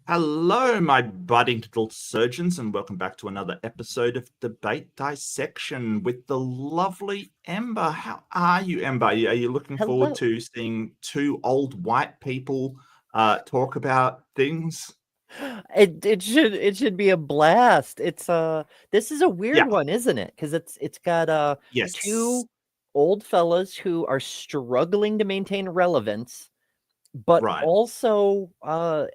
Hello, my budding little surgeons, and welcome back to another episode of Debate Dissection with the lovely Ember. How are you, Ember? Are you looking forward Hello. to seeing two old white people talk about things? It should be a blast. This is a Yeah, weird one, isn't it? Because it's got yes, two old fellas who are struggling to maintain relevance, but right. also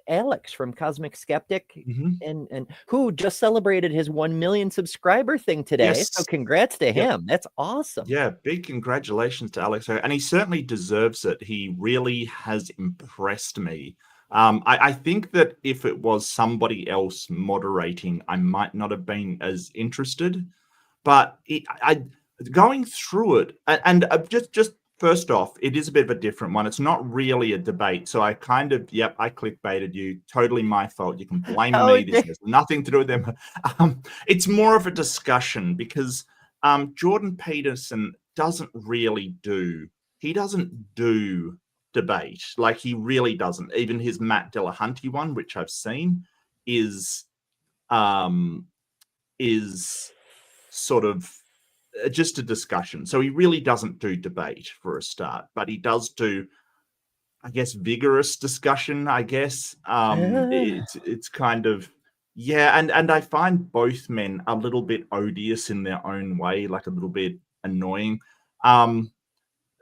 Alex from Cosmic Skeptic Hmm. and who just celebrated his 1 million subscriber thing today. So Yes, congrats to yep. him. That's awesome. Yeah, big congratulations to Alex. And he certainly deserves it. He really has impressed me. I think that if it was somebody else moderating, I might not have been as interested. But going through it, and just first off, it is a bit of a different one. It's not really a debate. So I I clickbaited you. Totally my fault. You can blame How me. This dare has nothing to do with them. It's more of a discussion because Jordan Peterson he doesn't do debate. Like he really doesn't. Even his Matt Delahunty one, which I've seen, is um is sort of just a discussion. So he really doesn't do debate for a start, but he does do, I guess, vigorous discussion. I guess it's kind of and I find both men a little bit odious in their own way, like a little bit annoying. Um,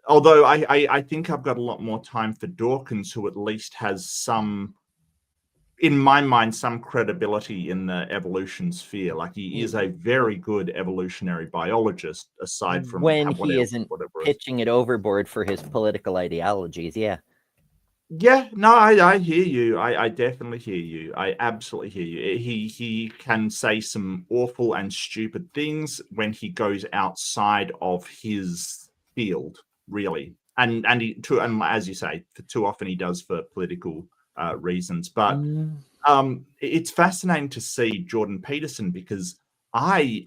Although I think I've got a lot more time for Dawkins, who at least has some, in my mind, some credibility in the evolution sphere. Like he is a very good evolutionary biologist, aside from when he isn't whatever else. pitching it overboard for his political ideologies. Yeah. Yeah, no, I hear you. I definitely hear you. I absolutely hear you. He can say some awful and stupid things when he goes outside of his field, really. And as you say, for too often he does for political reasons. But it's fascinating to see Jordan Peterson because I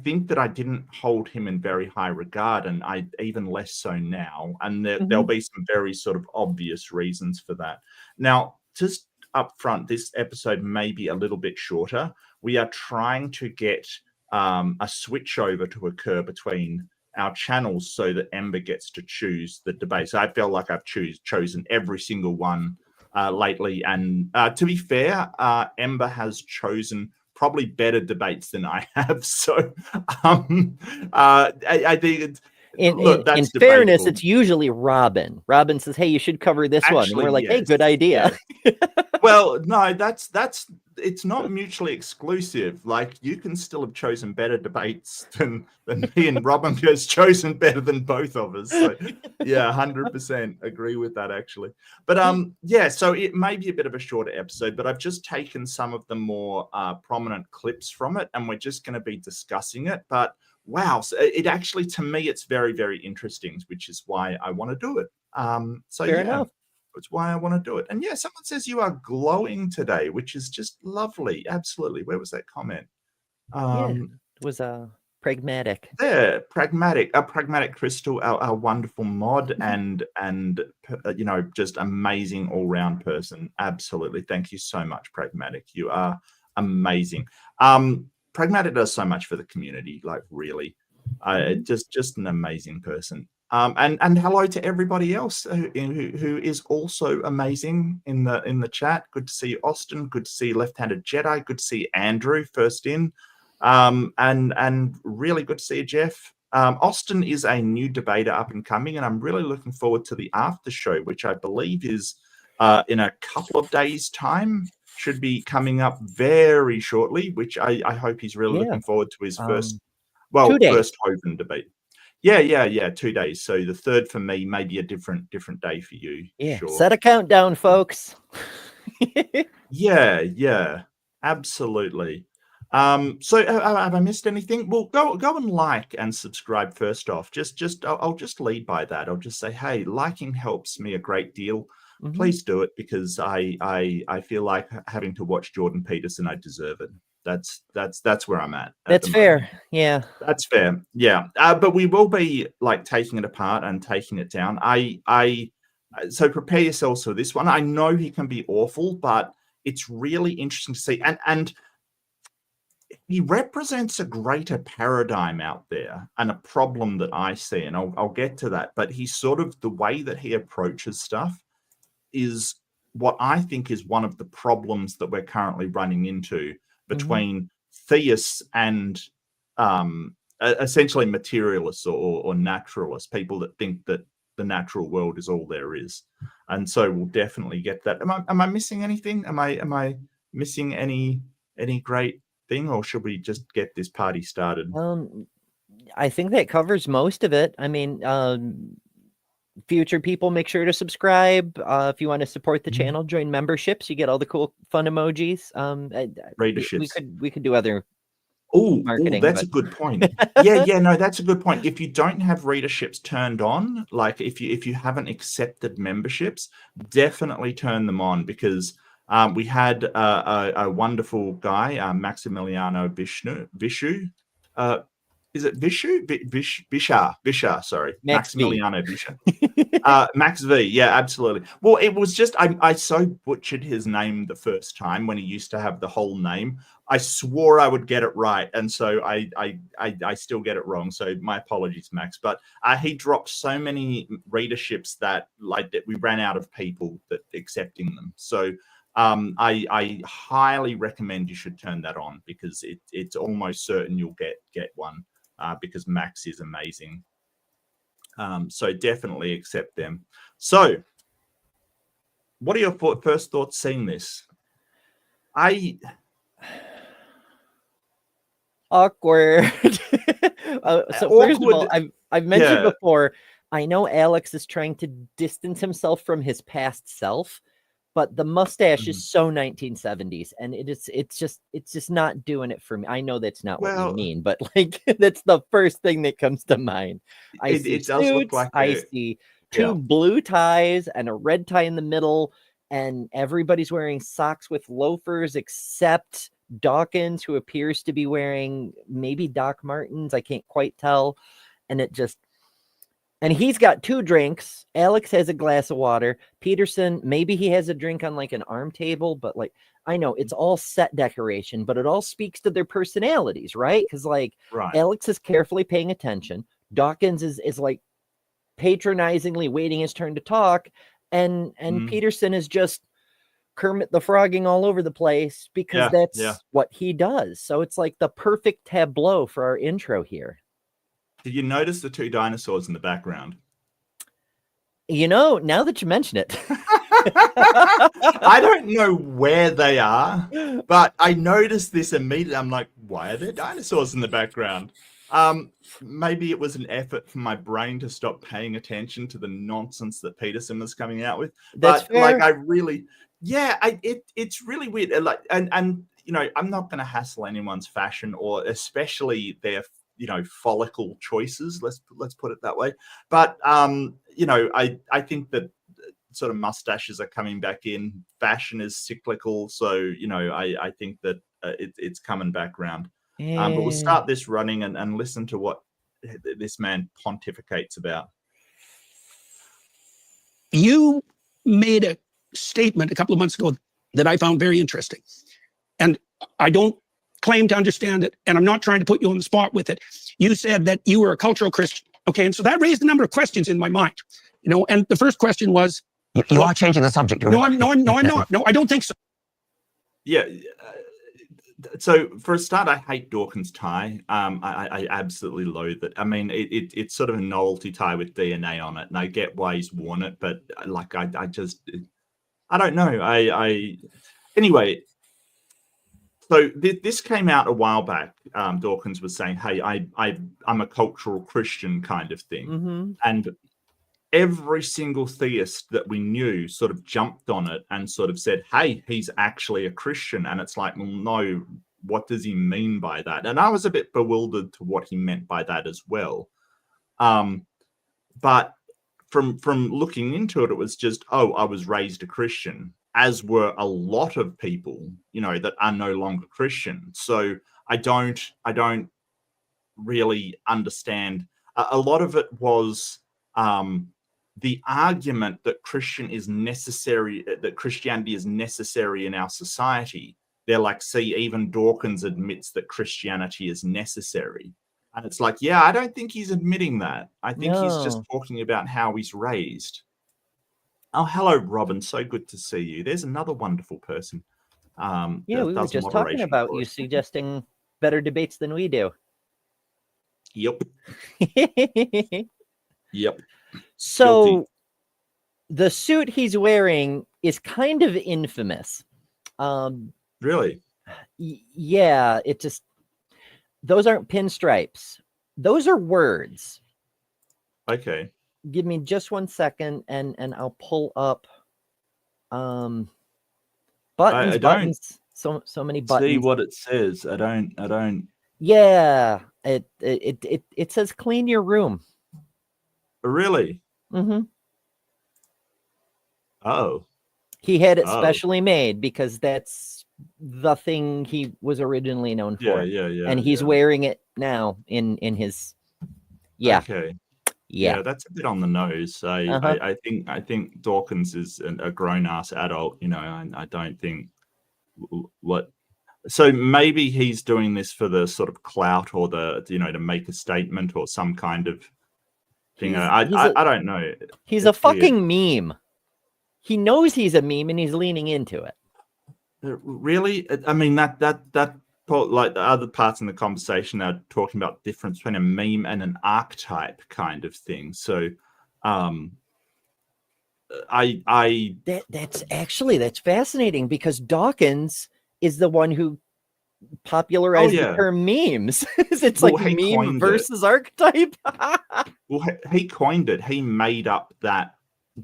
think that I didn't hold him in very high regard, and I even less so now. And there'll be some very sort of obvious reasons for that. Now, just up front, this episode may be a little bit shorter. We are trying to get a switch over to occur between our channels so that Ember gets to choose the debate. So I feel like I've chosen every single one lately. And to be fair, Ember has chosen probably better debates than I have. So I think it's, look, In that's fairness, debatable. it's usually Robin. Robin says, "Hey, you should cover this one," and Actually, we're like, "Hey, yes. good idea." Yes. Well, no, that's it's not mutually exclusive. Like you can still have chosen better debates than me, and Robin has chosen better than both of us. So yeah, 100% agree with that actually. But yeah, so it may be a bit of a shorter episode, but I've just taken some of the more prominent clips from it, and we're just going to be discussing it. But wow, so it actually, to me, it's very, very interesting, which is why I want to do it. So Fair yeah, enough. that's why I want to do it. And yeah, someone says you are glowing today, which is just lovely. Absolutely. Where was that comment? Yeah, it was pragmatic. There, a pragmatic crystal, our wonderful mod, and just amazing all round person. Absolutely, thank you so much, pragmatic. You are amazing. Pragmatic does so much for the community, like really, just an amazing person. And hello to everybody else who is also amazing in the chat. Good to see you, Austin. Good to see Left-Handed Jedi. Good to see Andrew first in. And really good to see you, Jeff. Austin is a new debater up and coming, and I'm really looking forward to the after show, which I believe is in a couple of days' time. Should be coming up very shortly, which I hope he's really looking forward to his first 2 days. first Hoven debate. Yeah, 2 days. So the third for me may be a different day for you. Yeah, Sure. set a countdown, folks. Yeah, absolutely. So have I missed anything? Well, go and like and subscribe first off. I'll just lead by that. I'll just say, hey, liking helps me a great deal. Please do it because I feel like having to watch Jordan Peterson, I deserve it. That's where I'm at. That's fair. Yeah. That's fair. Yeah. But we will be like taking it apart and taking it down. so prepare yourselves for this one. I know he can be awful, but it's really interesting to see. And he represents a greater paradigm out there and a problem that I see, and I'll get to that. But he's sort of, the way that he approaches stuff is what I think is one of the problems that we're currently running into between theists and essentially materialists or naturalists, people that think that the natural world is all there is. And so we'll definitely get that. Am I missing anything? Am I missing any great thing, or should we just get this party started? I think that covers most of it. I mean, future people, make sure to subscribe. If you want to support the channel, join memberships. You get all the cool fun emojis. Readerships. We could do other marketing. That's a good point. Yeah, no, that's a good point. If you don't have readerships turned on, like if you haven't accepted memberships, definitely turn them on, because we had a wonderful guy, Maximiliano Vishu. Is it Vishu? Bishar, sorry. Maximiliano Bishar. Max V, yeah, absolutely. Well, it was just, I so butchered his name the first time when he used to have the whole name. I swore I would get it right, and so I still get it wrong. So my apologies, Max. But he dropped so many readerships that we ran out of people that accepting them. So I highly recommend you should turn that on, because it's almost certain you'll get one, because Max is amazing. So definitely accept them. So what are your first thoughts seeing this? Awkward. So first of all, I've mentioned before, I know Alex is trying to distance himself from his past self, but the mustache is so 1970s, and it's just not doing it for me. I know that's not what you mean, but like that's the first thing that comes to mind. I see suits, I see two blue ties and a red tie in the middle, and everybody's wearing socks with loafers except Dawkins, who appears to be wearing maybe Doc Martens. I can't quite tell. And he's got 2 drinks. Alex has a glass of water. Peterson, maybe he has a drink on like an arm table, but like, I know it's all set decoration, but it all speaks to their personalities, right? Because like Alex is carefully paying attention. Dawkins is like patronizingly waiting his turn to talk. And Peterson is just Kermit the Frogging all over the place, because that's what he does. So it's like the perfect tableau for our intro here. Did you notice the 2 dinosaurs in the background? You know, now that you mention it. I don't know where they are, but I noticed this immediately. I'm like, why are there dinosaurs in the background? Maybe it was an effort for my brain to stop paying attention to the nonsense that Peterson was coming out with. That's but fair. Like, I really, it's really weird. Like, and you know, I'm not going to hassle anyone's fashion, or especially their follicle choices, let's put it that way. But you know, I think that sort of mustaches are coming back in. Fashion is cyclical, so you know, I think that it's coming back around. But we'll start this running and listen to what this man pontificates about. You made a statement a couple of months ago that I found very interesting, and I don't claim to understand it, and I'm not trying to put you on the spot with it. You said that you were a cultural Christian. Okay, and so that raised a number of questions in my mind. You know, and the first question was, you are changing the subject. No, I'm not. No, I don't think so. Yeah. So for a start, I hate Dawkins' tie. I absolutely loathe it. I mean, it's sort of a novelty tie with DNA on it, and I get why he's worn it, but like I don't know. Anyway. So this came out a while back. Dawkins was saying, "Hey, I'm a cultural Christian," kind of thing, and every single theist that we knew sort of jumped on it and sort of said, "Hey, he's actually a Christian." And it's like, well, no, what does he mean by that? And I was a bit bewildered to what he meant by that as well. But from looking into it, it was just, oh, I was raised a Christian, as were a lot of people, you know, that are no longer Christian. So I don't really understand. A lot of it was the argument that Christianity is necessary in our society, they're like, see, even Dawkins admits that Christianity is necessary. And it's like, yeah, I don't think he's admitting that. I think he's just talking about how he's raised. Oh, hello, Robin. So good to see you. There's another wonderful person. Yeah, we were just talking about you suggesting better debates than we do. Yep. Yep. So Guilty. the suit he's wearing is kind of infamous. Really? Yeah, it just, those aren't pinstripes. Those are words. Okay. Give me just 1 second and I'll pull up buttons. So many buttons. See what it says. I don't. Yeah, it says clean your room. Really? Mm-hmm. Oh. He had it specially made because that's the thing he was originally known for. Yeah. And he's wearing it now in his. Yeah. Okay. Yeah, that's a bit on the nose. I think Dawkins is a grown-ass adult. You know, I don't think what. So maybe he's doing this for the sort of clout or the, you know, to make a statement or some kind of thing. I don't know. He's a fucking meme. He knows he's a meme and he's leaning into it. Really? I mean, that like the other parts in the conversation are talking about the difference between a meme and an archetype kind of thing. So that's fascinating because Dawkins is the one who popularized the term memes. It's like meme versus archetype. Well, he coined it. He made up that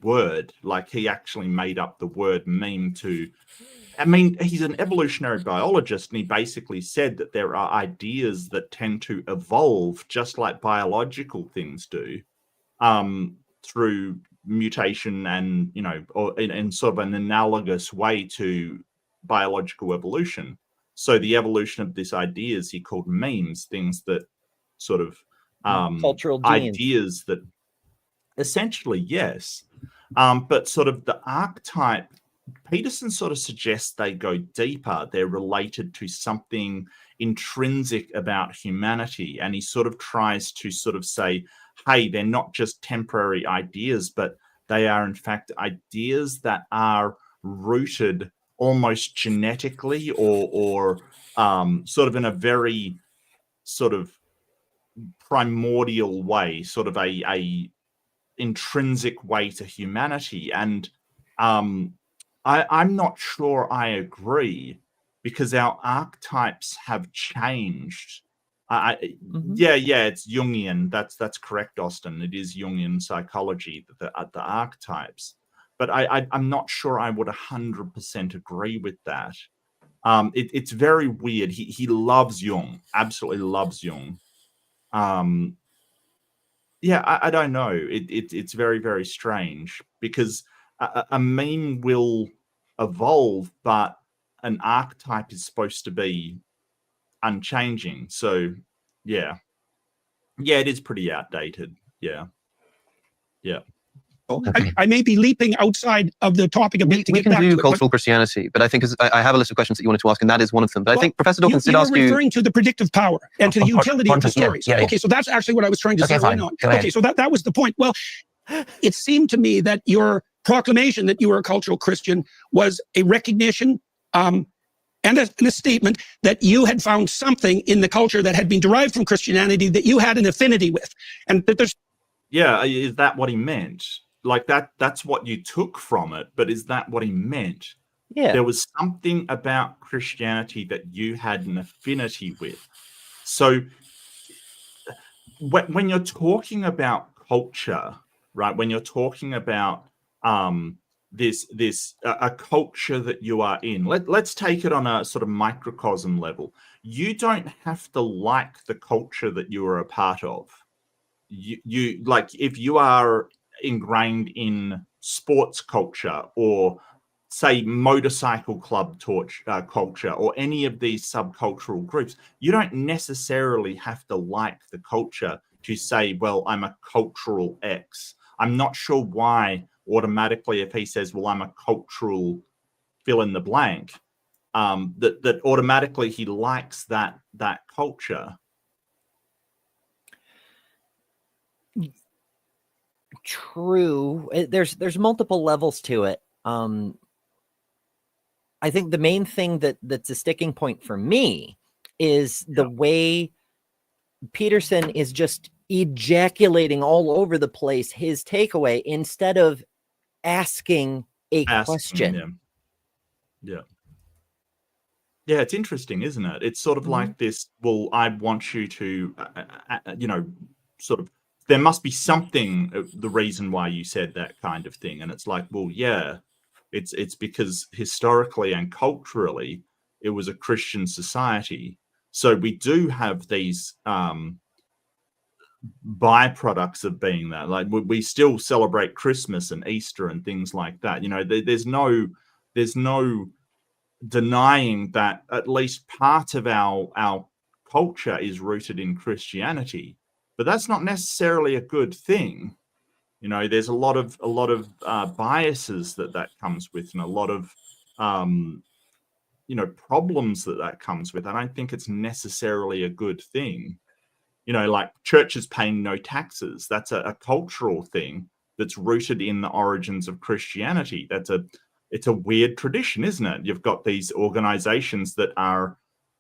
word. Like, he actually made up the word meme to, I mean, he's an evolutionary biologist, and he basically said that there are ideas that tend to evolve just like biological things do, through mutation and, you know, or in sort of an analogous way to biological evolution. So the evolution of these ideas he called memes, things that sort of cultural ideas that essentially, yes. But sort of the archetype, Peterson sort of suggests they go deeper. They're related to something intrinsic about humanity. And he sort of tries to sort of say, hey, they're not just temporary ideas, but they are in fact ideas that are rooted almost genetically or sort of in a very sort of primordial way, sort of a intrinsic way to humanity. And I'm not sure I agree, because our archetypes have changed. Yeah, it's Jungian. That's correct, Austin. It is Jungian psychology, the archetypes. But I'm not sure I would 100% agree with that. It's very weird. He loves Jung, absolutely loves Jung. Yeah, I don't know. It's very, very strange, because a meme will evolve, but an archetype is supposed to be unchanging. So, yeah, it is pretty outdated. Yeah. Okay. I may be leaping outside of the topic a bit to get back to it. We can do cultural Christianity, but I think I have a list of questions that you wanted to ask, and that is one of them. But I think Professor Dawkins did ask you... You're referring to the predictive power and to the utility of the stories. Yeah. Okay, so that's actually what I was trying to say. Okay, so that was the point. Well, it seemed to me that your proclamation that you were a cultural Christian was a recognition and a statement that you had found something in the culture that had been derived from Christianity that you had an affinity with. And that there's... Yeah, is that what he meant? Like that's what you took from it, but is that what he meant? Yeah. There was something about Christianity that you had an affinity with. So when you're talking about culture, right, when you're talking about this a culture that you are in, let's take it on a sort of microcosm level. You don't have to like the culture that you are a part of. You like, if you are ingrained in sports culture, or say motorcycle club culture, or any of these subcultural groups, you don't necessarily have to like the culture to say, well, I'm a cultural X. I'm not sure why automatically, if he says, well, I'm a cultural fill in the blank, that automatically he likes that culture. True. There's multiple levels to it. I think the main thing that's a sticking point for me is the way Peterson is just ejaculating all over the place his takeaway instead of asking a question. Yeah, it's interesting, isn't it? It's sort of like this, well, I want you to, sort of, there must be something, the reason why you said that kind of thing. And it's like, well, yeah, it's because historically and culturally, it was a Christian society. So we do have these byproducts of being that. Like we still celebrate Christmas and Easter and things like that. There's no denying that at least part of our culture is rooted in Christianity. But that's not necessarily a good thing. There's a lot of biases that comes with, and a lot of problems that comes with. I don't think it's necessarily a good thing. Like churches paying no taxes. That's a cultural thing that's rooted in the origins of Christianity. It's a weird tradition, isn't it? You've got these organizations that are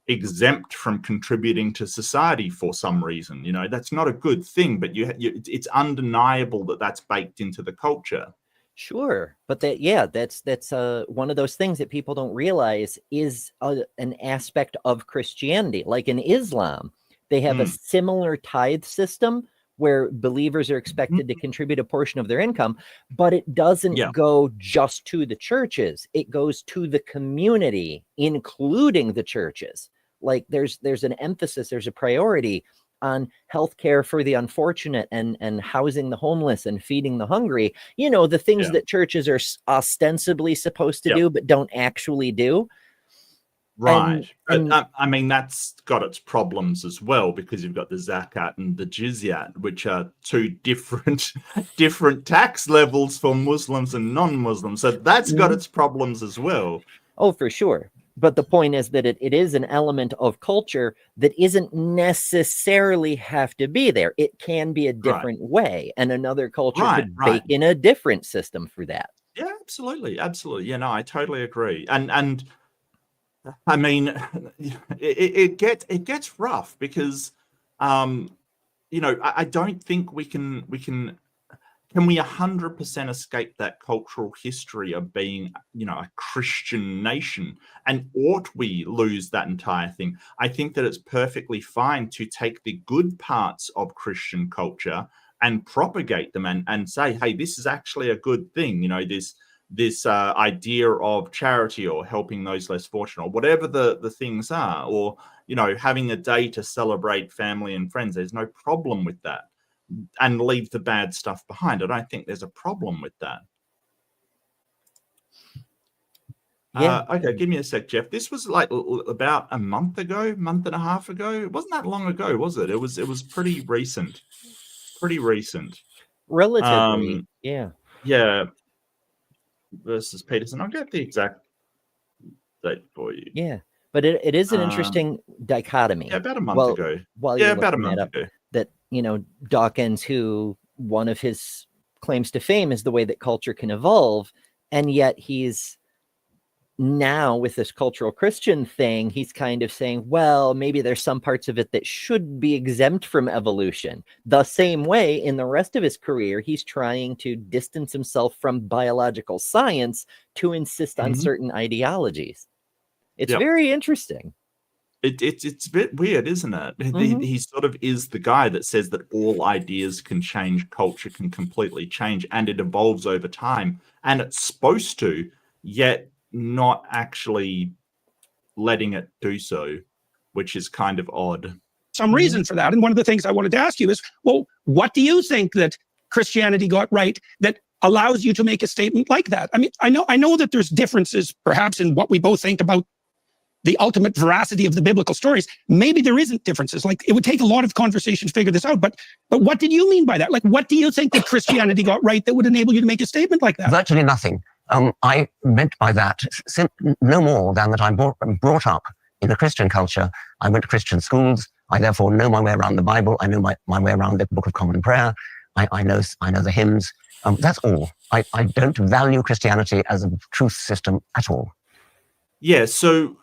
exempt from contributing to society for some reason. That's not a good thing, but it's undeniable that that's baked into the culture. Sure, but that's one of those things that people don't realize is an aspect of Christianity. Like in Islam, they have a similar tithe system where believers are expected to contribute a portion of their income, but it doesn't go just to the churches. It goes to the community, including the churches. Like there's an emphasis, there's a priority on healthcare for the unfortunate and housing the homeless and feeding the hungry. The things that churches are ostensibly supposed to do, but don't actually do. Right. I mean, that's got its problems as well, because you've got the zakat and the jizyat, which are two different tax levels for Muslims and non-Muslims. So that's got its problems as well. Oh, for sure. But the point is that it is an element of culture that isn't necessarily have to be there. It can be a different way, and another culture could bake in a different system for that. Yeah, absolutely. Yeah, no, I totally agree. And I mean, it gets rough because, I don't think we can 100% escape that cultural history of being, a Christian nation? And ought we lose that entire thing? I think that it's perfectly fine to take the good parts of Christian culture and propagate them and say, hey, this is actually a good thing. This idea of charity or helping those less fortunate, or whatever the things are, or, having a day to celebrate family and friends. There's no problem with that. And leave the bad stuff behind. I don't think there's a problem with that. Yeah. Okay, give me a sec, Jeff. This was like about a month and a half ago. It wasn't that long ago, was it? It was pretty recent. Relatively, yeah. Yeah. Versus Peterson. I'll get the exact date for you. Yeah, but it is an interesting dichotomy. Yeah, about a month ago. About a month ago. That, Dawkins, who one of his claims to fame is the way that culture can evolve, and yet he's now with this cultural Christian thing, he's kind of saying, well, maybe there's some parts of it that should be exempt from evolution. The same way in the rest of his career, he's trying to distance himself from biological science to insist on certain ideologies. It's very interesting. It's a bit weird, isn't it? He sort of is the guy that says that all ideas can change, culture can completely change, and it evolves over time, and it's supposed to, yet not actually letting it do so, which is kind of odd. Some reason for that. And one of the things I wanted to ask you is, well, what do you think that Christianity got right that allows you to make a statement like that? I mean, I know that there's differences perhaps in what we both think about the ultimate veracity of the biblical stories, maybe there isn't differences. Like, it would take a lot of conversation to figure this out. But what did you mean by that? Like, what do you think that Christianity got right that would enable you to make a statement like that? Virtually nothing. I meant by that no more than that I'm brought up in a Christian culture. I went to Christian schools. I therefore know my way around the Bible. I know my way around the Book of Common Prayer. I know the hymns. That's all. I don't value Christianity as a truth system at all. Yeah, so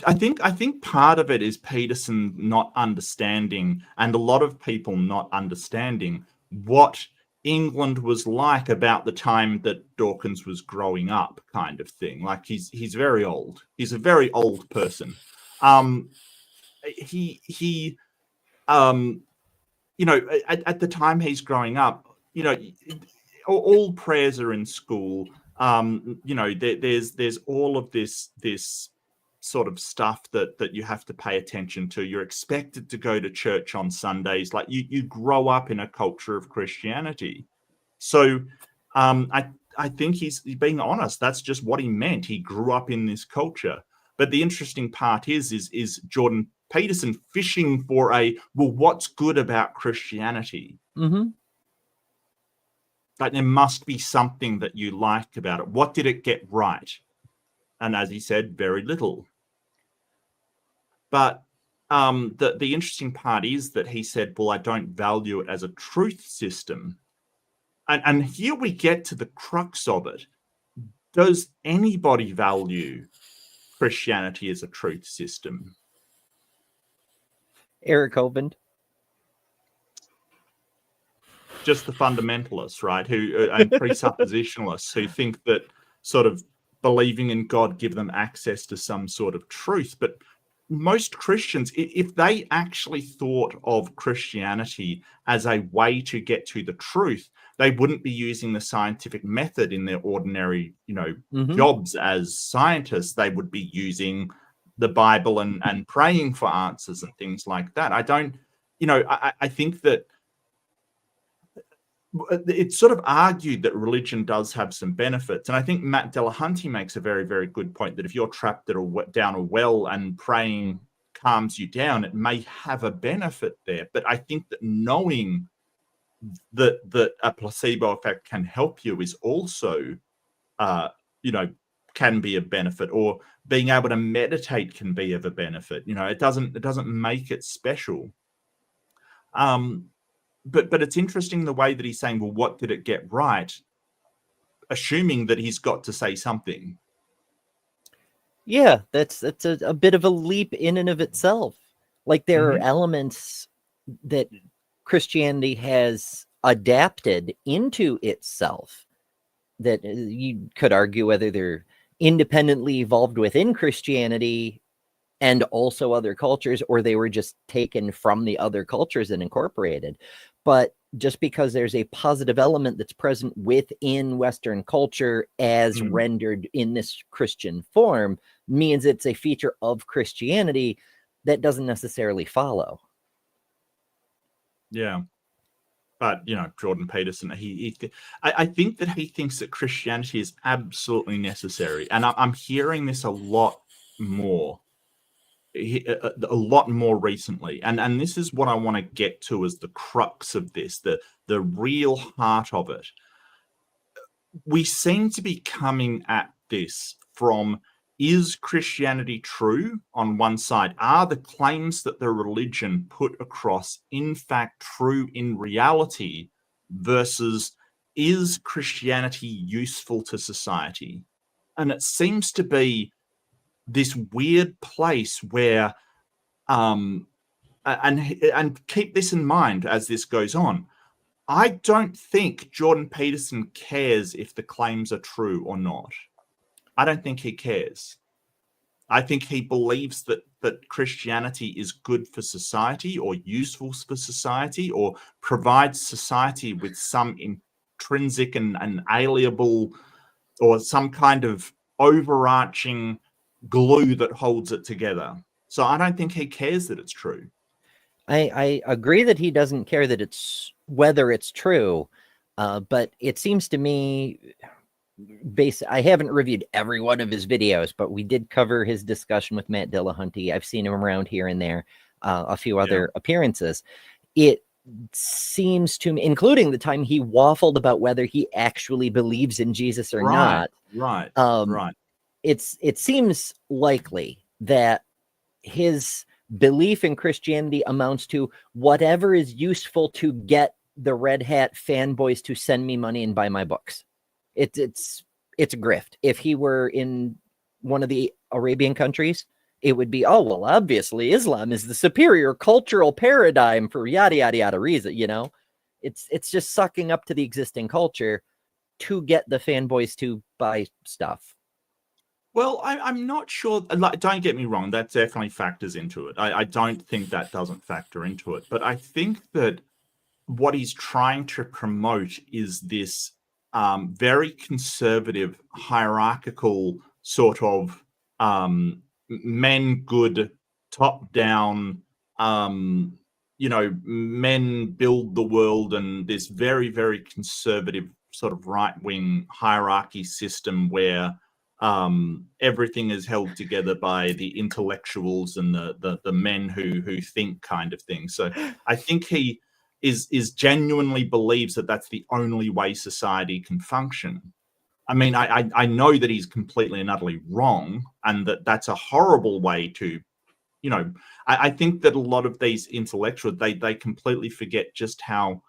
I think part of it is Peterson not understanding, and a lot of people not understanding what England was like about the time that Dawkins was growing up, kind of thing. Like, he's very old. He's a very old person. You know, at the time he's growing up, you know, all prayers are in school. You know, there's all of this sort of stuff that you have to pay attention to. You're expected to go to church on Sundays. Like, you grow up in a culture of Christianity. So I think he's being honest. That's just what he meant. He grew up in this culture. But the interesting part is Jordan Peterson fishing for what's good about Christianity? Mm-hmm. Like, there must be something that you like about it. What did it get right? And as he said, very little. But the interesting part is that he said, well, I don't value it as a truth system. And here we get to the crux of it. Does anybody value Christianity as a truth system? Eric Hovind. Just the fundamentalists, right? And presuppositionalists who think that sort of believing in God give them access to some sort of truth. But most Christians, if they actually thought of Christianity as a way to get to the truth, they wouldn't be using the scientific method in their ordinary, jobs as scientists. They would be using the Bible and praying for answers and things like that. I think that it's sort of argued that religion does have some benefits. And I think Matt Delahunty makes a very, very good point that if you're trapped down a well and praying calms you down, it may have a benefit there. But I think that knowing that a placebo effect can help you is also, can be a benefit, or being able to meditate can be of a benefit. It doesn't make it special. But it's interesting the way that he's saying, well, what did it get right? Assuming that he's got to say something. Yeah, that's a bit of a leap in and of itself. Like, there are elements that Christianity has adapted into itself that you could argue whether they're independently evolved within Christianity and also other cultures, or they were just taken from the other cultures and incorporated. But just because there's a positive element that's present within Western culture as rendered in this Christian form means it's a feature of Christianity. That doesn't necessarily follow. Yeah. But, Jordan Peterson, I think that he thinks that Christianity is absolutely necessary. And I'm hearing this a lot more recently. And this is what I want to get to as the crux of this, the real heart of it. We seem to be coming at this from, is Christianity true on one side? Are the claims that the religion put across in fact true in reality? Versus, is Christianity useful to society? And it seems to be this weird place where, and keep this in mind as this goes on, I don't think Jordan Peterson cares if the claims are true or not. I don't think he cares. I think he believes that Christianity is good for society, or useful for society, or provides society with some intrinsic and alienable, or some kind of overarching glue that holds it together. So I don't think he cares that it's true. I agree that he doesn't care that whether it's true, but it seems to me I haven't reviewed every one of his videos, but we did cover his discussion with Matt Dillahunty. I've seen him around here and there, a few other appearances. It seems to me, including the time he waffled about whether he actually believes in Jesus or not. Right. It seems likely that his belief in Christianity amounts to whatever is useful to get the red hat fanboys to send me money and buy my books. It's a grift. If he were in one of the Arabian countries, it would be, oh, well, obviously Islam is the superior cultural paradigm for yada, yada, yada reason, you know? It's just sucking up to the existing culture to get the fanboys to buy stuff. Well, I'm not sure. Like, don't get me wrong, that definitely factors into it. I don't think that doesn't factor into it. But I think that what he's trying to promote is this very conservative, hierarchical sort of men good, top down, men build the world, and this very, very conservative sort of right wing hierarchy system where everything is held together by the intellectuals and the men who think, kind of thing. So I think he is genuinely believes that that's the only way society can function. I mean, I know that he's completely and utterly wrong, and that's a horrible way to, I think that a lot of these intellectuals, they completely forget just how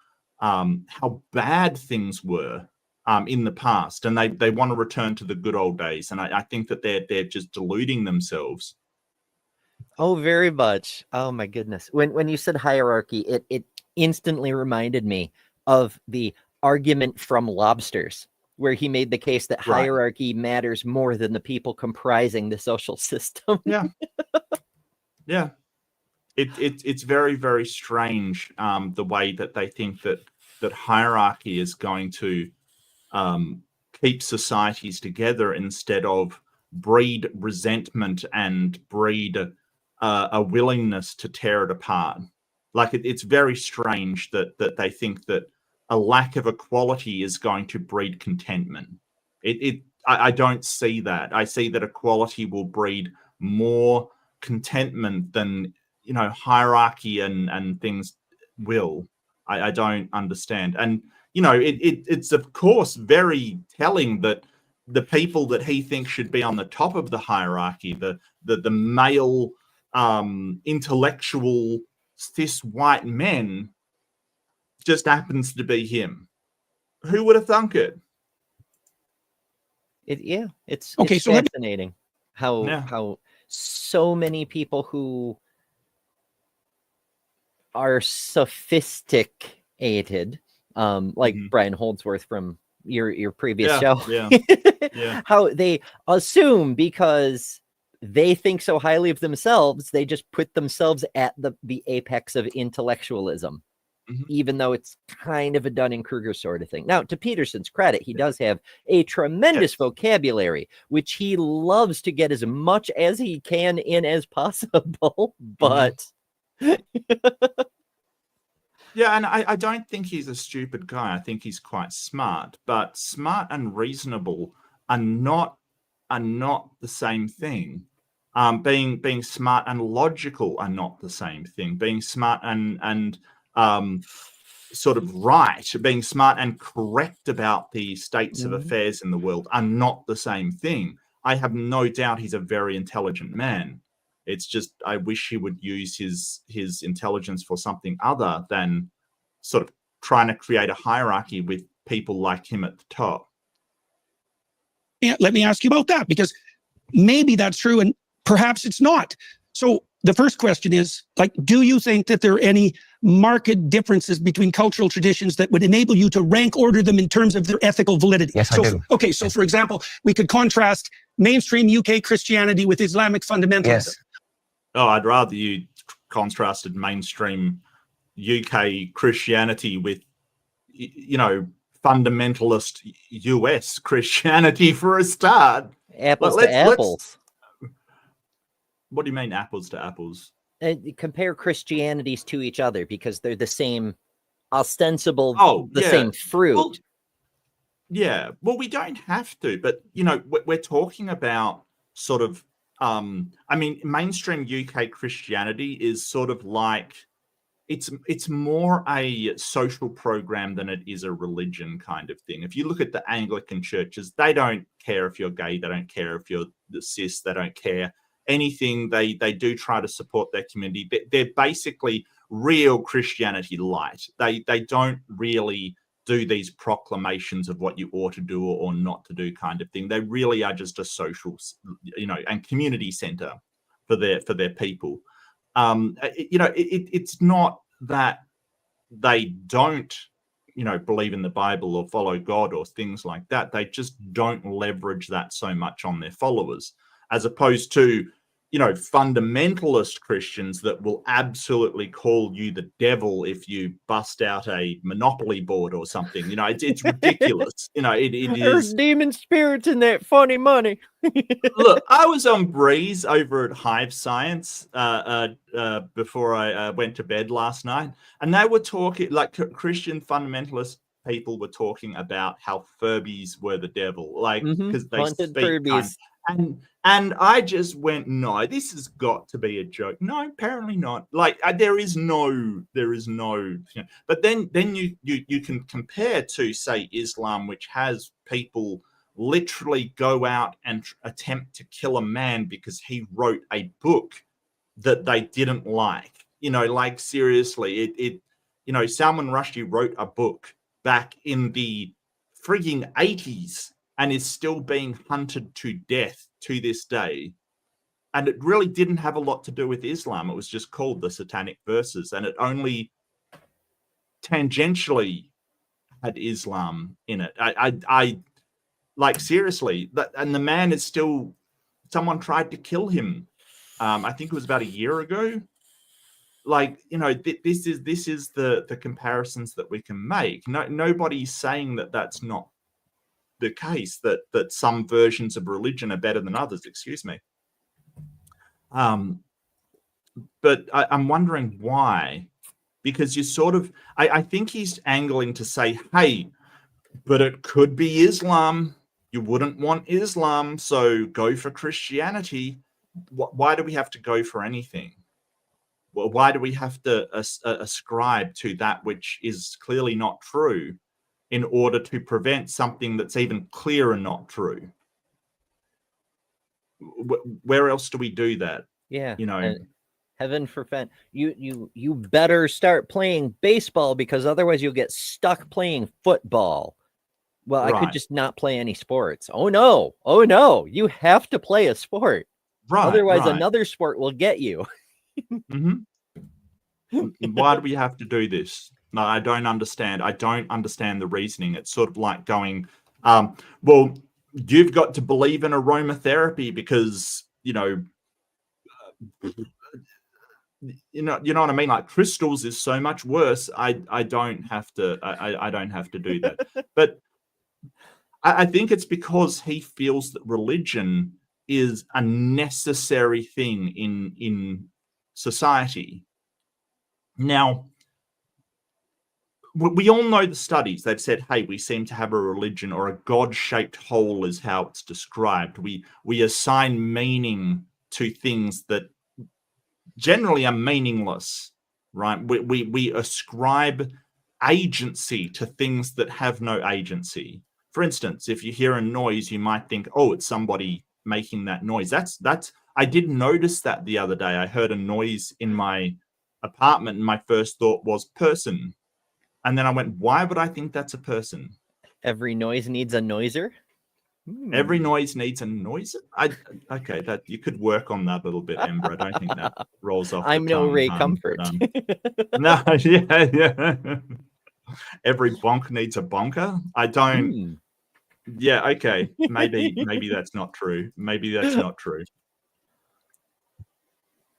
bad things were in the past, and they want to return to the good old days. And I think that they're just deluding themselves. Oh, very much. Oh my goodness. When you said hierarchy, it instantly reminded me of the argument from Lobsters, where he made the case that hierarchy matters more than the people comprising the social system. Yeah. Yeah. It's very, very strange, the way that they think that hierarchy is going to keep societies together instead of breed resentment and breed a willingness to tear it apart. Like, it's very strange that they think that a lack of equality is going to breed contentment. I don't see that. I see that equality will breed more contentment than hierarchy and things will. I don't understand. And it's of course very telling that the people that he thinks should be on the top of the hierarchy, the male intellectual cis white men, just happens to be him. Who would have thunk it? It's fascinating how so many people who are sophisticated, like Brian Holdsworth from your previous show, how they assume because they think so highly of themselves, they just put themselves at the apex of intellectualism, even though it's kind of a Dunning-Kruger sort of thing. Now, to Peterson's credit, he does have a tremendous vocabulary, which he loves to get as much as he can in as possible, but... Yeah, and I don't think he's a stupid guy. I think he's quite smart, but smart and reasonable are not the same thing. Being smart and logical are not the same thing. Being smart and sort of right, being smart and correct about the states of affairs in the world are not the same thing. I have no doubt he's a very intelligent man. It's just, I wish he would use his intelligence for something other than sort of trying to create a hierarchy with people like him at the top. Yeah, let me ask you about that, because maybe that's true and perhaps it's not. So the first question is, do you think that there are any marked differences between cultural traditions that would enable you to rank order them in terms of their ethical validity? Yes, I do. Okay, so for example, we could contrast mainstream UK Christianity with Islamic fundamentalism. Yes. Oh, I'd rather you contrasted mainstream UK Christianity with, fundamentalist US Christianity for a start. Apples to apples. What do you mean apples to apples? Compare Christianities to each other because they're the same ostensible, same fruit. Yeah, well, we don't have to, but we're talking about sort of I mean, mainstream UK Christianity is sort of like it's more a social program than it is a religion kind of thing. If you look at the Anglican churches, they don't care if you're gay, they don't care if you're cis, they don't care anything. They do try to support their community. They're basically real Christianity light. They don't really do these proclamations of what you ought to do or not to do kind of thing. They really are just a social, and community center for their people. It's not that they don't, believe in the Bible or follow God or things like that. They just don't leverage that so much on their followers, as opposed to, fundamentalist Christians that will absolutely call you the devil if you bust out a Monopoly board or something. It's ridiculous. It There's is demon spirits in that funny money. Look, I was on Breeze over at Hive Science before I went to bed last night, and they were talking, like Christian fundamentalist people were talking about how Furbies were the devil, like because they Haunted speak Furbies. and I just went, no, this has got to be a joke. No, apparently not. Like there is no. But then you can compare to, say, Islam, which has people literally go out and attempt to kill a man because he wrote a book that they didn't like. Like seriously, Salman Rushdie wrote a book back in the frigging 80s and is still being hunted to death to this day. And it really didn't have a lot to do with Islam. It was just called the Satanic Verses, and it only tangentially had Islam in it. I like seriously, and the man is still. Someone tried to kill him. I think it was about a year ago. Like this is the comparisons that we can make. Nobody's saying that that's not the case. That some versions of religion are better than others. Excuse me. But I'm wondering why, because you sort of. I think he's angling to say, hey, but it could be Islam. You wouldn't want Islam, so go for Christianity. Why do we have to go for anything? Well, why do we have to ascribe to that which is clearly not true in order to prevent something that's even clearer not true? Where else do we do that? Yeah, heaven forfend. You better start playing baseball, because otherwise you'll get stuck playing football. Well, right. I could just not play any sports. Oh no, you have to play a sport. Right. Otherwise, another sport will get you. Why do we have to do this? No, I don't understand. I don't understand the reasoning. It's sort of like going, well, you've got to believe in aromatherapy because, you know what I mean? Like crystals is so much worse. I don't have to. I don't have to do that. But I think it's because he feels that religion is a necessary thing in society. Now, we all know the studies. They've said, hey, we seem to have a religion, or a God-shaped hole is how it's described. We assign meaning to things that generally are meaningless, right? We ascribe agency to things that have no agency. For instance, if you hear a noise, you might think, oh, it's somebody making that noise. That's I did notice that the other day. I heard a noise in my apartment, and my first thought was person. And then I went, why would I think that's a person? Every noise needs a noiser. Every noise needs a noiser. Okay, that you could work on that a little bit, Ember. I don't think that rolls off. I'm no Ray Comfort. No, yeah. Every bonk needs a bonker. I don't. Yeah, okay. Maybe that's not true. Maybe that's not true.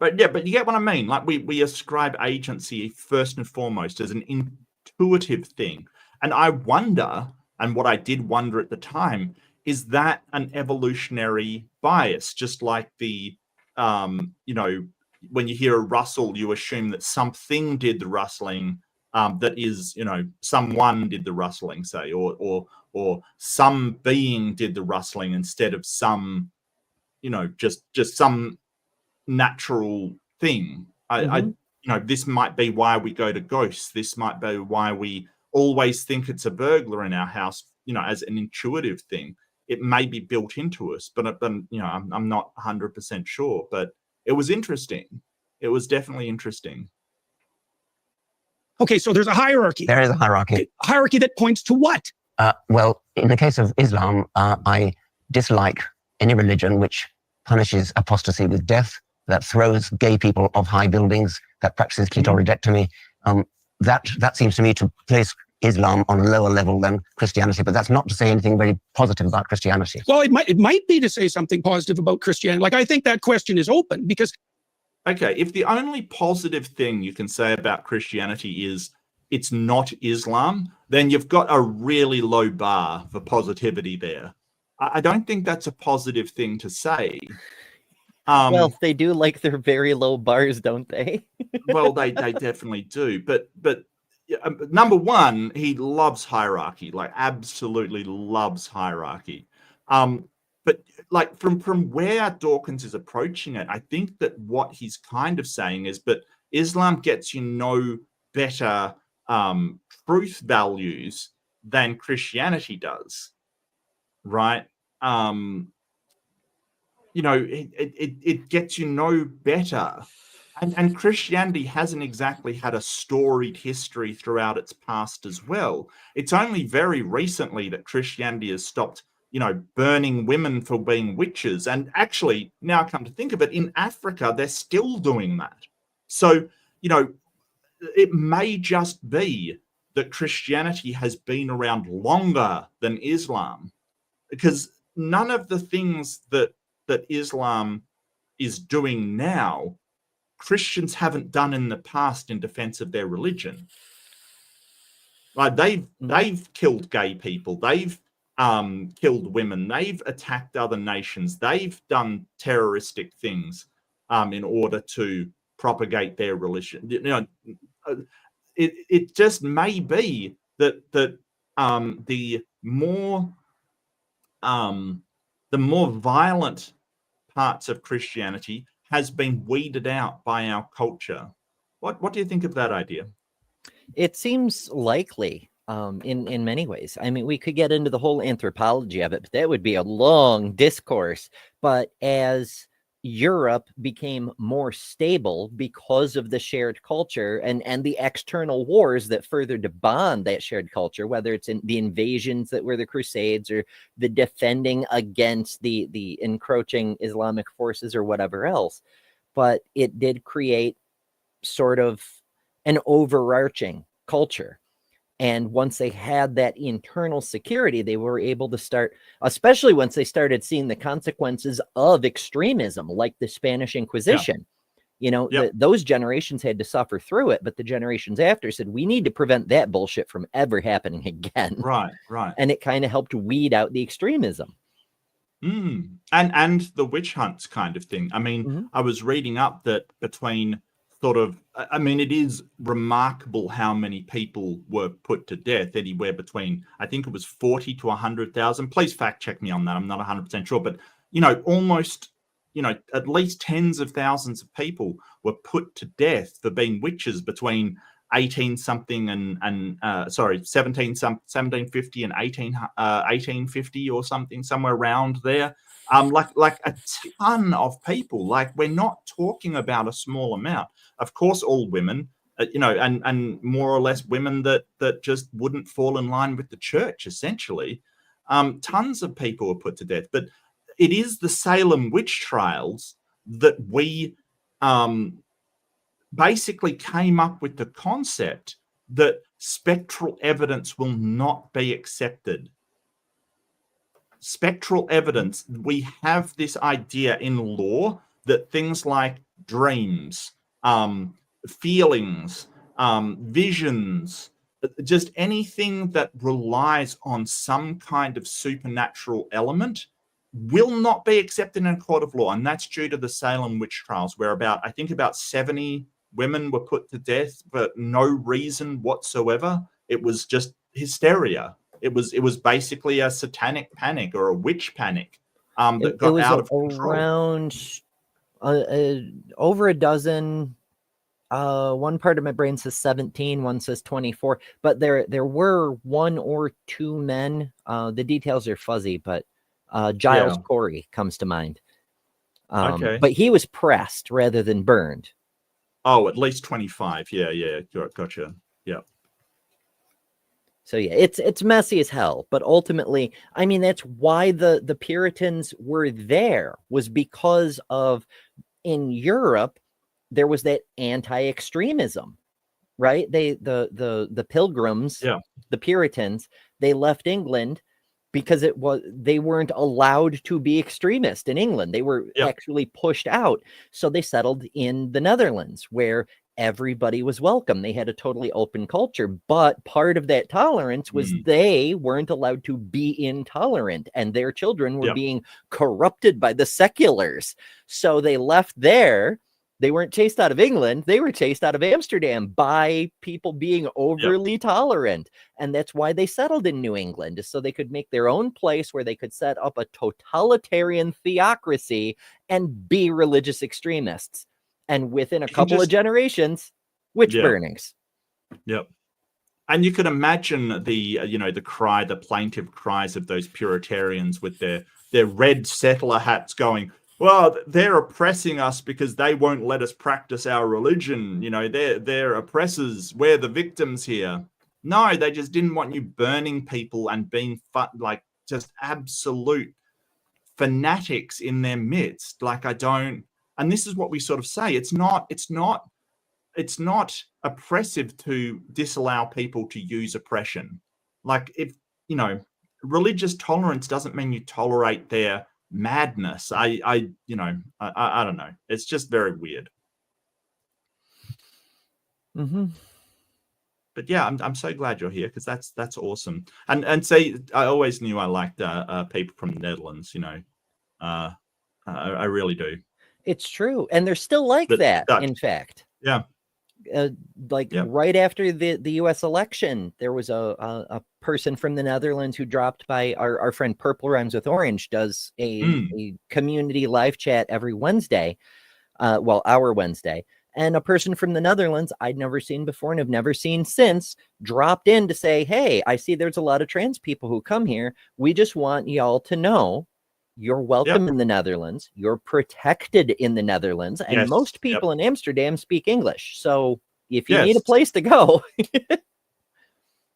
But yeah, but you get what I mean. Like we ascribe agency first and foremost as an intuitive thing. And I wonder, and what I did wonder at the time, is that an evolutionary bias? Just like the, when you hear a rustle, you assume that something did the rustling that is, you know, someone did the rustling, say, or some being did the rustling instead of some, you know, just some natural thing. You know, this might be why we go to ghosts. This might be why we always think it's a burglar in our house, you know, as an intuitive thing. It may be built into us, but you know, I'm not 100% sure. But it was interesting. It was definitely interesting. Okay, so there's a hierarchy. There is a hierarchy. Hierarchy that points to what? Well, in the case of Islam, I dislike any religion which punishes apostasy with death, that throws gay people off high buildings, that practices clitoridectomy. That seems to me to place Islam on a lower level than Christianity, but that's not to say anything very positive about Christianity. Well, it might be to say something positive about Christianity. Like, I think that question is open because... Okay, if the only positive thing you can say about Christianity is it's not Islam, then you've got a really low bar for positivity there. I don't think that's a positive thing to say. Well, they do like their very low bars, don't they? Well, they definitely do. But number one, he loves hierarchy, like absolutely loves hierarchy. But like from where Dawkins is approaching it, I think that what he's kind of saying is, but Islam gets you no better truth values than Christianity does, right? You know, it gets you no better. And Christianity hasn't exactly had a storied history throughout its past as well. It's only very recently that Christianity has stopped, you know, burning women for being witches. And actually, now come to think of it, in Africa, they're still doing that. So, you know, it may just be that Christianity has been around longer than Islam, because none of the things that Islam is doing now, Christians haven't done in the past in defense of their religion. Like they've killed gay people, they've killed women, they've attacked other nations, they've done terroristic things in order to propagate their religion. You know, it just may be that the more violent parts of Christianity has been weeded out by our culture. What do you think of that idea? It seems likely in many ways. I mean, we could get into the whole anthropology of it, but that would be a long discourse. But as Europe became more stable because of the shared culture and the external wars that further to bond that shared culture, whether it's in the invasions that were the Crusades or the defending against the encroaching Islamic forces or whatever else. But it did create sort of an overarching culture. And once they had that internal security, they were able to start, especially once they started seeing the consequences of extremism, like the Spanish Inquisition. You know, those generations had to suffer through it, but the generations after said, we need to prevent that bullshit from ever happening again. Right. And it kind of helped weed out the extremism. And the witch hunts kind of thing. I mean, I was reading up that between sort of, I mean, it is remarkable how many people were put to death, anywhere between, I think it was 40 to 100,000. Please fact check me on that. I'm not 100% sure, but, you know, almost, you know, at least tens of thousands of people were put to death for being witches between 1750 and 1850 or something, somewhere around there. Like a ton of people. Like, we're not talking about a small amount. Of course, all women, you know, and more or less women that just wouldn't fall in line with the church, essentially. Tons of people were put to death. But it is the Salem witch trials that we basically came up with the concept that spectral evidence will not be accepted. Spectral evidence, we have this idea in law that things like dreams, feelings, visions, just anything that relies on some kind of supernatural element will not be accepted in a court of law. And that's due to the Salem witch trials, where about 70 Women were put to death for no reason whatsoever. It was just hysteria. It was basically a satanic panic or a witch panic that got out of control. Around over a dozen. One part of my brain says 17, one says 24, but there were 1 or 2 men. The details are fuzzy, but Giles Corey comes to mind. Okay. But he was pressed rather than burned. Oh, at least 25. Yeah. Gotcha. Yeah. So yeah, it's messy as hell, but ultimately, I mean, that's why the Puritans were there, was because of, in Europe, there was that anti-extremism, right? The Pilgrims, the Puritans, they left England because they weren't allowed to be extremist in England. They were actually pushed out. So they settled in the Netherlands, where everybody was welcome. They had a totally open culture, but part of that tolerance was they weren't allowed to be intolerant, and their children were being corrupted by the seculars. So they left there. They weren't chased out of England. They were chased out of Amsterdam by people being overly tolerant. And that's why they settled in New England, so they could make their own place where they could set up a totalitarian theocracy and be religious extremists. And within a couple of generations, witch burnings. Yep. And you can imagine the plaintive cries of those Puritanians with their red settler hats going, well, they're oppressing us because they won't let us practice our religion. They're oppressors. We're the victims here. No, they just didn't want you burning people and being just absolute fanatics in their midst. And this is what we sort of say. It's not oppressive to disallow people to use oppression. Religious tolerance doesn't mean you tolerate their madness. I don't know. It's just very weird. But yeah, I'm so glad you're here, because that's awesome. And see, I always knew I liked people from the Netherlands. I really do. It's true, and they're still like that. In fact, right after the U.S. election, there was a person from the Netherlands who dropped by. Our friend Purple Rhymes with Orange does a community live chat every Wednesday, our Wednesday, and a person from the Netherlands I'd never seen before and have never seen since dropped in to say, hey, I see there's a lot of trans people who come here. We just want y'all to know you're welcome in the Netherlands. You're protected in the Netherlands. And most people in Amsterdam speak English. So if you need a place to go.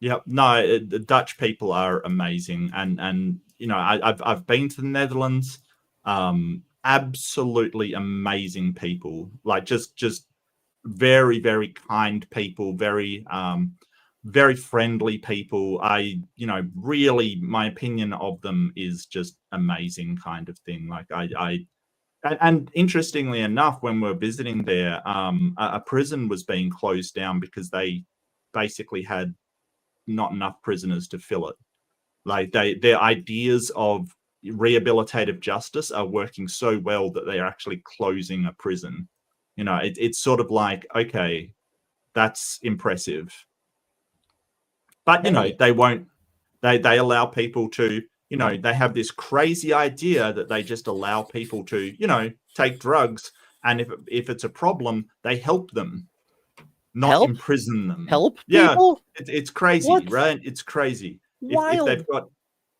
No, the Dutch people are amazing. And I've been to the Netherlands. Absolutely amazing people. Just very, very kind people, very very friendly people. Really, my opinion of them is just amazing kind of thing. And interestingly enough, when we're visiting there, a prison was being closed down because they basically had not enough prisoners to fill it. Their ideas of rehabilitative justice are working so well that they're actually closing a prison. It's sort of like, okay, that's impressive. But, they won't, they allow people to, they have this crazy idea that they just allow people to, take drugs. And if it's a problem, they help them, not imprison them. Help people? It's crazy, right? It's crazy. If they've got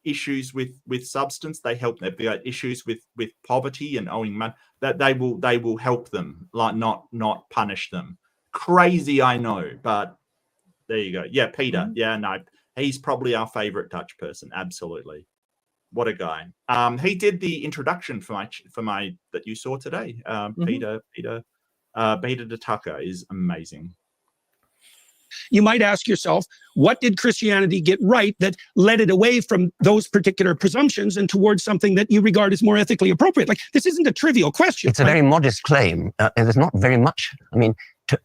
issues with substance, they help them. If they've got issues with poverty and owing money, that they will help them, not punish them. Crazy, I know, but there you go. Yeah, Peter. Yeah, no, he's probably our favorite Dutch person. Absolutely. What a guy. He did the introduction for my that you saw today. Peter de Tucker is amazing. You might ask yourself, what did Christianity get right that led it away from those particular presumptions and towards something that you regard as more ethically appropriate? This isn't a trivial question. It's a very modest claim. There's not very much. I mean, to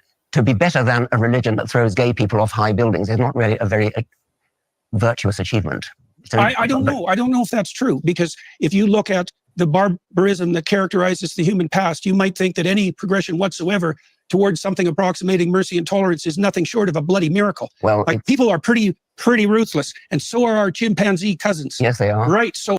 be better than a religion that throws gay people off high buildings is not really a very virtuous achievement. So I don't know. I don't know if that's true, because if you look at the barbarism that characterizes the human past, you might think that any progression whatsoever towards something approximating mercy and tolerance is nothing short of a bloody miracle. Well, like people are pretty ruthless, and so are our chimpanzee cousins. Yes, they are. Right. So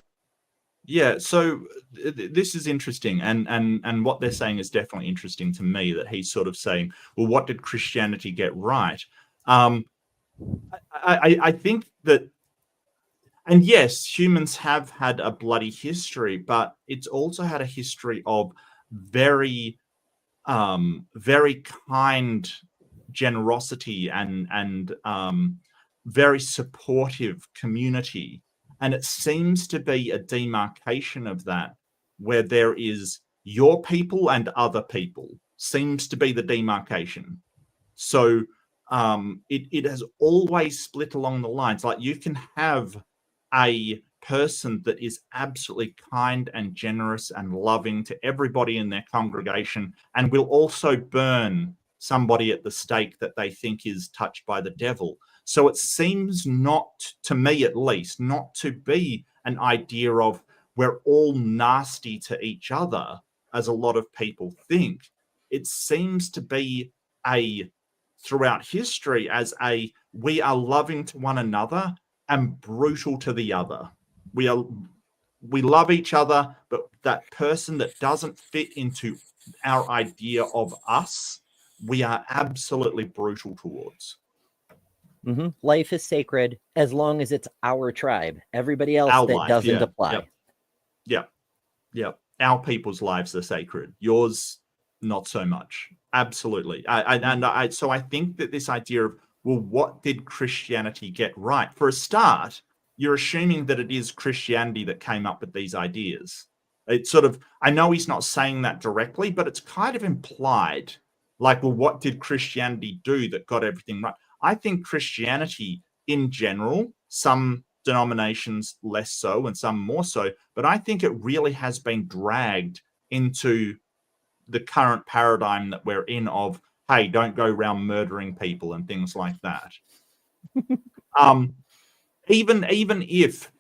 yeah, so this is interesting, and what they're saying is definitely interesting to me, that he's sort of saying, well, what did Christianity get right? I think that, and yes, humans have had a bloody history, but it's also had a history of very kind generosity and very supportive community. And it seems to be a demarcation of that, where there is your people and other people, seems to be the demarcation. So it has always split along the lines. Like, you can have a person that is absolutely kind and generous and loving to everybody in their congregation, and will also burn somebody at the stake that they think is touched by the devil. So it seems not, to me at least, not to be an idea of we're all nasty to each other, as a lot of people think. It seems to be throughout history as we are loving to one another and brutal to the other. We love each other, but that person that doesn't fit into our idea of us, we are absolutely brutal towards. Mm-hmm. Life is sacred as long as it's our tribe. Everybody else doesn't apply. Yeah. Our people's lives are sacred. Yours, not so much. Absolutely. So I think that this idea of, well, what did Christianity get right? For a start, you're assuming that it is Christianity that came up with these ideas. It's sort of, I know he's not saying that directly, but it's kind of implied. Like, well, what did Christianity do that got everything right? I think Christianity in general, some denominations less so and some more so, but I think it really has been dragged into the current paradigm that we're in of, hey, don't go around murdering people and things like that. Even if,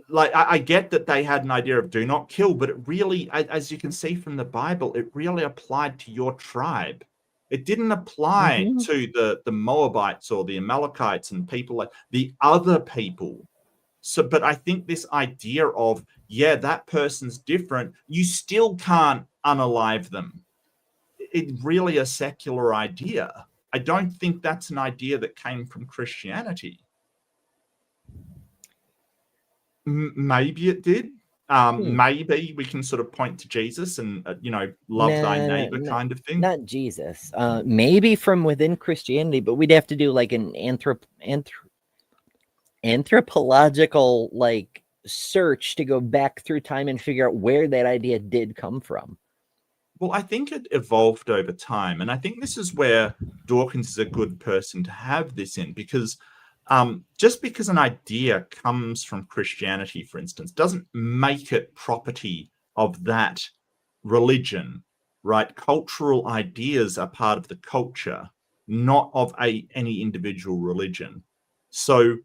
like, I get that they had an idea of do not kill, but it really, as you can see from the Bible, it really applied to your tribe. It didn't apply to the Moabites or the Amalekites and people like the other people. So, but I think this idea of, yeah, that person's different, you still can't unalive them. It's really a secular idea. I don't think that's an idea that came from Christianity. Maybe it did. Maybe we can sort of point to Jesus and, love thy neighbor kind of thing. Not Jesus. Maybe from within Christianity, but we'd have to do like an anthropological like search to go back through time and figure out where that idea did come from. Well, I think it evolved over time. And I think this is where Dawkins is a good person to have this in, because just because an idea comes from Christianity, for instance, doesn't make it property of that religion, right? Cultural ideas are part of the culture, not of any individual religion. So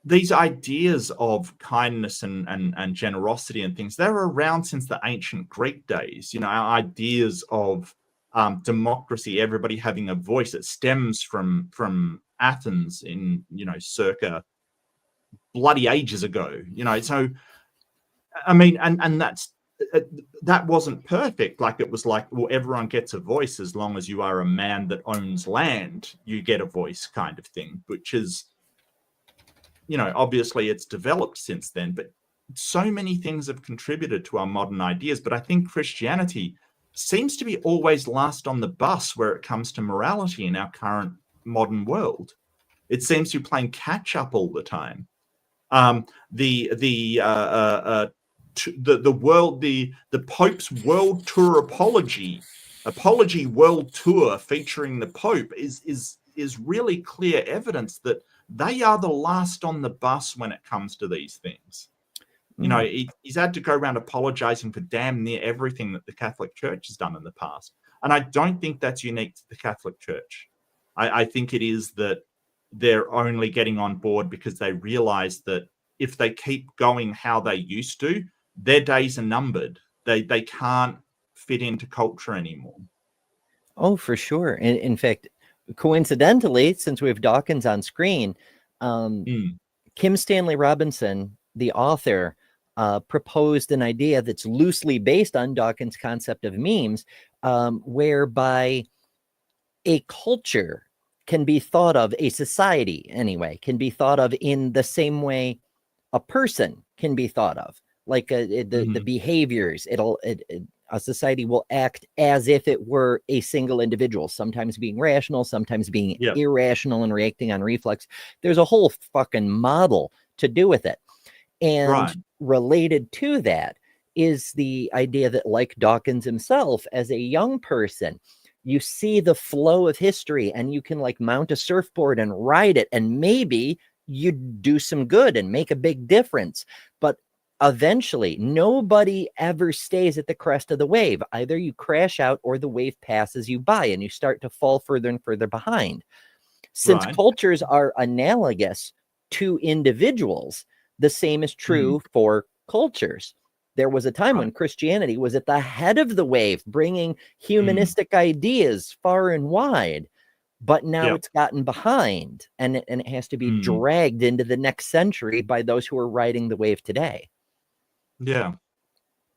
these ideas of kindness and generosity and things, they're around since the ancient Greek days. Our ideas of democracy, everybody having a voice, it stems from Athens in, circa bloody ages ago, so, I mean, and that wasn't perfect. Like, it was like, well, everyone gets a voice as long as you are a man that owns land, you get a voice kind of thing, which is, obviously it's developed since then, but so many things have contributed to our modern ideas. But I think Christianity seems to be always last on the bus where it comes to morality in our current modern world. It seems to be playing catch up all the time. The Pope's World Tour apology World Tour featuring the Pope is really clear evidence that they are the last on the bus when it comes to these things. He's had to go around apologizing for damn near everything that the Catholic Church has done in the past. And I don't think that's unique to the Catholic Church. I think it is that they're only getting on board because they realize that if they keep going how they used to, their days are numbered. They can't fit into culture anymore. Oh, for sure. In fact, coincidentally, since we have Dawkins on screen, Kim Stanley Robinson, the author, proposed an idea that's loosely based on Dawkins' concept of memes, whereby a culture can be thought of, a society anyway, can be thought of in the same way a person can be thought of. Like the behaviors, a society will act as if it were a single individual, sometimes being rational, sometimes being irrational and reacting on reflex. There's a whole fucking model to do with it. And related to that is the idea that, like Dawkins himself, as a young person, you see the flow of history and you can like mount a surfboard and ride it, and maybe you do some good and make a big difference. But eventually, nobody ever stays at the crest of the wave. Either you crash out or the wave passes you by and you start to fall further and further behind. Since cultures are analogous to individuals, the same is true for cultures. There was a time when Christianity was at the head of the wave, bringing humanistic ideas far and wide. But now it's gotten behind, and it has to be dragged into the next century by those who are riding the wave today. Yeah.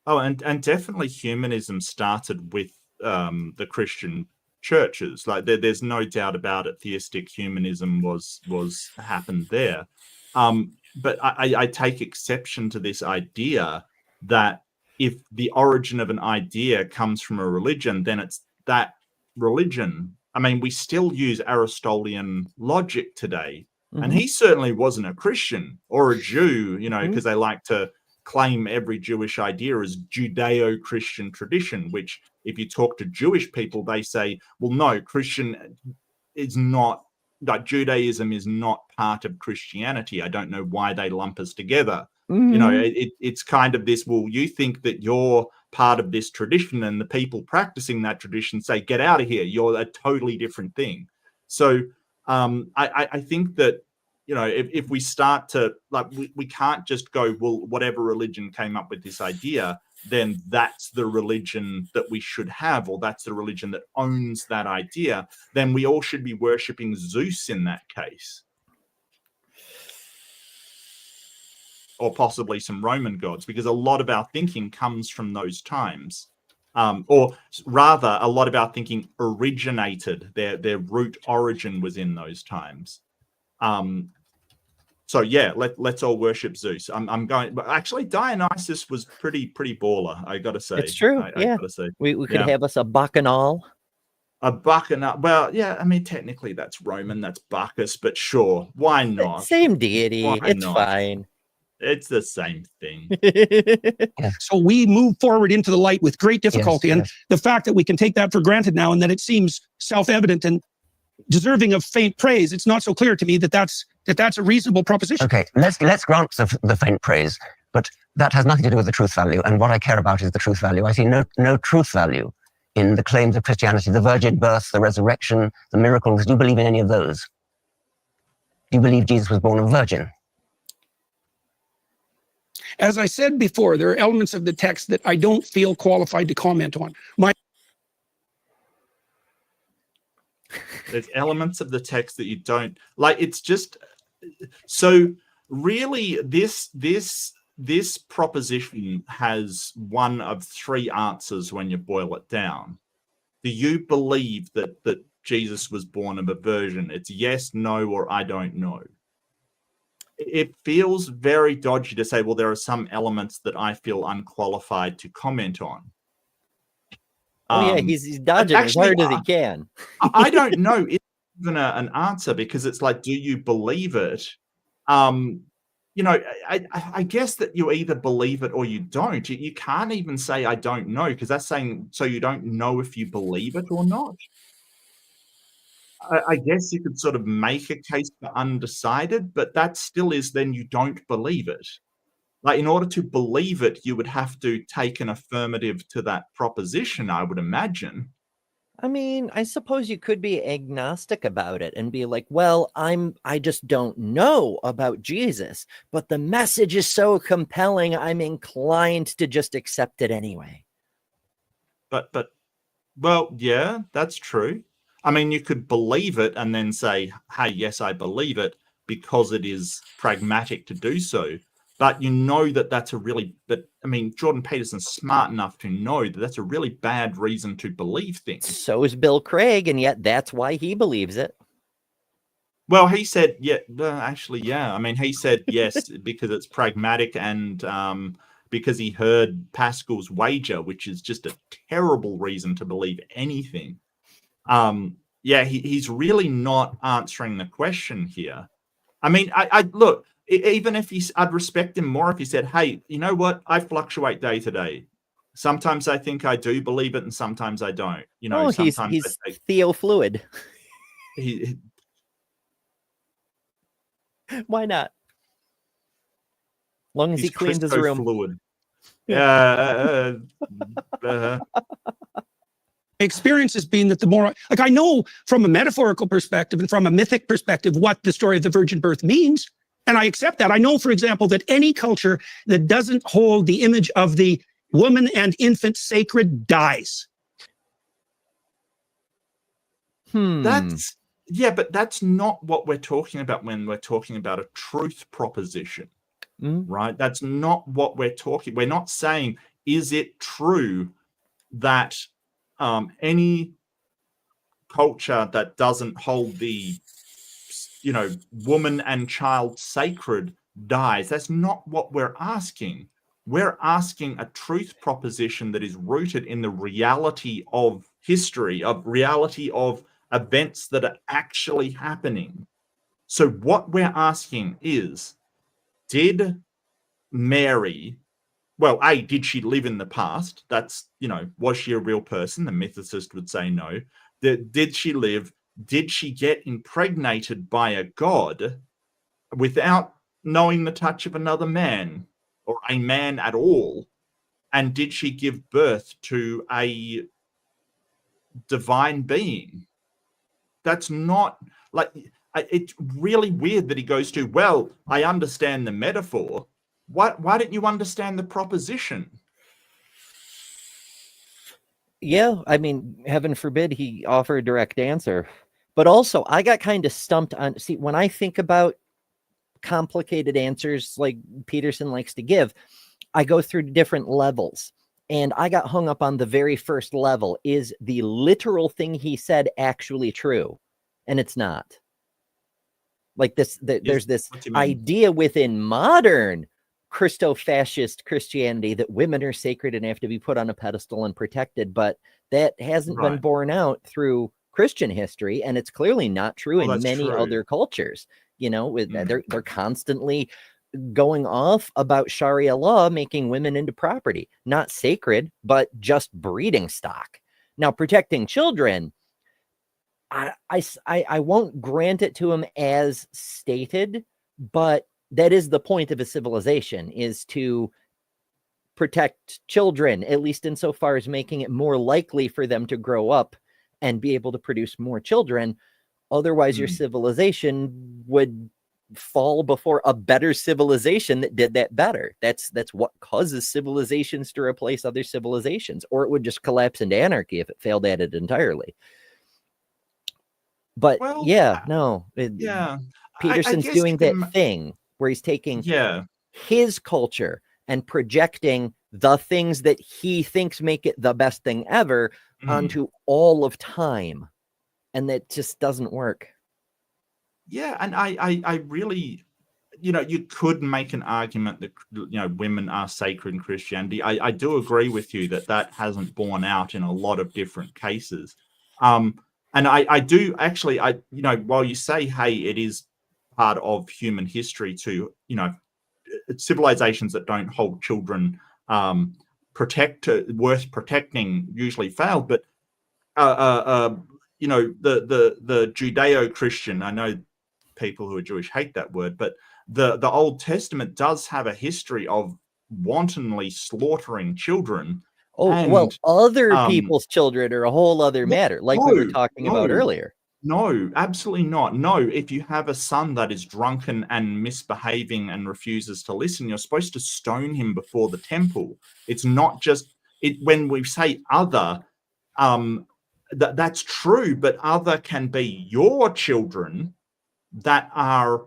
Oh, and definitely humanism started with the Christian churches. Like there's no doubt about it. Theistic humanism was happened there. But I take exception to this idea that if the origin of an idea comes from a religion, then it's that religion. I mean, we still use Aristotelian logic today, and he certainly wasn't a Christian or a Jew, you know, because they like to claim every Jewish idea as Judeo-Christian tradition, which if you talk to Jewish people, they say, well, no, Christian is not, like Judaism is not part of Christianity. I don't know why they lump us together. You know, it's kind of this, well, you think that you're part of this tradition and the people practicing that tradition say, get out of here. You're a totally different thing. So I think that, you know, if we start to, like, we can't just go, well, whatever religion came up with this idea, then that's the religion that we should have, or that's the religion that owns that idea. Then we all should be worshipping Zeus in that case. Or possibly some Roman gods, because a lot of our thinking comes from those times. Or rather, a lot of our thinking originated, their root origin was in those times. So yeah, let's all worship Zeus. I'm going, but actually Dionysus was pretty baller, I gotta say. It's true. I gotta say. We could have us a bacchanal. A bacchanal. Well, yeah, I mean, technically that's Roman, that's Bacchus, but sure, why not? Same deity. It's fine. It's the same thing. So we move forward into the light with great difficulty. And the fact that we can take that for granted now, and that it seems self-evident and deserving of faint praise, it's not so clear to me that that's a reasonable proposition. Okay, let's grant the faint praise, but that has nothing to do with the truth value. And what I care about is the truth value. I see no truth value in the claims of Christianity, the virgin birth, the resurrection, the miracles. Do you believe in any of those? Do you believe Jesus was born a virgin? As I said before, there are elements of the text that I don't feel qualified to comment on. There's elements of the text that you don't like. It's just, so really this proposition has one of three answers when you boil it down. Do you believe that Jesus was born of a virgin? It's yes, no, or I don't know. It feels very dodgy to say, well, there are some elements that I feel unqualified to comment on. Oh yeah, he's dodging as hard as he can. I don't know if even an answer, because it's like, do you believe it? You know, I guess that you either believe it or you don't. You can't even say I don't know, because that's saying, so you don't know if you believe it or not. I guess you could sort of make a case for undecided, but that still is then you don't believe it. Like, in order to believe it, you would have to take an affirmative to that proposition, I would imagine. I mean, I suppose you could be agnostic about it and be like, well, I just don't know about Jesus, but the message is so compelling, I'm inclined to just accept it anyway. But Well, yeah, that's true. I mean, you could believe it and then say, hey, yes, I believe it because it is pragmatic to do so. But you know that that's a really, but I mean, Jordan Peterson's smart enough to know that that's a really bad reason to believe things. So is Bill Craig, and yet that's why he believes it. Well, he said, yeah, actually, yeah. I mean, he said yes because it's pragmatic and because he heard Pascal's wager, which is just a terrible reason to believe anything. Yeah, he's really not answering the question here. I mean, I look, even if I'd respect him more if he said, hey, you know what? I fluctuate day to day. Sometimes I think I do believe it and sometimes I don't. You know, sometimes he's theofluid. Why not? Long as he cleans his room. Fluid. Experience has been that the more, like, I know from a metaphorical perspective and from a mythic perspective what the story of the virgin birth means, and I accept that. I know, for example, that any culture that doesn't hold the image of the woman and infant sacred dies. Yeah, but that's not what we're talking about when we're talking about a truth proposition, right? That's not what we're talking. We're not saying, is it true that any culture that doesn't hold the, you know, woman and child sacred dies? That's not what we're asking. We're asking a truth proposition that is rooted in the reality of history, of reality of events that are actually happening. So what we're asking is, did Mary, well, A, did she live in the past? That's, you know, was she a real person? The mythicist would say no. Did she live? Did she get impregnated by a god without knowing the touch of another man or a man at all? And did she give birth to a divine being? That's not, like, it's really weird that he goes to, well, I understand the metaphor. Why don't you understand the proposition? Yeah, I mean, heaven forbid he offer a direct answer. But also, I got kind of stumped on, see, when I think about complicated answers like Peterson likes to give, I go through different levels. And I got hung up on the very first level. Is the literal thing he said actually true? And it's not. Like this, there's this idea within modern Christo-fascist Christianity that women are sacred and have to be put on a pedestal and protected, but that hasn't been borne out through Christian history, and it's clearly not true in many other cultures. You know, they're constantly going off about Sharia law making women into property, not sacred, but just breeding stock. Now, protecting children, I won't grant it to him as stated, but that is the point of a civilization, is to protect children, at least insofar as making it more likely for them to grow up and be able to produce more children. Otherwise, your civilization would fall before a better civilization that did that better. That's what causes civilizations to replace other civilizations, or it would just collapse into anarchy if it failed at it entirely. But Peterson's doing that thing where he's taking his culture and projecting the things that he thinks make it the best thing ever onto all of time. And that just doesn't work. Yeah, and I really, you know, you could make an argument that, you know, women are sacred in Christianity. I do agree with you that hasn't borne out in a lot of different cases. And I do actually, you know, while you say, hey, it is part of human history to, you know, civilizations that don't hold children worth protecting usually fail, but you know, the Judeo-Christian, I know people who are Jewish hate that word, but the Old Testament does have a history of wantonly slaughtering children. Well, other people's children are a whole other matter, like we were talking about earlier. No, absolutely not. No, if you have a son that is drunken and misbehaving and refuses to listen, you're supposed to stone him before the temple. It's not just when we say other, that's true, but other can be your children that are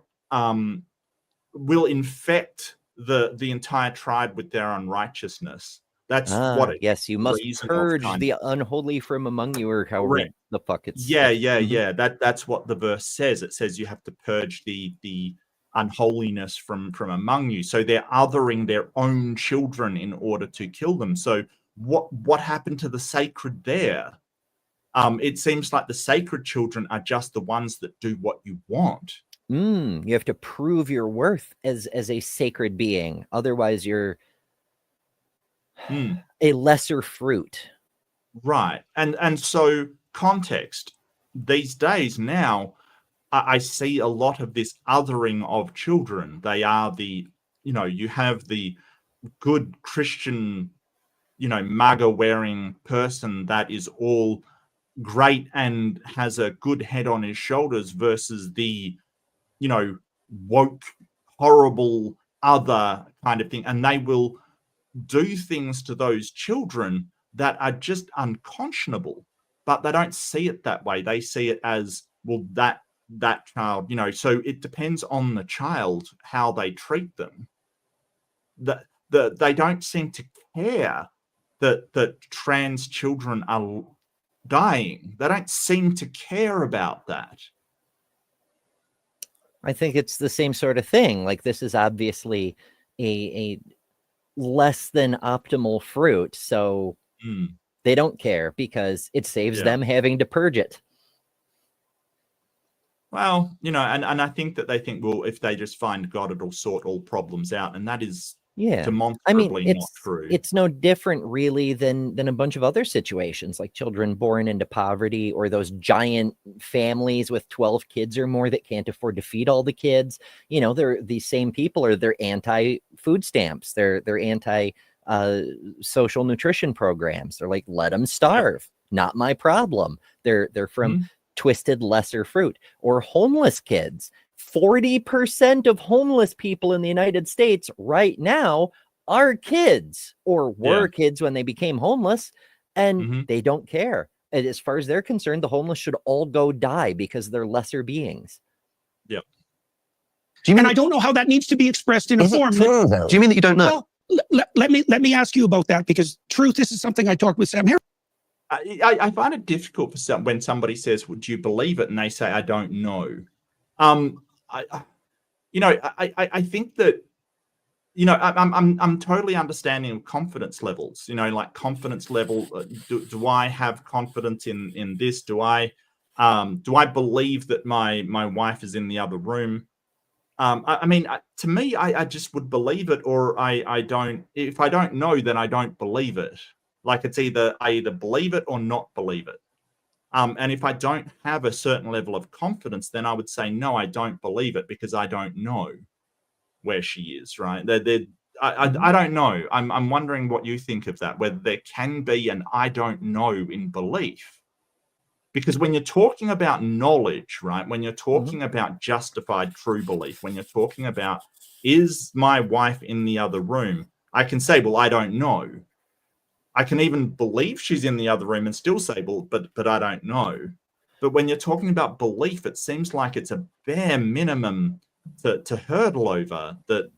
will infect the entire tribe with their unrighteousness. That's what yes, you must purge the unholy from among you, or however the fuck it's. Yeah. That's what the verse says. It says you have to purge the unholiness from among you. So they're othering their own children in order to kill them. So what happened to the sacred there? It seems like the sacred children are just the ones that do what you want. You have to prove your worth as a sacred being. Otherwise, you're a lesser fruit. Right. And so context. These days now, I see a lot of this othering of children. They are you have the good Christian, MAGA wearing person that is all great and has a good head on his shoulders versus the, woke, horrible other kind of thing. And they will do things to those children that are just unconscionable, but they don't see it that way. They see it as, well, that child, so it depends on the child how they treat them. They don't seem to care that trans children are dying. They don't seem to care about that. I think it's the same sort of thing. Like, this is obviously a less than optimal fruit, so they don't care because it saves them having to purge it. Well, and I think that they think, well, if they just find God, it'll sort all problems out, and that is demonstrably not true. It's no different really than a bunch of other situations, like children born into poverty, or those giant families with 12 kids or more that can't afford to feed all the kids. They're the same people, or they're anti-food stamps. They're anti social nutrition programs. They're like, let them starve. Not my problem. They're from twisted lesser fruit. Or homeless kids. 40% of homeless people in the United States right now are kids, or were kids when they became homeless, and they don't care. And as far as they're concerned, the homeless should all go die because they're lesser beings. Yep. And I don't know how that needs to be expressed in a form. True, though? Do you mean that you don't know? Well, let me ask you about that, because truth, this is something I talked with Sam here. I find it difficult for when somebody says, "Would you believe it?" and they say, "I don't know." I think that, I'm totally understanding of confidence levels. Like confidence level. Do I have confidence in this? Do I believe that my wife is in the other room? To me, I just would believe it, or I don't. If I don't know, then I don't believe it. Like, it's I either believe it or not believe it. And if I don't have a certain level of confidence, then I would say, no, I don't believe it, because I don't know where she is, right? I don't know. I'm wondering what you think of that, whether there can be an I don't know in belief. Because when you're talking about knowledge, right, when you're talking about justified true belief, when you're talking about, is my wife in the other room, I can say, well, I don't know. I can even believe she's in the other room and still say, well, but I don't know. But when you're talking about belief, it seems like it's a bare minimum to hurdle over. That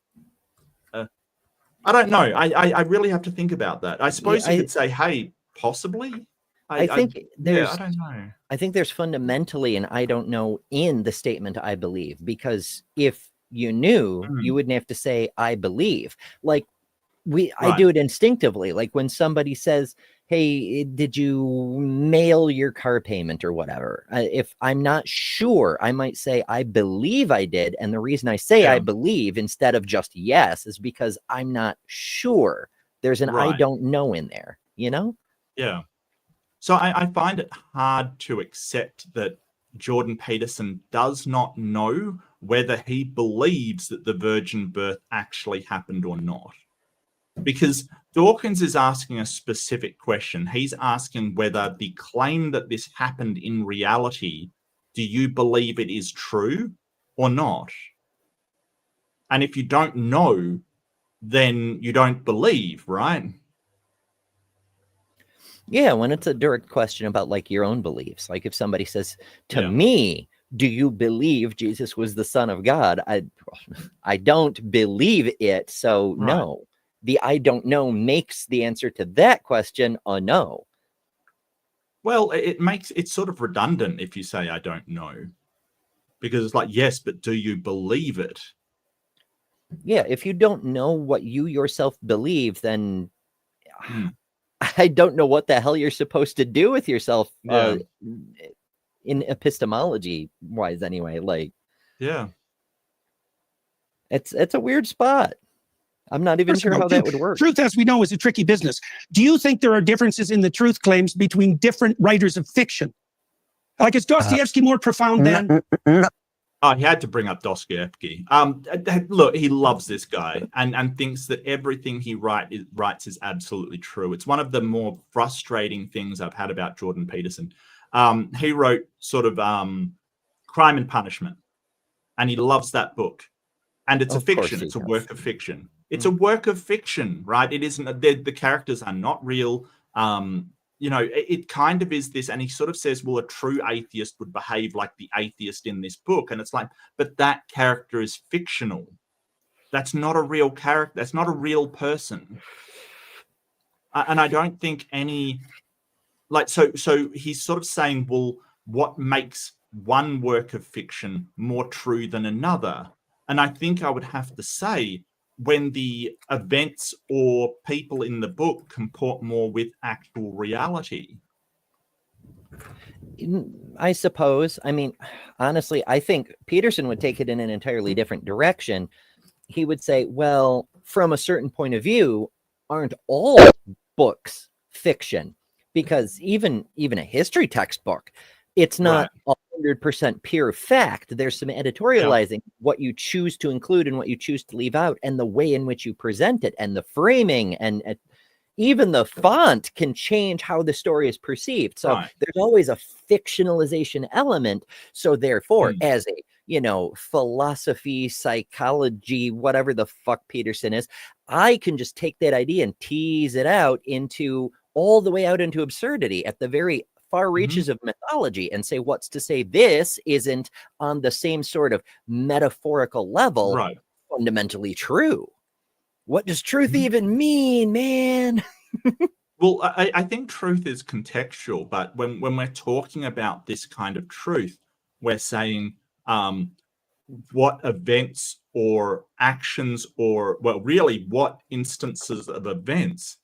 I don't know. I really have to think about that. I suppose you could say, hey, possibly. I think there's. I don't know. I think there's fundamentally an I don't know in the statement I believe, because if you knew, you wouldn't have to say I believe. Like, I do it instinctively. Like when somebody says, hey, did you mail your car payment or whatever? If I'm not sure, I might say, I believe I did. And the reason I say I believe instead of just yes is because I'm not sure. There's an I don't know in there, Yeah. So I find it hard to accept that Jordan Peterson does not know whether he believes that the virgin birth actually happened or not. Because Dawkins is asking a specific question. He's asking whether the claim that this happened in reality, do you believe it is true or not? And if you don't know, then you don't believe, right? Yeah, when it's a direct question about like your own beliefs. Like if somebody says to me, do you believe Jesus was the Son of God? I don't believe it, so no. The I don't know makes the answer to that question a no. Well, it's sort of redundant if you say I don't know. Because it's like, yes, but do you believe it? Yeah, if you don't know what you yourself believe, then I don't know what the hell you're supposed to do with yourself in epistemology wise anyway. Like, it's a weird spot. I'm not even sure how that would work. Truth, as we know, is a tricky business. Do you think there are differences in the truth claims between different writers of fiction? Like, is Dostoevsky more profound than... Oh, he had to bring up Dostoevsky. Look, he loves this guy and thinks that everything he writes is absolutely true. It's one of the more frustrating things I've had about Jordan Peterson. He wrote sort of Crime and Punishment, and he loves that book. And it's a fiction. It's a work of fiction. It's a work of fiction, right? It isn't. The characters are not real. You know, it kind of is this, and he sort of says, well, a true atheist would behave like the atheist in this book. And it's like, but that character is fictional. That's not a real character. That's not a real person. And I don't think any, like, so he's sort of saying, well, what makes one work of fiction more true than another? And I think I would have to say, when the events or people in the book comport more with actual reality. I suppose. I mean, honestly, I think Peterson would take it in an entirely different direction. He would say, well, from a certain point of view, aren't all books fiction? Because even a history textbook, it's not 100% pure fact. There's some editorializing, what you choose to include and what you choose to leave out, and the way in which you present it, and the framing, and even the font can change how the story is perceived. So there's always a fictionalization element. So therefore, as a, you know, philosophy, psychology, whatever the fuck Peterson is, I can just take that idea and tease it out into all the way out into absurdity at the very far reaches of mythology, and say, what's to say this isn't on the same sort of metaphorical level fundamentally true? What does truth even mean, man? Well, I think truth is contextual, but when we're talking about this kind of truth, we're saying what events or actions, or, well, really what instances of events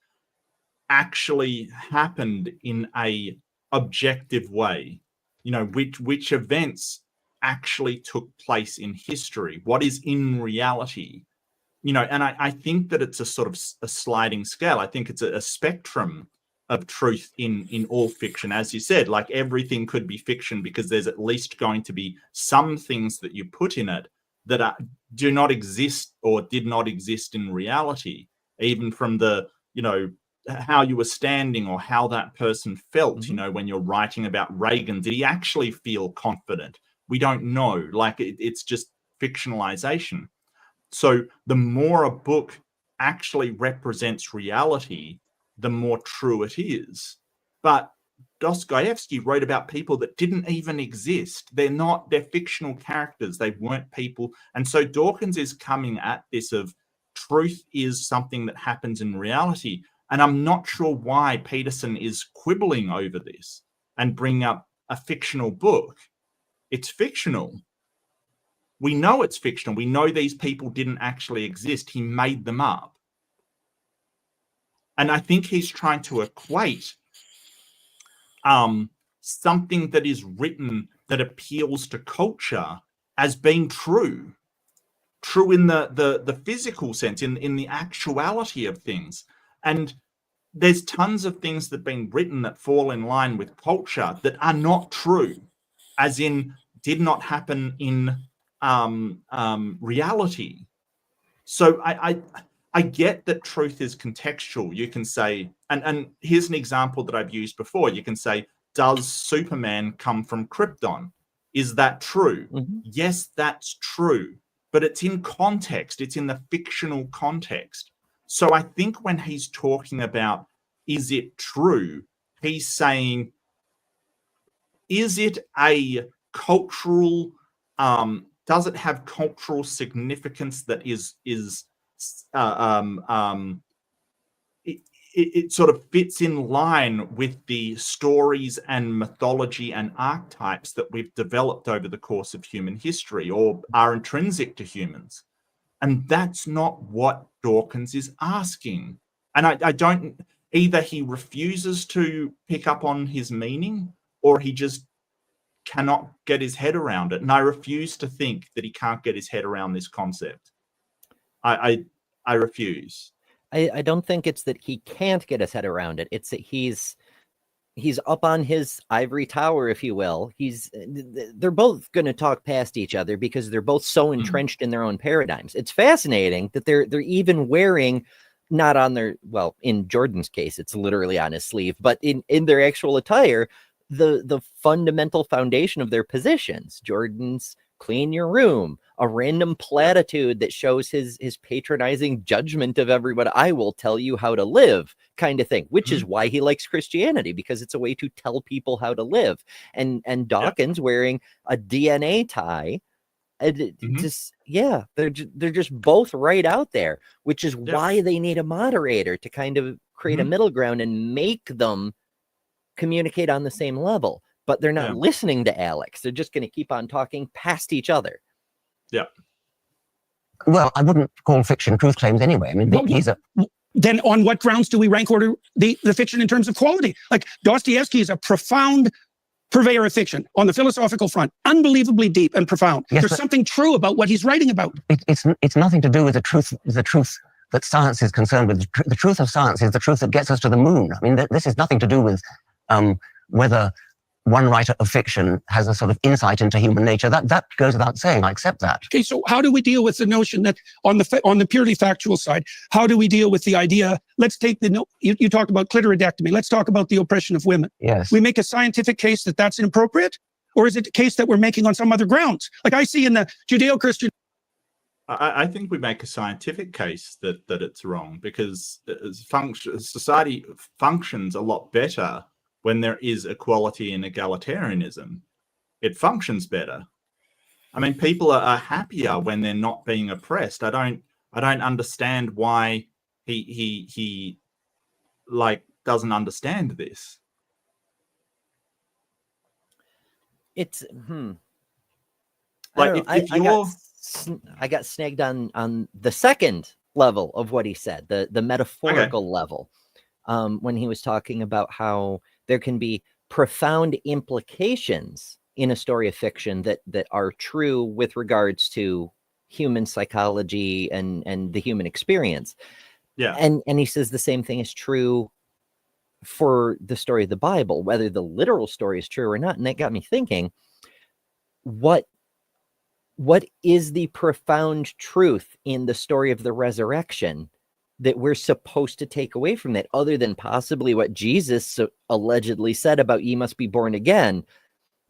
actually happened in a objective way. You know, which events actually took place in history, what is in reality. You know, and I think that it's a sort of a sliding scale. I think it's a spectrum of truth in all fiction. As you said, like, everything could be fiction because there's at least going to be some things that you put in it that do not exist or did not exist in reality, even from the, you know, how you were standing or how that person felt. You know, when you're writing about Reagan, did he actually feel confident? We don't know. Like, it's just fictionalization. So the more a book actually represents reality, the more true it is. But Dostoevsky wrote about people that didn't even exist. They're fictional characters. They weren't people. And so Dawkins is coming at this of truth is something that happens in reality. And I'm not sure why Peterson is quibbling over this and bringing up a fictional book. It's fictional. We know it's fictional. We know these people didn't actually exist. He made them up. And I think he's trying to equate something that is written that appeals to culture as being true in the physical sense, in the actuality of things. And there's tons of things that have been written that fall in line with culture that are not true, as in did not happen in reality. So I get that truth is contextual. You can say, and here's an example that I've used before. You can say, does Superman come from Krypton? Is that true? Yes, that's true. But it's in context. It's in the fictional context. So I think when he's talking about, is it true? he's saying, is it a cultural, does it have cultural significance that it sort of fits in line with the stories and mythology and archetypes that we've developed over the course of human history, or are intrinsic to humans? And that's not what Dawkins is asking. And I don't, either he refuses to pick up on his meaning, or he just cannot get his head around it. And I refuse to think that he can't get his head around this concept. I refuse. I don't think it's that he can't get his head around it. It's that he's up on his ivory tower, if you will. They're both going to talk past each other because they're both so entrenched in their own paradigms. It's fascinating that they're even wearing, not on their, well, in Jordan's case, it's literally on his sleeve, but in their actual attire, the fundamental foundation of their positions. Jordan's clean your room, a random platitude that shows his patronizing judgment of everyone. I will tell you how to live, kind of thing, which is why he likes Christianity, because it's a way to tell people how to live. And Dawkins wearing a DNA tie, just, yeah, they're just both right out there, which is why they need a moderator to kind of create a middle ground and make them communicate on the same level. But they're not listening to Alex. They're just going to keep on talking past each other. Yeah. Well, I wouldn't call fiction truth claims anyway. I mean, then on what grounds do we rank order the fiction in terms of quality? Like Dostoevsky is a profound purveyor of fiction on the philosophical front, unbelievably deep and profound. Yes, there's something true about what he's writing about. It's nothing to do with the truth that science is concerned with. The truth of science is the truth that gets us to the moon. I mean, this is nothing to do with whether one writer of fiction has a sort of insight into human nature. That goes without saying. I accept that. Okay, so how do we deal with the notion that on the purely factual side, how do we deal with the idea? Let's take you talked about clitoridectomy. Let's talk about the oppression of women. Yes. We make a scientific case that that's inappropriate, or is it a case that we're making on some other grounds? Like I see in the Judeo-Christian. I think we make a scientific case that it's wrong, because society functions a lot better when there is equality and egalitarianism. It functions better. I mean, people are happier when they're not being oppressed. I don't understand why he like doesn't understand this. It's like I got snagged on the second level of what he said, the metaphorical level, when he was talking about how there can be profound implications in a story of fiction that are true with regards to human psychology and the human experience. Yeah. And he says the same thing is true for the story of the Bible, whether the literal story is true or not. And that got me thinking, what is the profound truth in the story of the resurrection that we're supposed to take away from that, other than possibly what Jesus allegedly said about ye must be born again?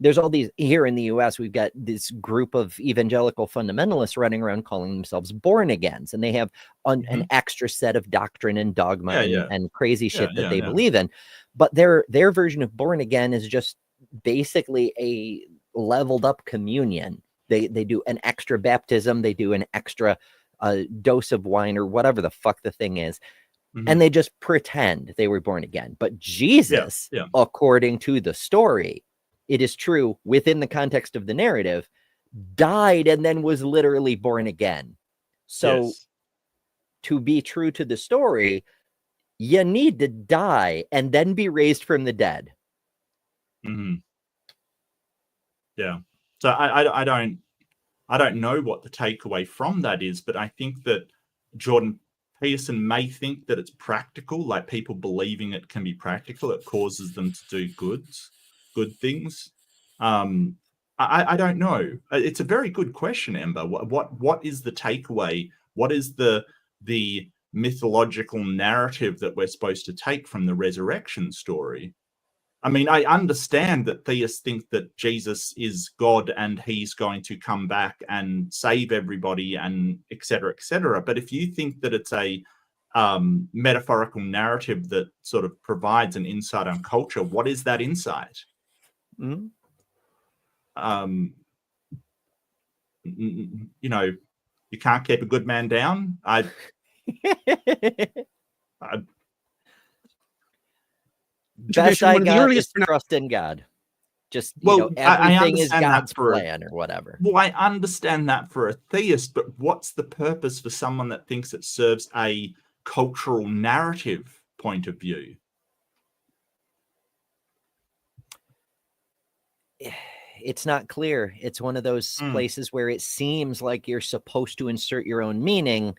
There's all these here in the US. We've got this group of evangelical fundamentalists running around calling themselves born agains, and they have an extra set of doctrine and dogma and crazy shit that they believe in. But their version of born again is just basically a leveled up communion. They do an extra baptism, they do an extra dose of wine or whatever the fuck the thing is, and they just pretend they were born again. But Jesus, according to the story, it is true within the context of the narrative, died and then was literally born again. So to be true to the story, you need to die and then be raised from the dead. Yeah. So I don't know what the takeaway from that is, but I think that Jordan Peterson may think that it's practical, like people believing it can be practical. It causes them to do good things. I don't know. It's a very good question, Ember. What is the takeaway? What is the mythological narrative that we're supposed to take from the resurrection story? I mean, I understand that theists think that Jesus is God and he's going to come back and save everybody and et cetera, et cetera. But if you think that it's a metaphorical narrative that sort of provides an insight on culture. What is that insight? Mm-hmm. You know, you can't keep a good man down. Best I got is trust in God. Just, you know, everything is God's plan or whatever. Well, I understand that for a theist, but what's the purpose for someone that thinks it serves a cultural narrative point of view? It's not clear. It's one of those places where it seems like you're supposed to insert your own meaning,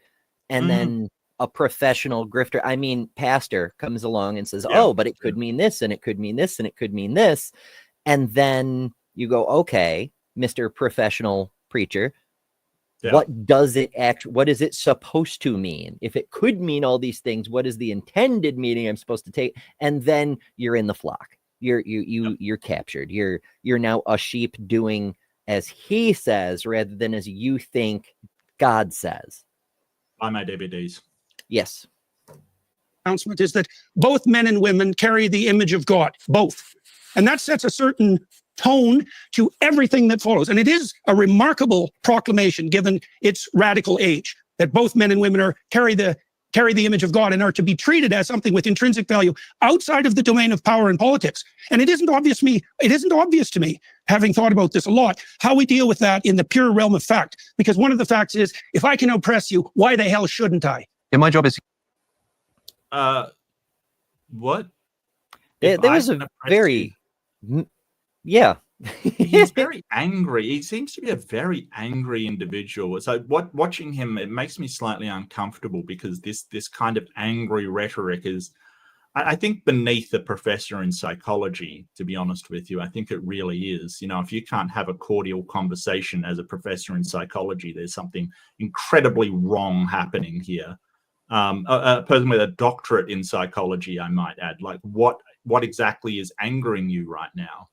and then a professional grifter, I mean, pastor comes along and says, oh, but it could mean this, and it could mean this, and it could mean this. And then you go, okay, Mr. Professional Preacher, what does it what is it supposed to mean? If it could mean all these things, what is the intended meaning I'm supposed to take? And then you're in the flock. You're captured. You're now a sheep doing as he says rather than as you think God says. Buy my DVDs. Yes. Announcement is that both men and women carry the image of God, both. And that sets a certain tone to everything that follows. And it is a remarkable proclamation given its radical age, that both men and women carry the image of God and are to be treated as something with intrinsic value outside of the domain of power and politics. And it isn't obvious to me, having thought about this a lot, how we deal with that in the pure realm of fact. Because one of the facts is, if I can oppress you, why the hell shouldn't I? Yeah, my job is... What? There was a very... Yeah. He's very angry. He seems to be a very angry individual. So watching him, it makes me slightly uncomfortable because this kind of angry rhetoric is, I think, beneath a professor in psychology, to be honest with you. I think it really is. You know, if you can't have a cordial conversation as a professor in psychology, there's something incredibly wrong happening here. A person with a doctorate in psychology, I might add, like what exactly is angering you right now?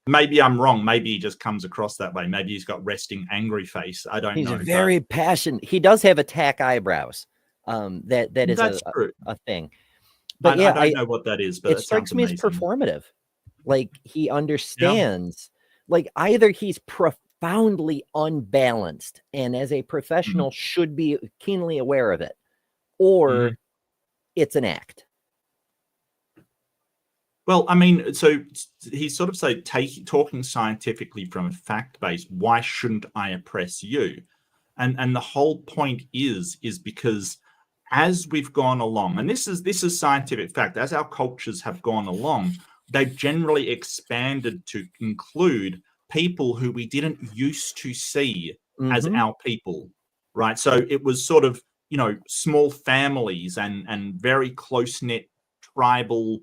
Maybe I'm wrong. Maybe he just comes across that way. Maybe he's got resting angry face. I don't know. He's very passionate. He does have attack eyebrows. That is a thing. But I don't know what that is, but it strikes me as performative. Like he understands, like either he's profoundly unbalanced and as a professional should be keenly aware of it, or it's an act. Well, I mean, so he sort of say talking scientifically from a fact base. Why shouldn't I oppress you? And the whole point is because as we've gone along, and this is scientific fact, as our cultures have gone along, they've generally expanded to include people who we didn't used to see as our people, right? So it was sort of, you know, small families and very close-knit tribal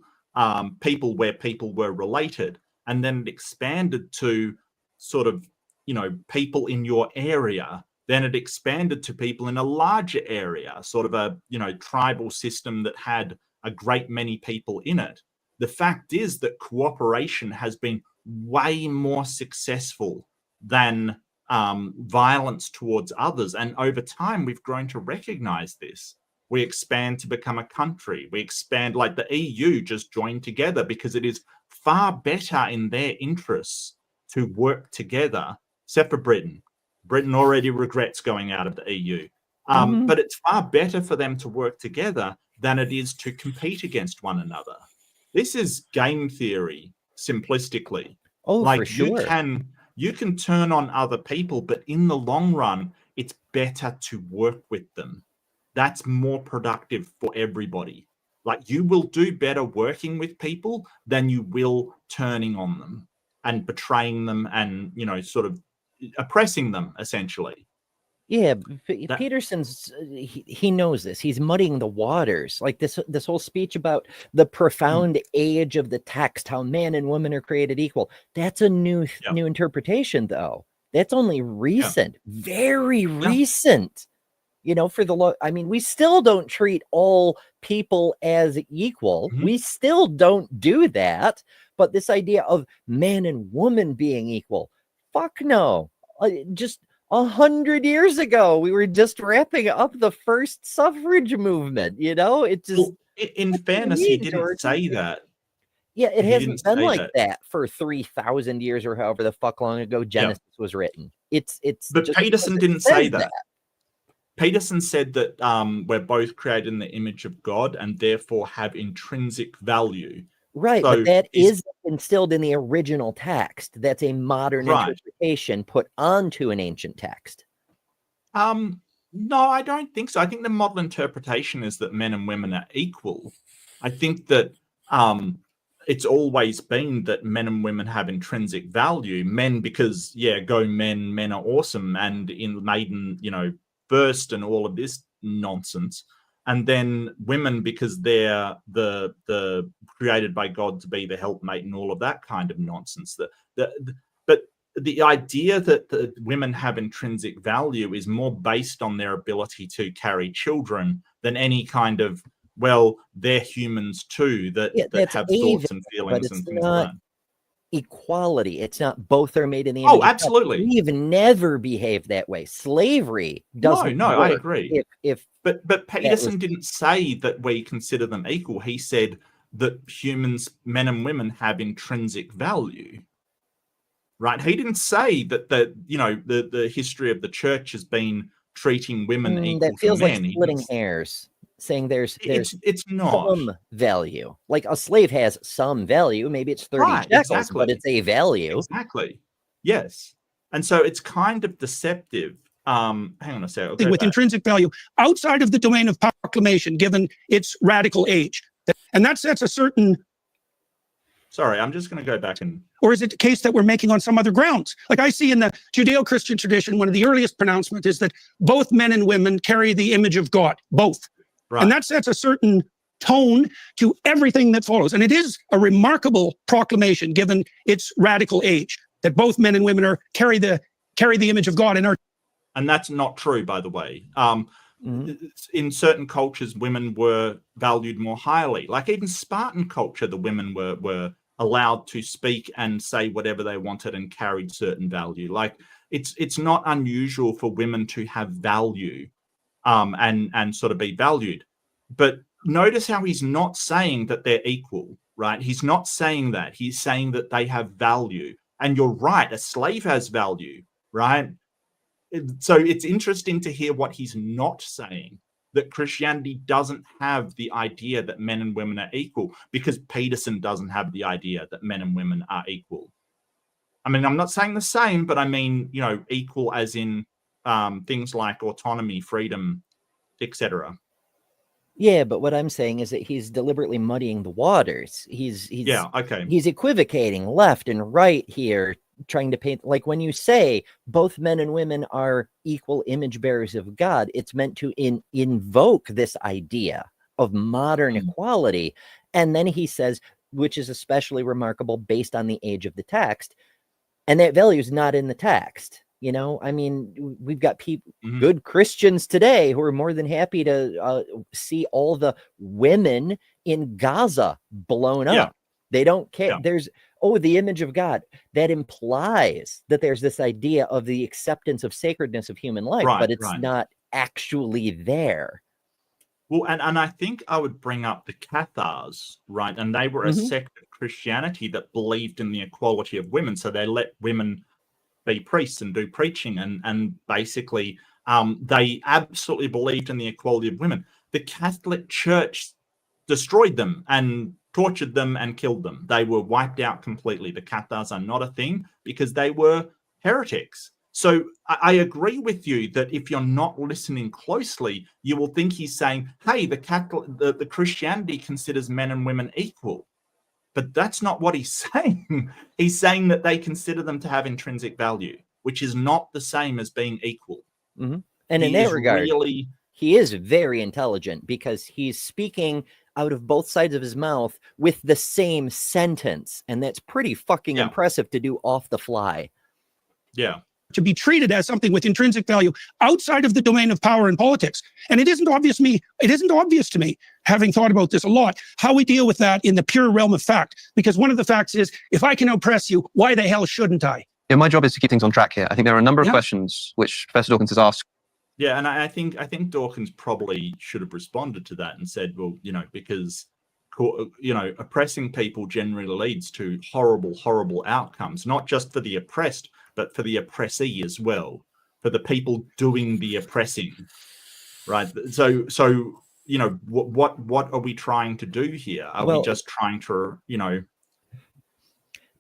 people where people were related, and then it expanded to sort of, you know, people in your area. Then it expanded to people in a larger area, sort of a, you know, tribal system that had a great many people in it. The fact is that cooperation has been way more successful than violence towards others. And over time, we've grown to recognize this. We expand to become a country. We expand, like the EU just joined together because it is far better in their interests to work together, except for Britain. Britain already regrets going out of the EU. But it's far better for them to work together than it is to compete against one another. This is game theory, simplistically. Oh, like, for sure. You can turn on other people, but in the long run, it's better to work with them. That's more productive for everybody. Like, you will do better working with people than you will turning on them and betraying them and, you know, sort of oppressing them, essentially. Yeah, Peterson's, he knows this. He's muddying the waters. Like this whole speech about the profound age of the text, how man and woman are created equal. That's a new interpretation, though. That's only recent, very recent. You know, for the I mean, we still don't treat all people as equal. We still don't do that. But this idea of man and woman being equal, fuck no. Just 100 years ago. We were just wrapping up the first suffrage movement. You know, it just. Well, in fairness, he didn't say that. Yeah, it hasn't been like that for 3,000 years or however the fuck long ago Genesis was written. It's. But Peterson didn't say that. Peterson said that we're both created in the image of God and therefore have intrinsic value. Right, so but that is instilled in the original text. That's a modern interpretation put onto an ancient text. No, I don't think so. I think the modern interpretation is that men and women are equal. I think that it's always been that men and women have intrinsic value. Men because, go men, men are awesome. And in maiden, first and all of this nonsense. And then women because they're the created by God to be the helpmate and all of that kind of nonsense. But the idea that the women have intrinsic value is more based on their ability to carry children than any kind of, well, they're humans too that have thoughts and feelings and things like that. Equality. It's not both are made in the image. Oh, absolutely. We've never behaved that way. Slavery doesn't. No, I agree. But Peterson was... didn't say that we consider them equal. He said that humans, men and women, have intrinsic value. Right? He didn't say that the history of the church has been treating women equal that feels to men. Like splitting hairs. Saying there's it's not some value. Like a slave has some value. Maybe it's 30 shekels, but it's a value. Exactly. Yes. And so it's kind of deceptive. Hang on a second. With intrinsic value outside of the domain of proclamation, given its radical age. And that sets a certain... Sorry, I'm just going to go back and... Or is it the case that we're making on some other grounds? Like I see in the Judeo-Christian tradition, one of the earliest pronouncements is that both men and women carry the image of God. Both. Right. And that sets a certain tone to everything that follows. And it is a remarkable proclamation, given its radical age, that both men and women carry the image of God in our. And that's not true, by the way. In certain cultures, women were valued more highly. Like even Spartan culture, the women were allowed to speak and say whatever they wanted and carried certain value. Like it's not unusual for women to have value. And sort of be valued. But notice how he's not saying that they're equal, right? He's not saying that. He's saying that they have value. And you're right, a slave has value, right? So it's interesting to hear what he's not saying, that Christianity doesn't have the idea that men and women are equal, because Peterson doesn't have the idea that men and women are equal. I mean, I'm not saying the same, but I mean, equal as in things like autonomy, freedom, etc. Yeah, but what I'm saying is that he's deliberately muddying the waters. He's equivocating left and right here, trying to paint, like when you say both men and women are equal image bearers of God, it's meant to invoke this idea of modern equality. And then he says, which is especially remarkable based on the age of the text, and that value is not in the text. I mean, we've got people, good Christians today who are more than happy to see all the women in Gaza blown up. They don't care. There's, the image of God. That implies that there's this idea of the acceptance of sacredness of human life, but it's not actually there. Well, and I think I would bring up the Cathars, right? And they were a sect of Christianity that believed in the equality of women. So they let women be priests and do preaching, and basically they absolutely believed in the equality of women. The Catholic Church destroyed them and tortured them and killed them. They were wiped out completely. The Cathars are not a thing because they were heretics. So I agree with you that if you're not listening closely, you will think he's saying, hey, the Christianity considers men and women equal. But that's not what he's saying. He's saying that they consider them to have intrinsic value, which is not the same as being equal. And in that regard, he is very intelligent because he's speaking out of both sides of his mouth with the same sentence. And that's pretty fucking impressive to do off the fly. Yeah. To be treated as something with intrinsic value outside of the domain of power and politics. And it isn't obvious to me, having thought about this a lot, how we deal with that in the pure realm of fact. Because one of the facts is, if I can oppress you, why the hell shouldn't I? Yeah, my job is to keep things on track here. I think there are a number of questions which Professor Dawkins has asked. Yeah, and I think Dawkins probably should have responded to that and said, well, because oppressing people generally leads to horrible, horrible outcomes, not just for the oppressed, but for the oppressee as well, for the people doing the oppressing, right? So what are we trying to do here? Are we just trying to,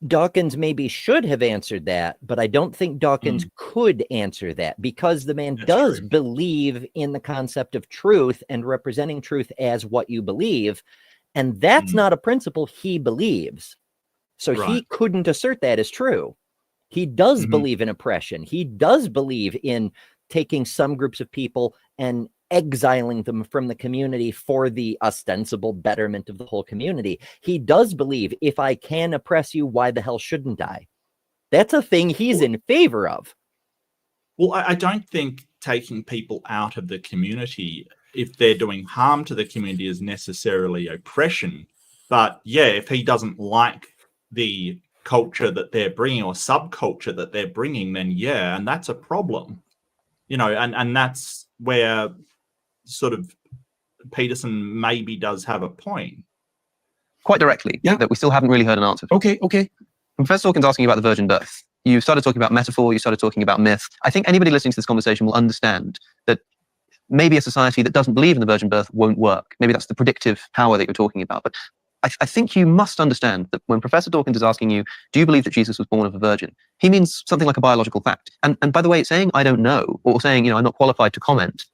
Dawkins maybe should have answered that, but I don't think Dawkins could answer that, because the man does believe in the concept of truth and representing truth as what you believe. And that's not a principle he believes. So he couldn't assert that as true. He does believe in oppression. He does believe in taking some groups of people and exiling them from the community for the ostensible betterment of the whole community. He does believe, if I can oppress you, why the hell shouldn't I? That's a thing he's in favor of. Well, I don't think taking people out of the community, if they're doing harm to the community, is necessarily oppression. But yeah, if he doesn't like the culture that they're bringing or subculture that they're bringing, then yeah, and that's a problem. And that's where sort of Peterson maybe does have a point. Quite directly, that we still haven't really heard an answer for. Okay. Professor Dawkins asking about the virgin birth. You started talking about metaphor, you started talking about myth. I think anybody listening to this conversation will understand that maybe a society that doesn't believe in the virgin birth won't work. Maybe that's the predictive power that you're talking about. But I think you must understand that when Professor Dawkins is asking you, do you believe that Jesus was born of a virgin? He means something like a biological fact. And by the way, saying I don't know, or saying, I'm not qualified to comment,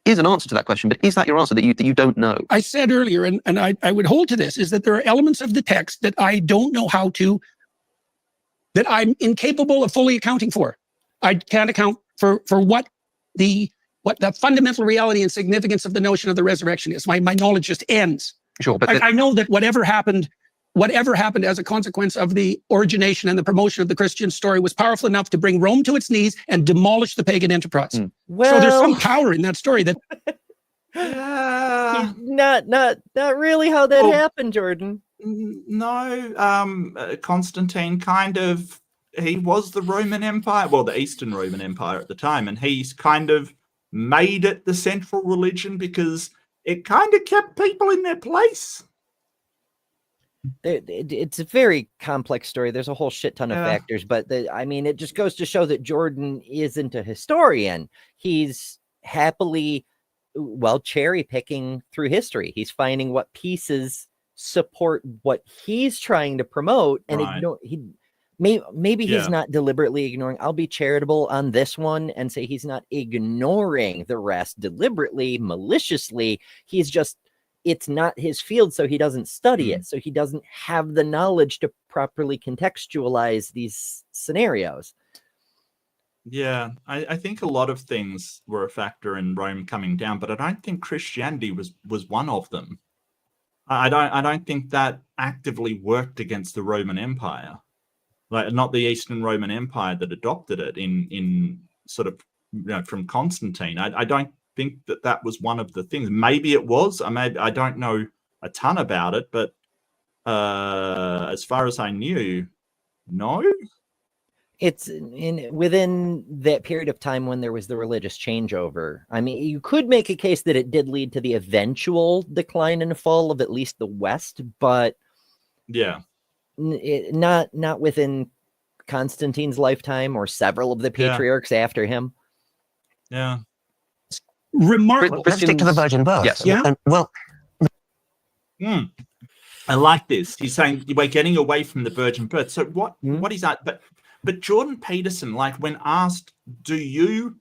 is an answer to that question. But is that your answer, that you don't know? I said earlier, and I would hold to this, is that there are elements of the text that I don't know how to, that I'm incapable of fully accounting for. I can't account for what the fundamental reality and significance of the notion of the resurrection is. My knowledge just ends. Sure, but I know that whatever happened as a consequence of the origination and the promotion of the Christian story was powerful enough to bring Rome to its knees and demolish the pagan enterprise. Well, so there's some power in that story that not really how that happened, Jordan. No, Constantine he was the Roman Empire, well, the Eastern Roman Empire at the time, and he's kind of made it the central religion because it kind of kept people in their place. It's a very complex story. There's a whole shit ton of factors, but it just goes to show that Jordan isn't a historian. He's happily, cherry picking through history. He's finding what pieces support what he's trying to promote, and maybe he's not deliberately ignoring. I'll be charitable on this one and say he's not ignoring the rest deliberately, maliciously. He's just, it's not his field, so he doesn't study it. So he doesn't have the knowledge to properly contextualize these scenarios. Yeah, I think a lot of things were a factor in Rome coming down, but I don't think Christianity was one of them. I don't think that actively worked against the Roman Empire. Like, not the Eastern Roman Empire that adopted it in sort of, from Constantine. I don't think that was one of the things. Maybe it was. I don't know a ton about it, but as far as I knew, no. It's within that period of time when there was the religious changeover. You could make a case that it did lead to the eventual decline and fall of at least the West, but yeah. Not within Constantine's lifetime or several of the patriarchs after him. Yeah. Remarkable. Let's stick to the virgin birth. Yes. Yeah. I like this. He's saying we're getting away from the virgin birth. So what is that? But Jordan Peterson, like, when asked, do you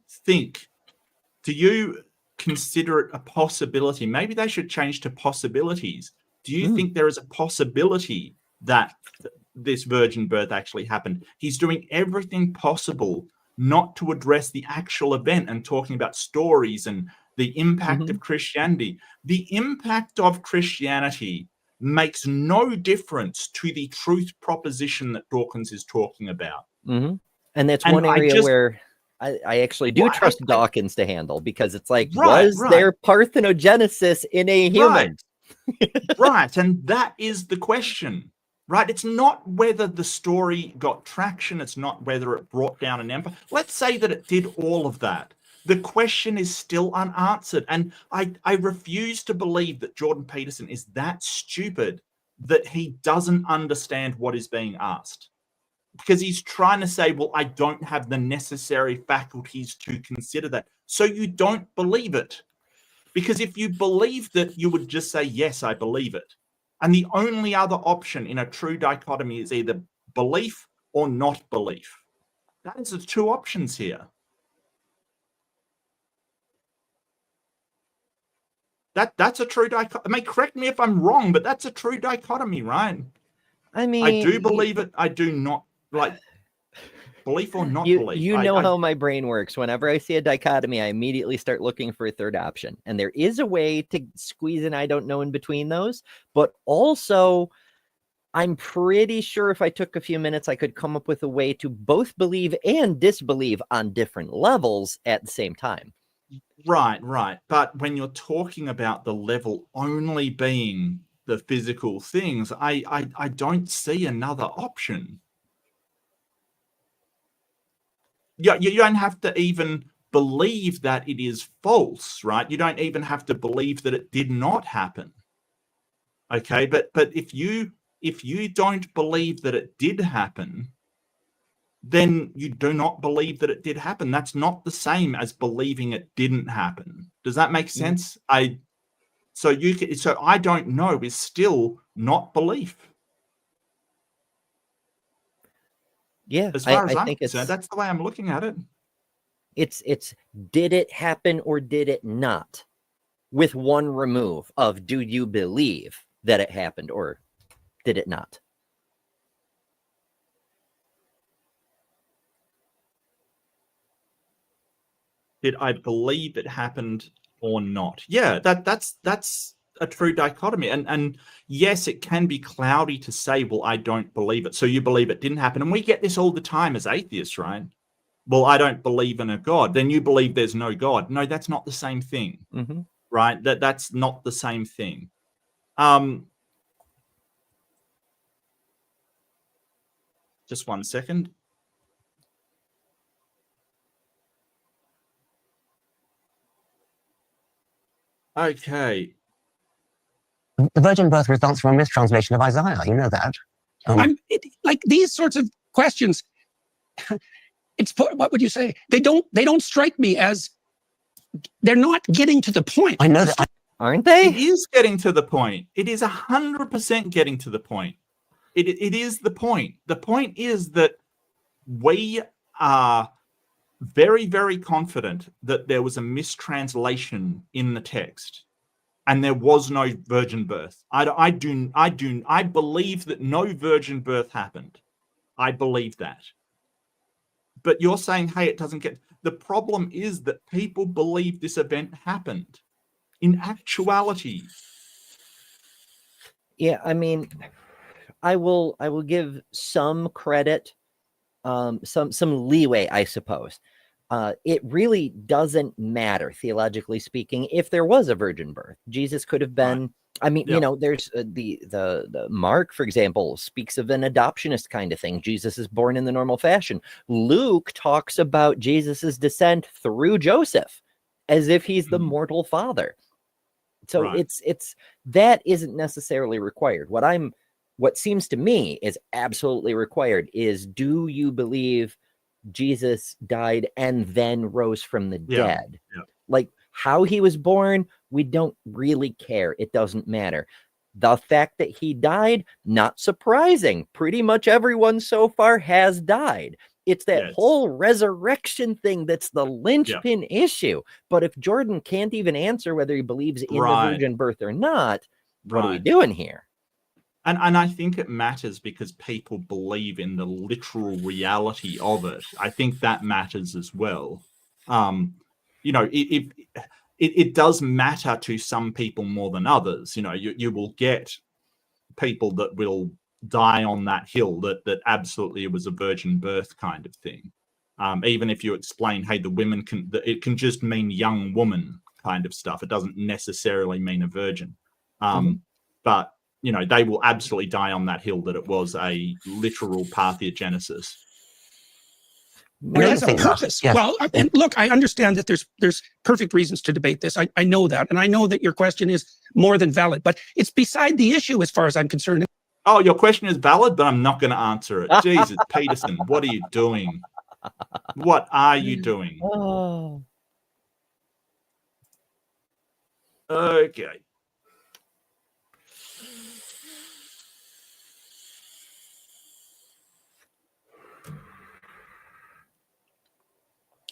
consider it a possibility? Maybe they should change to possibilities. Do you think there is a possibility that this virgin birth actually happened? He's doing everything possible not to address the actual event and talking about stories and the impact of Christianity. The impact of Christianity makes no difference to the truth proposition that Dawkins is talking about. And that's one area where I actually do trust Dawkins to handle, because it's like, was there parthenogenesis in a human? Right. And that is the question. right? It's not whether the story got traction. It's not whether it brought down an empire. Let's say that it did all of that. The question is still unanswered. And I refuse to believe that Jordan Peterson is that stupid that he doesn't understand what is being asked. Because he's trying to say, well, I don't have the necessary faculties to consider that. So you don't believe it. Because if you believed it, you would just say, yes, I believe it. And the only other option in a true dichotomy is either belief or not belief. That is the two options here. That's a true dichotomy. I mean, correct me if I'm wrong, but that's a true dichotomy, right? I mean, I do believe it. I do not, like, belief or not belief. You know how my brain works. Whenever I see a dichotomy, I immediately start looking for a third option. And there is a way to squeeze an I don't know in between those. But also, I'm pretty sure if I took a few minutes, I could come up with a way to both believe and disbelieve on different levels at the same time. Right. But when you're talking about the level only being the physical things, I don't see another option. You don't have to even believe that it is false, right? You don't even have to believe that it did not happen. Okay, but if you don't believe that it did happen, then you do not believe that it did happen. That's not the same as believing it didn't happen. Does that make sense? So I don't know is still not belief. Yeah, as far as I I'm think concerned, that's the way I'm looking at it. It's did it happen or did it not? With one remove of do you believe that it happened or did it not? Did I believe it happened or not? Yeah, that's a true dichotomy. And yes, it can be cloudy to say, well, I don't believe it. So you believe it didn't happen. And we get this all the time as atheists, right? Well, I don't believe in a God. Then you believe there's no God. No, that's not the same thing, right? That's not the same thing. Just 1 second. Okay. The virgin birth results from a mistranslation of Isaiah. You know that. Like these sorts of questions. What would you say? They don't strike me as they're not getting to the point. I know that. Aren't they? It is getting to the point. It is 100% getting to the point. It is the point. The point is that we are very, very confident that there was a mistranslation in the text and there was no virgin birth. I believe that no virgin birth happened. I believe that. But you're saying, hey, it doesn't get... The problem is that people believe this event happened. In actuality. Yeah, I mean, I will give some credit, some leeway, I suppose. It really doesn't matter, theologically speaking, if there was a virgin birth. Jesus could have been... Right. I mean, you know, there's the Mark, for example, speaks of an adoptionist kind of thing. Jesus is born in the normal fashion. Luke talks about Jesus's descent through Joseph as if he's the mortal father. So it's that isn't necessarily required. What seems to me is absolutely required is, do you believe Jesus died and then rose from the dead? Yeah. Like how he was born, we don't really care. It doesn't matter. The fact that he died, not surprising. Pretty much everyone so far has died. It's that whole resurrection thing that's the linchpin issue. But if Jordan can't even answer whether he believes in the virgin birth or not, what are we doing here? And I think it matters because people believe in the literal reality of it. I think that matters as well. You know, it does matter to some people more than others. You know, you will get people that will die on that hill that absolutely it was a virgin birth kind of thing. Even if you explain, hey, the women it can just mean young woman kind of stuff. It doesn't necessarily mean a virgin. But you know, they will absolutely die on that hill that it was a literal parthenogenesis. And it has a purpose. Yes. Well, and look, I understand that there's perfect reasons to debate this. I know that. And I know that your question is more than valid, but it's beside the issue as far as I'm concerned. Oh, your question is valid, but I'm not going to answer it. Jesus, Peterson, what are you doing? What are you doing? Oh. Okay.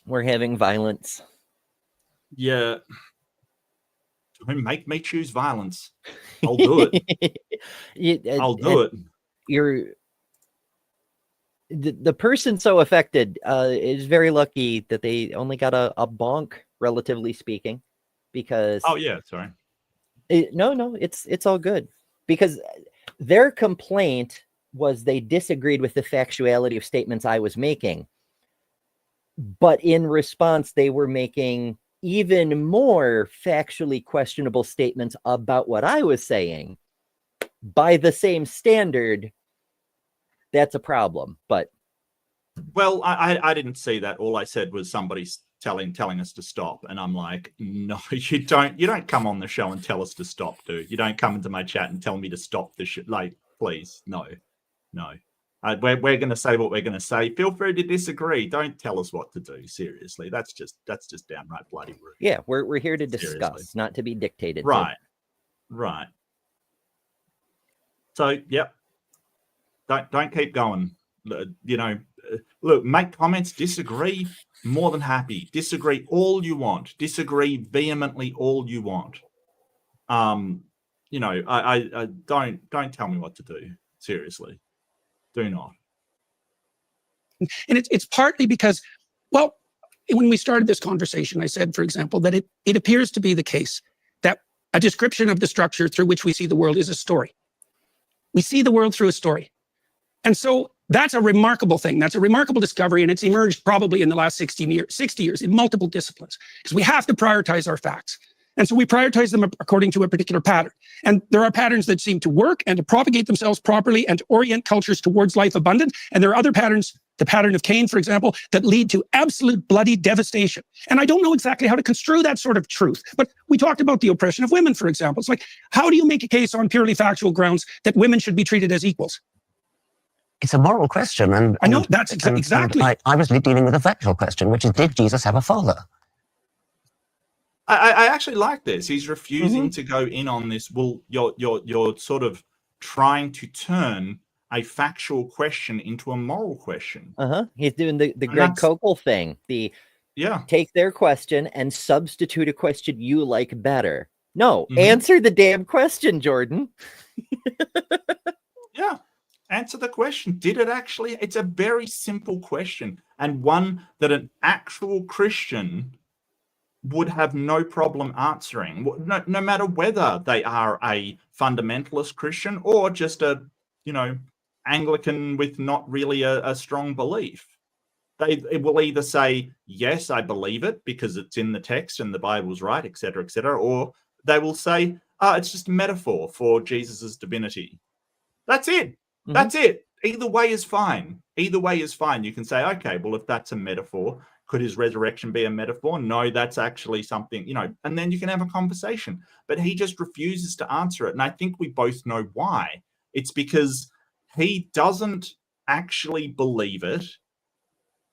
We're having violence. Yeah. Make me choose violence. I'll do it. I'll do it. The person so affected is very lucky that they only got a bonk, relatively speaking, because oh yeah, sorry. No, it's all good, because their complaint was they disagreed with the factuality of statements I was making, but in response they were making even more factually questionable statements about what I was saying. By the same standard, that's a problem. But well, I didn't see that. All I said was somebody's telling us to stop, and I'm like, no, you don't come on the show and tell us to stop, dude. You don't come into my chat and tell me to stop this shit. Like, please, no. We're going to say what we're going to say. Feel free to disagree. Don't tell us what to do. Seriously, that's just downright bloody rude. Yeah, we're here to discuss, seriously. Not to be dictated. Right, right. So, yep. Don't keep going. You know, look, make comments. Disagree. More than happy. Disagree all you want. Disagree vehemently all you want. You know, I don't tell me what to do. Seriously. Do not. And it's partly because, well, when we started this conversation, I said, for example, that it appears to be the case that a description of the structure through which we see the world is a story. We see the world through a story. And so that's a remarkable thing. That's a remarkable discovery. And it's emerged probably in the last 60 years in multiple disciplines, because we have to prioritize our facts. And so we prioritize them according to a particular pattern. And there are patterns that seem to work and to propagate themselves properly and to orient cultures towards life abundant. And there are other patterns, the pattern of Cain, for example, that lead to absolute bloody devastation. And I don't know exactly how to construe that sort of truth. But we talked about the oppression of women, for example. It's like, how do you make a case on purely factual grounds that women should be treated as equals? It's a moral question. And I know, that's exactly. I was dealing with a factual question, which is, did Jesus have a father? I actually like this. He's refusing to go in on this. Well, you're sort of trying to turn a factual question into a moral question. He's doing the Greg Kokel thing. Take their question and substitute a question you like better. No, answer the damn question, Jordan. Yeah. Answer the question. Did it actually? It's a very simple question, and one that an actual Christian would have no problem answering, no matter whether they are a fundamentalist Christian or just a, you know, Anglican with not really a strong belief. It will either say, yes, I believe it because it's in the text and the Bible's right, etc., or they will say, it's just a metaphor for Jesus's divinity. That's it. That's it. Either way is fine. Either way is fine. You can say, okay, well, if that's a metaphor, could his resurrection be a metaphor? No, that's actually something, you know, and then you can have a conversation. But he just refuses to answer it. And I think we both know why. It's because he doesn't actually believe it,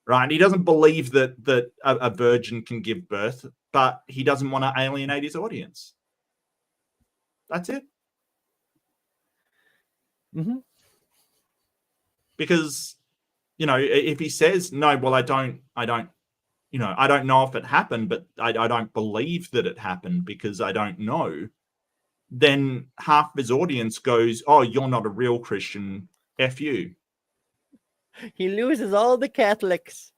right? He doesn't believe that a virgin can give birth, but he doesn't want to alienate his audience. That's it. Because, you know, if he says, no, well, I don't know if it happened, but I don't believe that it happened because I don't know, then half of his audience goes, oh, you're not a real Christian, F you. He loses all the Catholics.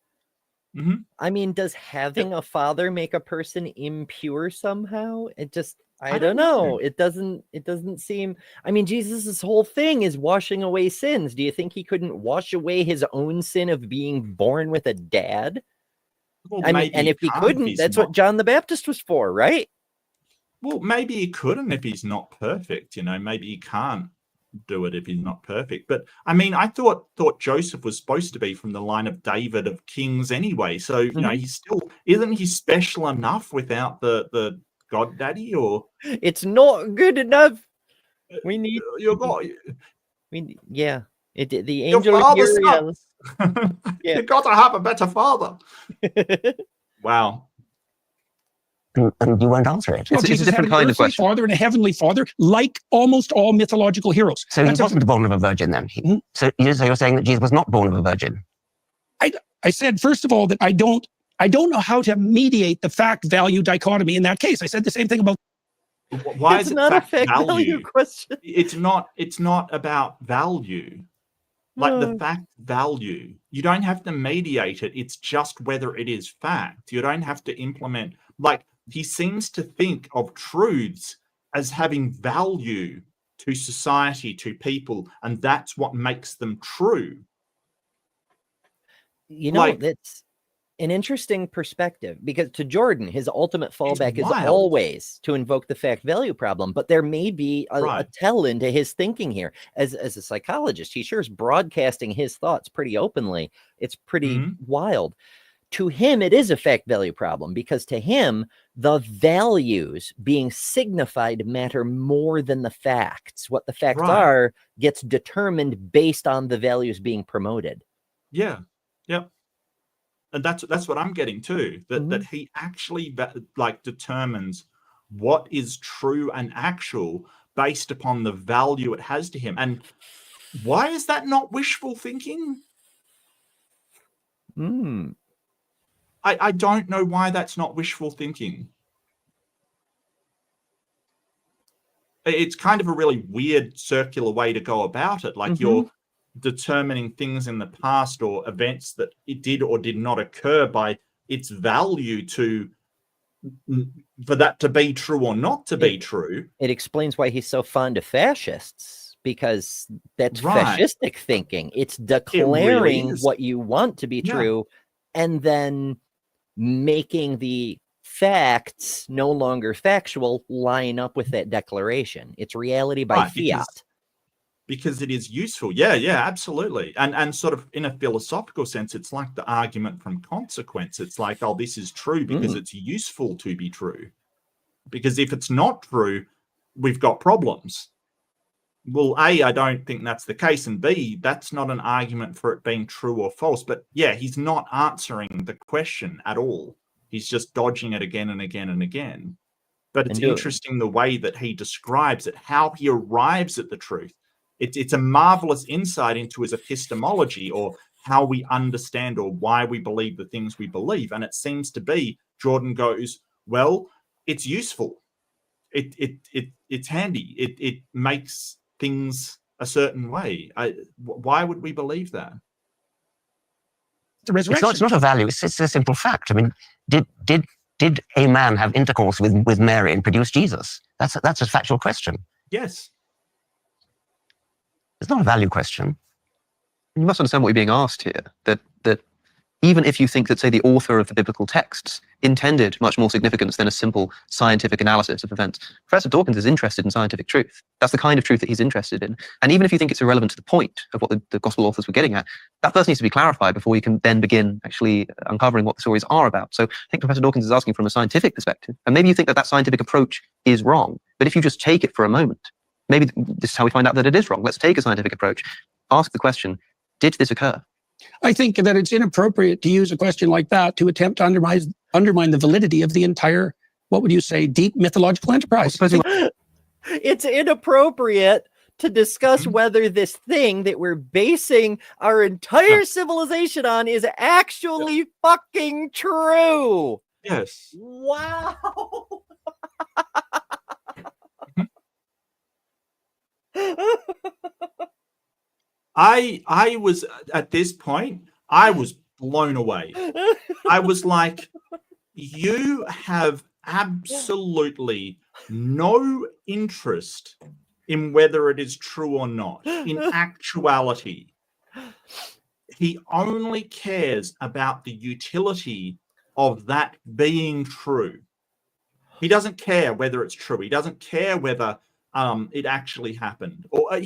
I mean, does having a father make a person impure somehow? It just, I don't know. It doesn't seem, I mean, Jesus's whole thing is washing away sins. Do you think he couldn't wash away his own sin of being born with a dad? Well, I mean, and if he couldn't, that's what John the Baptist was for, right? Well, maybe he couldn't if he's not perfect, maybe he can't do it if he's not perfect. But I mean, I thought Joseph was supposed to be from the line of David of kings anyway. So, he's still, isn't he special enough without the God Daddy? Or it's not good enough. We need your God. The angel here. Yeah. You got to have a better father. Wow. And you won't answer it. Well, It's a Jesus different had an kind of earthly question. father and a heavenly father, like almost all mythological heroes. So he wasn't born of a virgin then? So you're saying that Jesus was not born of a virgin? I said, first of all, that I don't know how to mediate the fact-value dichotomy in that case. I said the same thing about... Why is it not fact a fact value question? It's not about value. Like the fact value, you don't have to mediate it. It's just whether it is fact. You don't have to implement, like, he seems to think of truths as having value to society, to people, and that's what makes them true. That's an interesting perspective, because to Jordan, his ultimate fallback is always to invoke the fact value problem. But there may be a tell into his thinking here. As a psychologist, he sure is broadcasting his thoughts pretty openly. It's pretty wild. To him, it is a fact value problem, because to him, the values being signified matter more than the facts. What the facts are gets determined based on the values being promoted. Yeah. Yep. And that's what I'm getting to, that he actually determines what is true and actual based upon the value it has to him. And why is that not wishful thinking? I don't know why that's not wishful thinking. It's kind of a really weird circular way to go about it. Like you're determining things in the past or events that it did or did not occur by its value for that to be true or not to be true. It explains why he's so fond of fascists, because that's fascistic thinking. It's declaring what you want to be true and then making the facts no longer factual line up with that declaration. It's reality by fiat. Because it is useful. Yeah, absolutely. And sort of in a philosophical sense, it's like the argument from consequence. It's like, oh, this is true because it's useful to be true. Because if it's not true, we've got problems. Well, A, I don't think that's the case. And B, that's not an argument for it being true or false. But yeah, he's not answering the question at all. He's just dodging it again and again and again. But it's interesting the way that he describes it, how he arrives at the truth. It's a marvelous insight into his epistemology, or how we understand or why we believe the things we believe. And it seems to be, Jordan goes, well, it's useful. It's handy. It makes things a certain way. Why would we believe that? The resurrection. It's not a value. It's a simple fact. I mean, did a man have intercourse with Mary and produce Jesus? That's a factual question. Yes. It's not a value question. You must understand what you're being asked here, that even if you think that, say, the author of the biblical texts intended much more significance than a simple scientific analysis of events, Professor Dawkins is interested in scientific truth. That's the kind of truth that he's interested in. And even if you think it's irrelevant to the point of what the gospel authors were getting at, that first needs to be clarified before you can then begin actually uncovering what the stories are about. So I think Professor Dawkins is asking from a scientific perspective. And maybe you think that scientific approach is wrong. But if you just take it for a moment, maybe this is how we find out that it is wrong. Let's take a scientific approach. Ask the question, did this occur? I think that it's inappropriate to use a question like that to attempt to undermine the validity of the entire, what would you say, deep mythological enterprise. It's inappropriate to discuss whether this thing that we're basing our entire civilization on is actually fucking true. Yes. Wow. I was, at this point, I was blown away. I was like, you have absolutely no interest in whether it is true or not. In actuality, he only cares about the utility of that being true. He doesn't care whether it's true. He doesn't care whether it actually happened. Or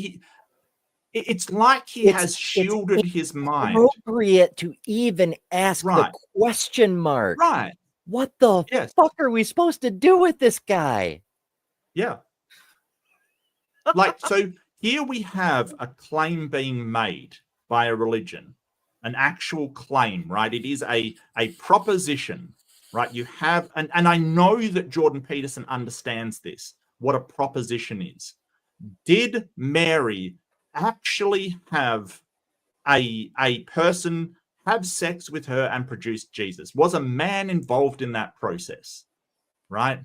it's like he has shielded his mind. It's appropriate to even ask the question mark. Right. What the fuck are we supposed to do with this guy? Yeah. Like, so here we have a claim being made by a religion, an actual claim, right? It is a proposition, right? You have, and I know that Jordan Peterson understands this, what a proposition is. Did Mary actually have a person have sex with her and produce Jesus? Was a man involved in that process, right?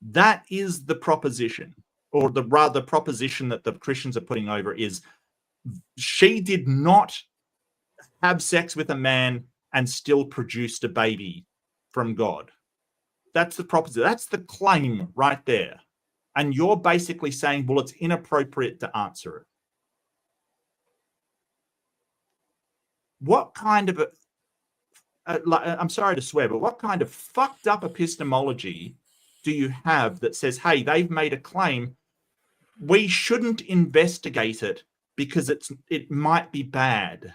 That is the proposition, or the rather proposition that the Christians are putting over is she did not have sex with a man and still produced a baby from God. That's the proposition. That's the claim right there. And you're basically saying, well, it's inappropriate to answer it. What kind of I'm sorry to swear, but what kind of fucked up epistemology do you have that says, hey, they've made a claim, we shouldn't investigate it because it might be bad?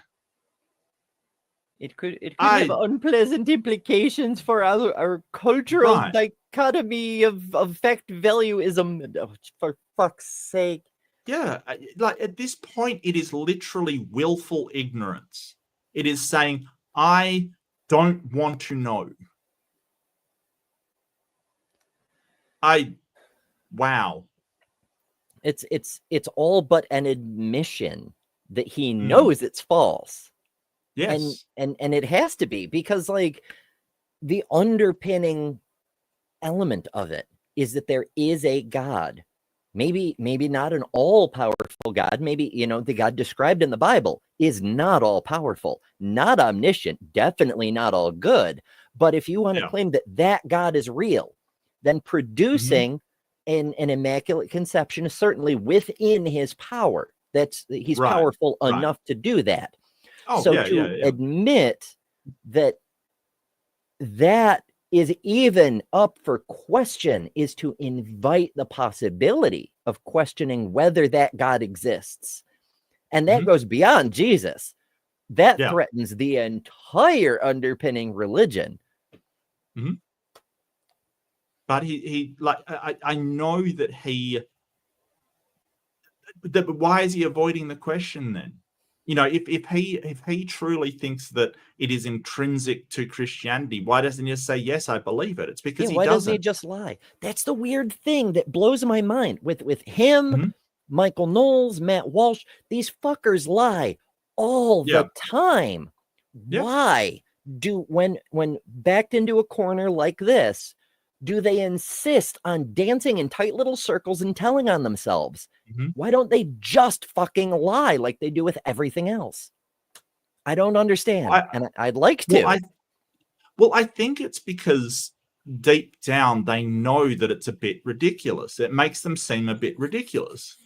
It could have unpleasant implications for our cultural dichotomy of fact valueism. Oh, for fuck's sake. Yeah, like at this point, it is literally willful ignorance. It is saying, I don't want to know. Wow. It's all but an admission that he knows it's false. Yes. And it has to be, because like the underpinning element of it is that there is a God. Maybe not an all-powerful God. Maybe, the God described in the Bible is not all-powerful, not omniscient, definitely not all good. But if you want to claim that God is real, then producing an immaculate conception is certainly within his power. He's powerful enough to do that. Admit that is even up for question is to invite the possibility of questioning whether that God exists. And that goes beyond Jesus. That threatens the entire underpinning religion. But he like, I know that but why is he avoiding the question then? If he truly thinks that it is intrinsic to Christianity, why doesn't he just say, yes, I believe it? It's because he doesn't. Why doesn't he just lie? That's the weird thing that blows my mind with him, Michael Knowles, Matt Walsh. These fuckers lie all the time. Why when backed into a corner like this, do they insist on dancing in tight little circles and telling on themselves? Why don't they just fucking lie like they do with everything else? I don't understand. And I'd like to. I think it's because deep down they know that it's a bit ridiculous. It makes them seem a bit ridiculous.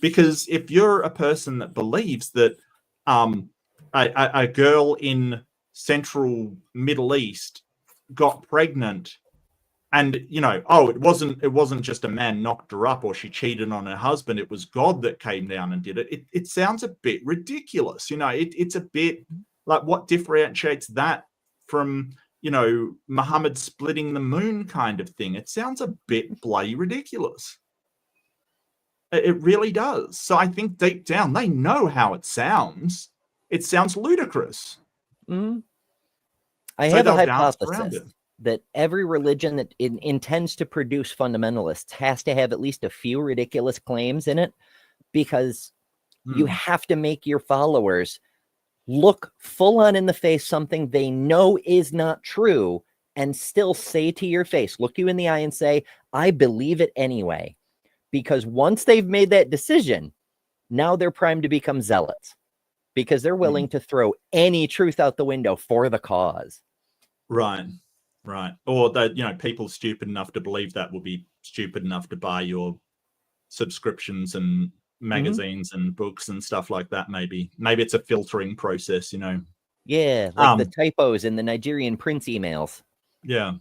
Because if you're a person that believes that a girl in Central Middle East got pregnant, and it wasn't just a man knocked her up or she cheated on her husband, it was God that came down and did it. It sounds a bit ridiculous. It's a bit like, what differentiates that from Muhammad splitting the moon kind of thing? It sounds a bit bloody ridiculous. It really does. So I think deep down they know how it sounds. It sounds ludicrous. I have a hypothesis that every religion that intends to produce fundamentalists has to have at least a few ridiculous claims in it, because you have to make your followers look full on in the face something they know is not true and still say to your face, look you in the eye and say, I believe it anyway. Because once they've made that decision, now they're primed to become zealots, because they're willing to throw any truth out the window for the cause. Right. Or that, people stupid enough to believe that will be stupid enough to buy your subscriptions and magazines and books and stuff like that. Maybe it's a filtering process, Yeah, like the typos in the Nigerian prince emails. Yeah.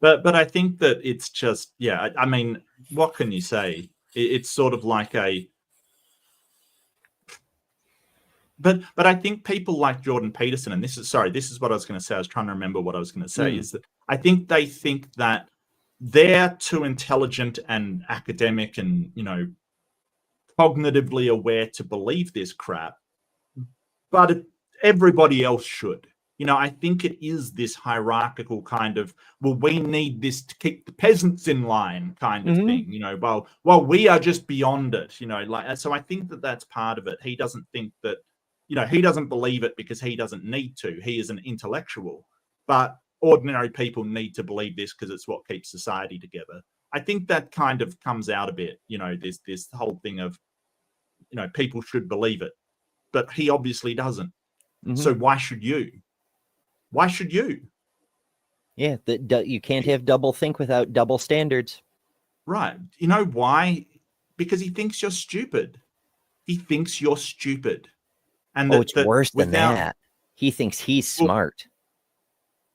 But I think that it's just, yeah, I mean, what can you say? It's sort of like a, but I think people like Jordan Peterson, and this is what I was going to say. I was trying to remember what I was going to say, is that I think they think that they're too intelligent and academic and, you know, cognitively aware to believe this crap, but everybody else should. You know, I think it is this hierarchical kind of, well, we need this to keep the peasants in line kind of thing, you know, well, we are just beyond it, you know, like, so I think that that's part of it. He doesn't think that, you know, he doesn't believe it because he doesn't need to. He is an intellectual, but ordinary people need to believe this because it's what keeps society together. I think that kind of comes out a bit, you know, this whole thing of, you know, people should believe it, but he obviously doesn't. So why should you? Why should you? Yeah, you can't have double think without double standards. Right. You know why? Because he thinks you're stupid. He thinks you're stupid. And it's worse than that. He thinks he's smart.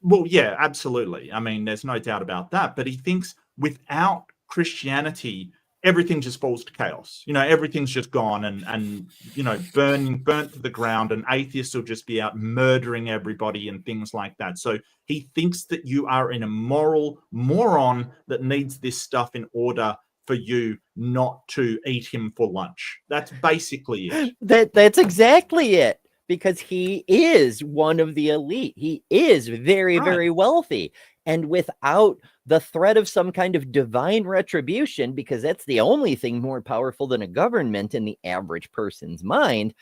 Well, yeah, absolutely. I mean, there's no doubt about that. But he thinks without Christianity, everything just falls to chaos. You know, everything's just gone and you know, burnt to the ground, and atheists will just be out murdering everybody and things like that. So he thinks that you are an immoral moron that needs this stuff in order for you not to eat him for lunch. That's basically it. That's exactly it. Because he is one of the elite. He is very, very wealthy. And without the threat of some kind of divine retribution, because that's the only thing more powerful than a government in the average person's mind,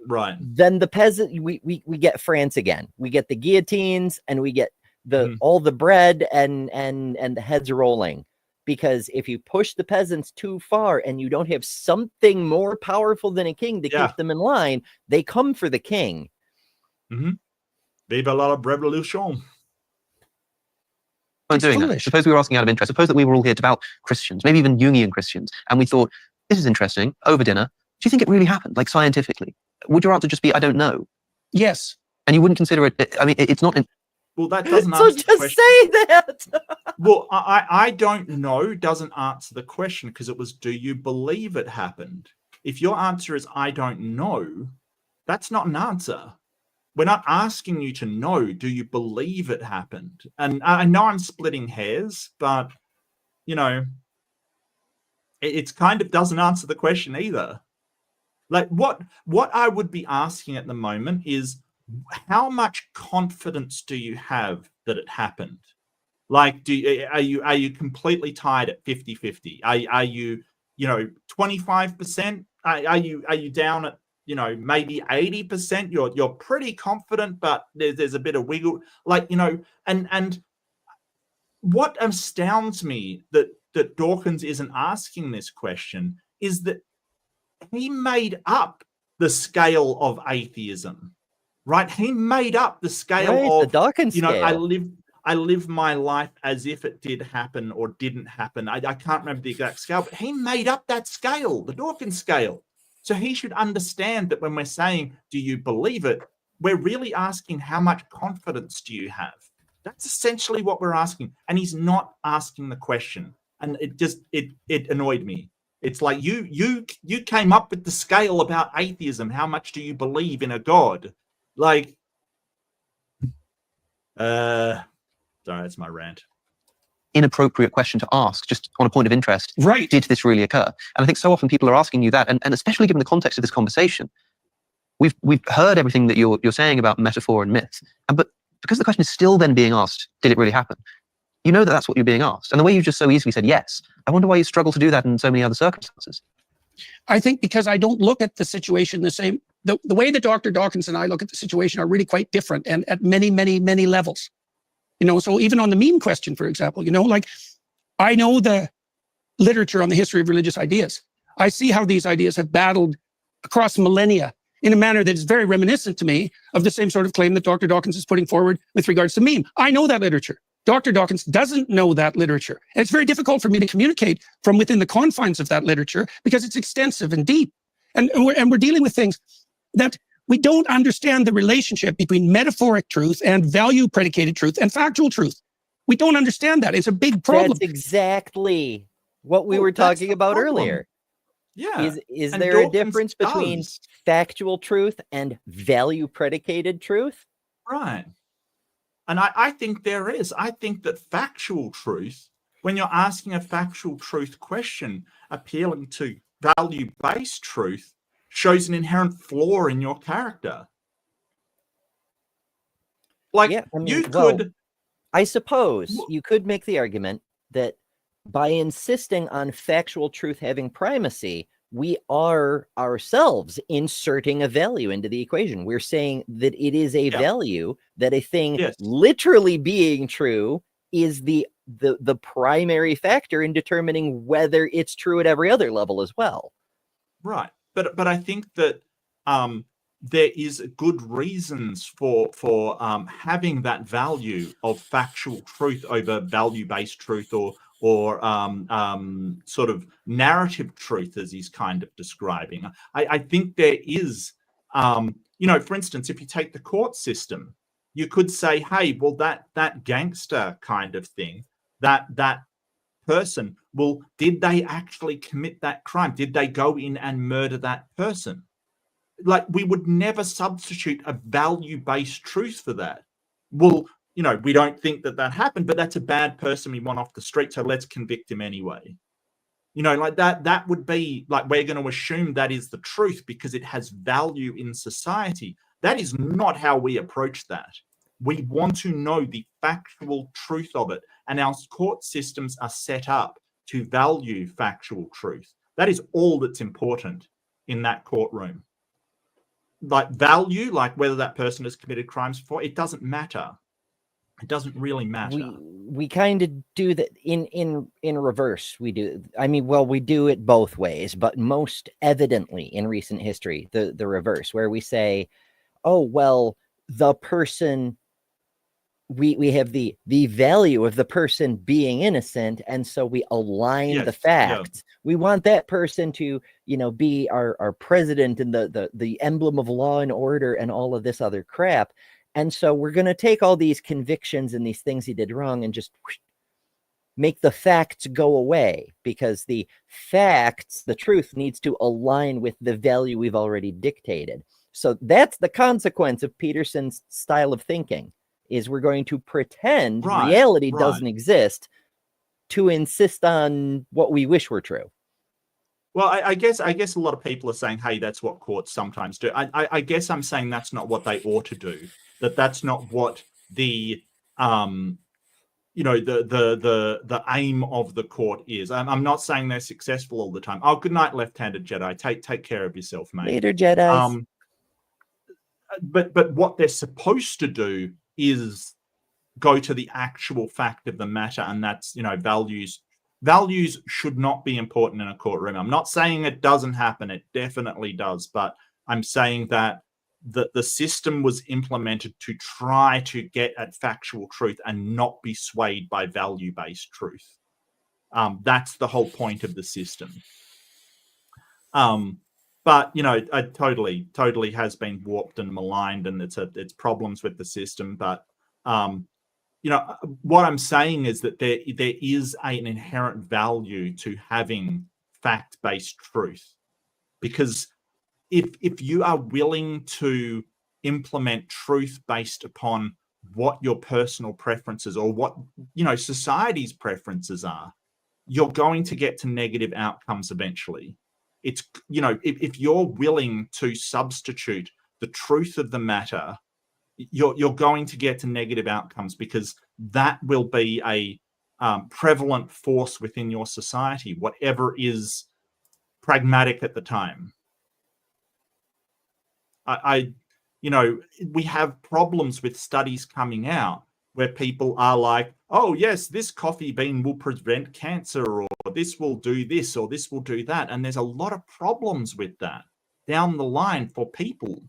right? Then the peasant, we get France again. We get the guillotines, and we get the all the bread and the heads rolling. Because if you push the peasants too far and you don't have something more powerful than a king to keep them in line, they come for the king. Vive la revolution. I'm doing that. Suppose we were asking out of interest. Suppose that we were all here devout Christians, maybe even Jungian Christians, and we thought, this is interesting, over dinner. Do you think it really happened, like scientifically? Would your answer just be, I don't know? Yes. And you wouldn't consider it, I mean, it's not... Well, that doesn't answer the question. So just say that. Well, I don't know doesn't answer the question, because it was, do you believe it happened? If your answer is, I don't know, that's not an answer. We're not asking you to know, do you believe it happened? And I know I'm splitting hairs, but, you know, it's kind of doesn't answer the question either. Like what I would be asking at the moment is, how much confidence do you have that it happened? Like, are you completely tied at 50-50? Are you, you know, 25%? Are you down at, you know, maybe 80%? You're pretty confident, but there's a bit of wiggle, like, you know, and what astounds me that Dawkins isn't asking this question is that he made up the scale of atheism. Right, he made up the scale of the Dawkins you know, scale. I live my life as if it did happen or didn't happen. I can't remember the exact scale, but he made up that scale, the Dawkins scale. So he should understand that when we're saying, do you believe it? We're really asking, how much confidence do you have? That's essentially what we're asking. And he's not asking the question. And it annoyed me. It's like you came up with the scale about atheism. How much do you believe in a God? Like, sorry, that's my rant. Inappropriate question to ask, just on a point of interest. Right. Did this really occur? And I think so often people are asking you that, and especially given the context of this conversation, we've heard everything that you're saying about metaphor and myth, but because the question is still then being asked, did it really happen? You know that that's what you're being asked, and the way you just so easily said yes, I wonder why you struggle to do that in so many other circumstances. I think because I don't look at the situation the same. The way that Dr. Dawkins and I look at the situation are really quite different, and at many, many, many levels. You know, so even on the meme question, for example, you know, like, I know the literature on the history of religious ideas. I see how these ideas have battled across millennia in a manner that is very reminiscent to me of the same sort of claim that Dr. Dawkins is putting forward with regards to meme. I know that literature. Dr. Dawkins doesn't know that literature. And it's very difficult for me to communicate from within the confines of that literature because it's extensive and deep. And we're dealing with things that we don't understand the relationship between metaphoric truth and value predicated truth and factual truth. We don't understand that. It's a big problem. That's exactly what we were talking about earlier. Yeah. Is And there a Dawkins difference between does. factual truth and value predicated truth? Right. And I think there is. I think that factual truth, when you're asking a factual truth question, appealing to value-based truth, shows an inherent flaw in your character. Like, Yeah, I mean, you well, could... I suppose you could make the argument that by insisting on factual truth having primacy, we are ourselves inserting a value into the equation. We're saying that it is a value, that a thing literally being true is the primary factor in determining whether it's true at every other level as well. Right. But I think that there is good reasons for having that value of factual truth over value-based truth or sort of narrative truth, as he's kind of describing. I think there is, you know, for instance, if you take the court system, you could say, hey, well, that gangster kind of thing, that person, well, did they actually commit that crime? Did they go in and murder that person? Like, we would never substitute a value-based truth for that. Well, you know, we don't think that happened, but that's a bad person we want off the street, so let's convict him anyway. You know, like that would be like, we're going to assume that is the truth because it has value in society. That is not how we approach that. We want to know the factual truth of it, and our court systems are set up to value factual truth. That is all that's important in that courtroom. Like, value, like whether that person has committed crimes before, it doesn't matter. It doesn't really matter. We kind of do that in reverse. We do. I mean, well, we do it both ways, but most evidently in recent history, the reverse, where we say, oh, well, the person, we have the value of the person being innocent, and so we align the facts. We want that person to, you know, be our president and the emblem of law and order and all of this other crap. And so we're going to take all these convictions and these things he did wrong and just make the facts go away, because the facts, the truth, needs to align with the value we've already dictated. So that's the consequence of Peterson's style of thinking, is we're going to pretend reality doesn't exist to insist on what we wish were true. Well, I guess a lot of people are saying, hey, that's what courts sometimes do. I guess I'm saying that's not what they ought to do. That's not what the you know, the aim of the court is. I'm not saying they're successful all the time. Oh, good night, left-handed Jedi. Take care of yourself, mate. Later, Jedi. But what they're supposed to do is go to the actual fact of the matter, and that's, you know, values. Values should not be important in a courtroom. I'm not saying it doesn't happen. It definitely does. But I'm saying that the system was implemented to try to get at factual truth and not be swayed by value-based truth. That's the whole point of the system. But, you know, it totally has been warped and maligned, and it's problems with the system. But, you know, what I'm saying is that there is an inherent value to having fact-based truth, because if you are willing to implement truth based upon what your personal preferences or what, you know, society's preferences are, you're going to get to negative outcomes eventually. It's, you know, if you're willing to substitute the truth of the matter, you're going to get to negative outcomes, because that will be a prevalent force within your society, whatever is pragmatic at the time. You know, we have problems with studies coming out where people are like, oh, yes, this coffee bean will prevent cancer, or this will do this, or this will do that. And there's a lot of problems with that down the line for people,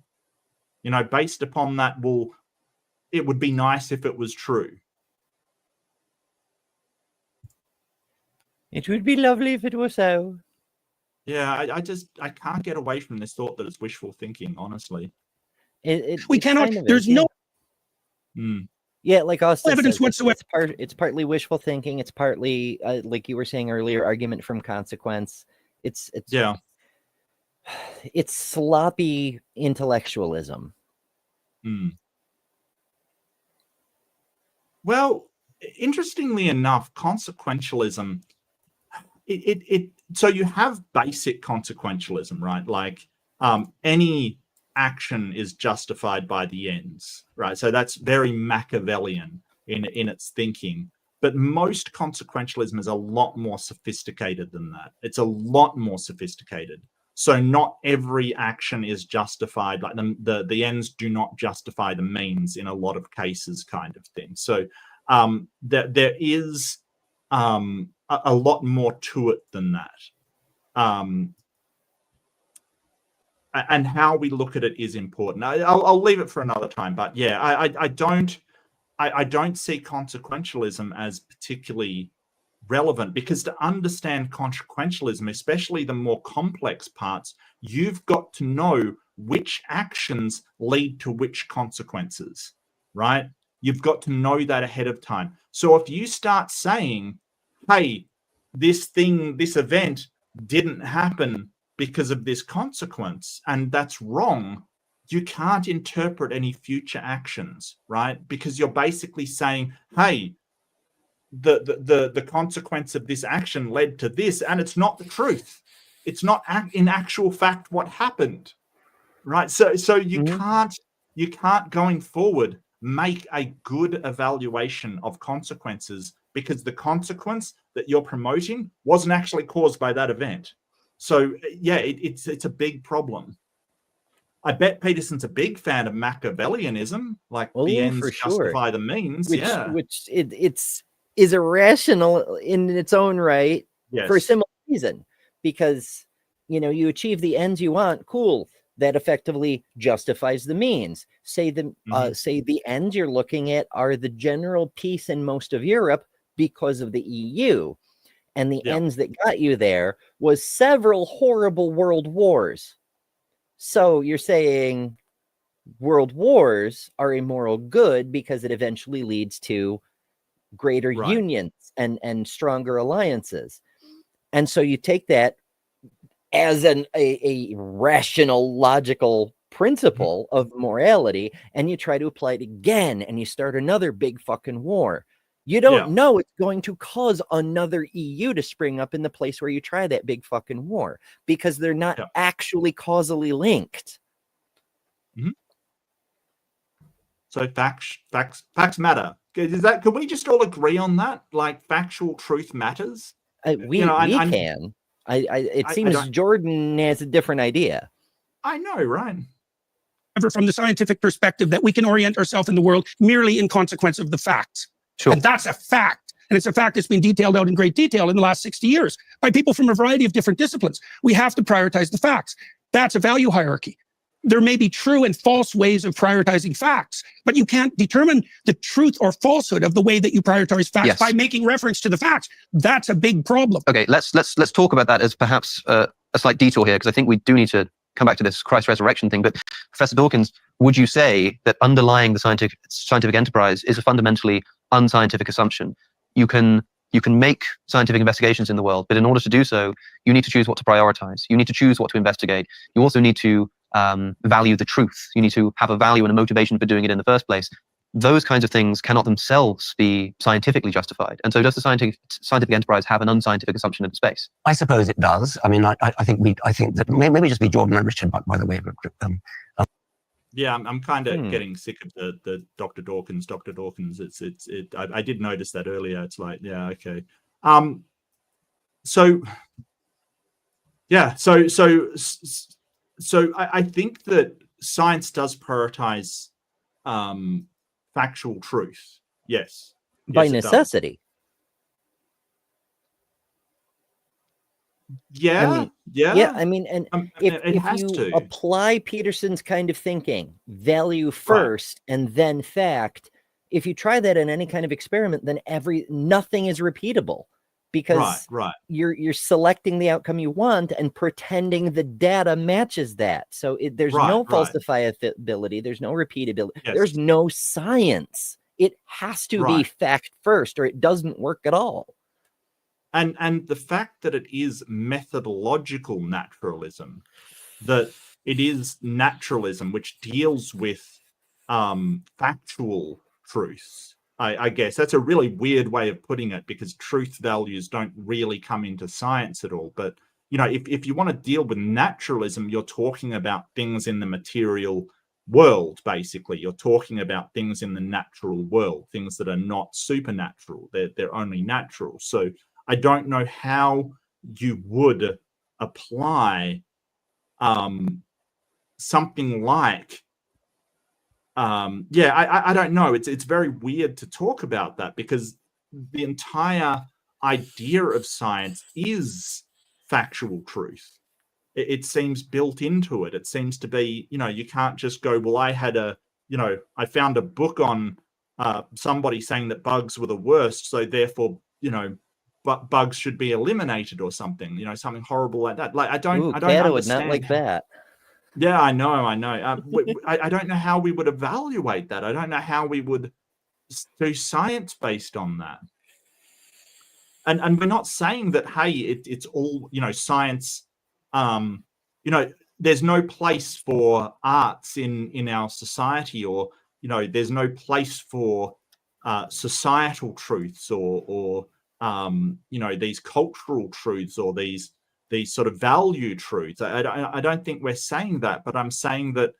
you know, based upon that. Well, it would be nice if it was true. It would be lovely if it was so. Yeah, I can't get away from this thought that it's wishful thinking, honestly. We cannot, there's no... Yeah, like Austin evidence says, whatsoever. It's partly wishful thinking. It's partly, like you were saying earlier, argument from consequence. It's sloppy intellectualism. Well, interestingly enough, consequentialism, so you have basic consequentialism, right? Like any action is justified by the ends, right? So that's very Machiavellian in its thinking. But most consequentialism is a lot more sophisticated than that. It's a lot more sophisticated. So not every action is justified, like the ends do not justify the means in a lot of cases, kind of thing. So there is a lot more to it than that. And how we look at it is important. I'll leave it for another time. But yeah, I don't see consequentialism as particularly relevant, because to understand consequentialism, especially the more complex parts, you've got to know which actions lead to which consequences, right? You've got to know that ahead of time. So if you start saying, hey, this event didn't happen because of this consequence, and that's wrong, you can't interpret any future actions, right? Because you're basically saying, hey, the consequence of this action led to this, and it's not the truth. It's not in actual fact what happened, right? So you can't going forward make a good evaluation of consequences, because the consequence that you're promoting wasn't actually caused by that event. So yeah, it's a big problem. I bet Peterson's a big fan of Machiavellianism, like the ends justify the means. Which is irrational in its own right, for a similar reason, because you achieve the ends you want, cool, that effectively justifies the means. Say the ends you're looking at are the general peace in most of Europe because of the EU, and the ends that got you there was several horrible world wars. So you're saying world wars are a moral good because it eventually leads to greater unions and stronger alliances. And so you take that as a rational, logical principle of morality, and you try to apply it again, and you start another big fucking war. You don't know it's going to cause another EU to spring up in the place where you try that big fucking war, because they're not actually causally linked. So facts matter. Can we just all agree on that? Like, factual truth matters. We can. It seems Jordan has a different idea. I know, right? From the scientific perspective, that we can orient ourselves in the world merely in consequence of the facts. Sure. And that's a fact. And it's a fact that's been detailed out in great detail in the last 60 years by people from a variety of different disciplines. We have to prioritize the facts. That's a value hierarchy. There may be true and false ways of prioritizing facts, but you can't determine the truth or falsehood of the way that you prioritize facts by making reference to the facts. That's a big problem. Okay, let's talk about that as perhaps a slight detour here, because I think we do need to come back to this Christ resurrection thing. But Professor Dawkins, would you say that underlying the scientific enterprise is a fundamentally unscientific assumption? You can make scientific investigations in the world, but in order to do so, you need to choose what to prioritize. You need to choose what to investigate. You also need to value the truth. You need to have a value and a motivation for doing it in the first place. Those kinds of things cannot themselves be scientifically justified. And so does the scientific enterprise have an unscientific assumption of space? I suppose it does. I mean, I think that maybe just be Jordan and Richard, by the way. Yeah, I'm kind of getting sick of the Dr. Dawkins. I did notice that earlier. It's like, yeah, okay. So I think that science does prioritize factual truth. Yes. By necessity. Yeah. I mean, and if you apply Peterson's kind of thinking, value first and then fact, if you try that in any kind of experiment, then nothing is repeatable, because you're selecting the outcome you want and pretending the data matches that. So there's no falsifiability, there's no repeatability, there's no science It has to be Right. fact first, or it doesn't work at all. And the fact that it is methodological naturalism, that it is naturalism which deals with factual truths. I guess that's a really weird way of putting it, because truth values don't really come into science at all. But you know, if you want to deal with naturalism, you're talking about things in the material world. Basically, you're talking about things in the natural world, things that are not supernatural. They're only natural. So I don't know how you would apply something like I don't know. It's very weird to talk about that, because the entire idea of science is factual truth. It seems built into it. It seems to be, you know, you can't just go, well, I found a book on somebody saying that bugs were the worst, so therefore, you know, but bugs should be eliminated or something, you know, something horrible like that. Like I don't understand. Would not like that. Yeah, I know. I don't know how we would evaluate that. I don't know how we would do science based on that. And we're not saying that, hey, it's all, you know, science. You know, there's no place for arts in our society, or, you know, there's no place for societal truths or you know, these cultural truths or these sort of value truths. I don't think we're saying that, but I'm saying that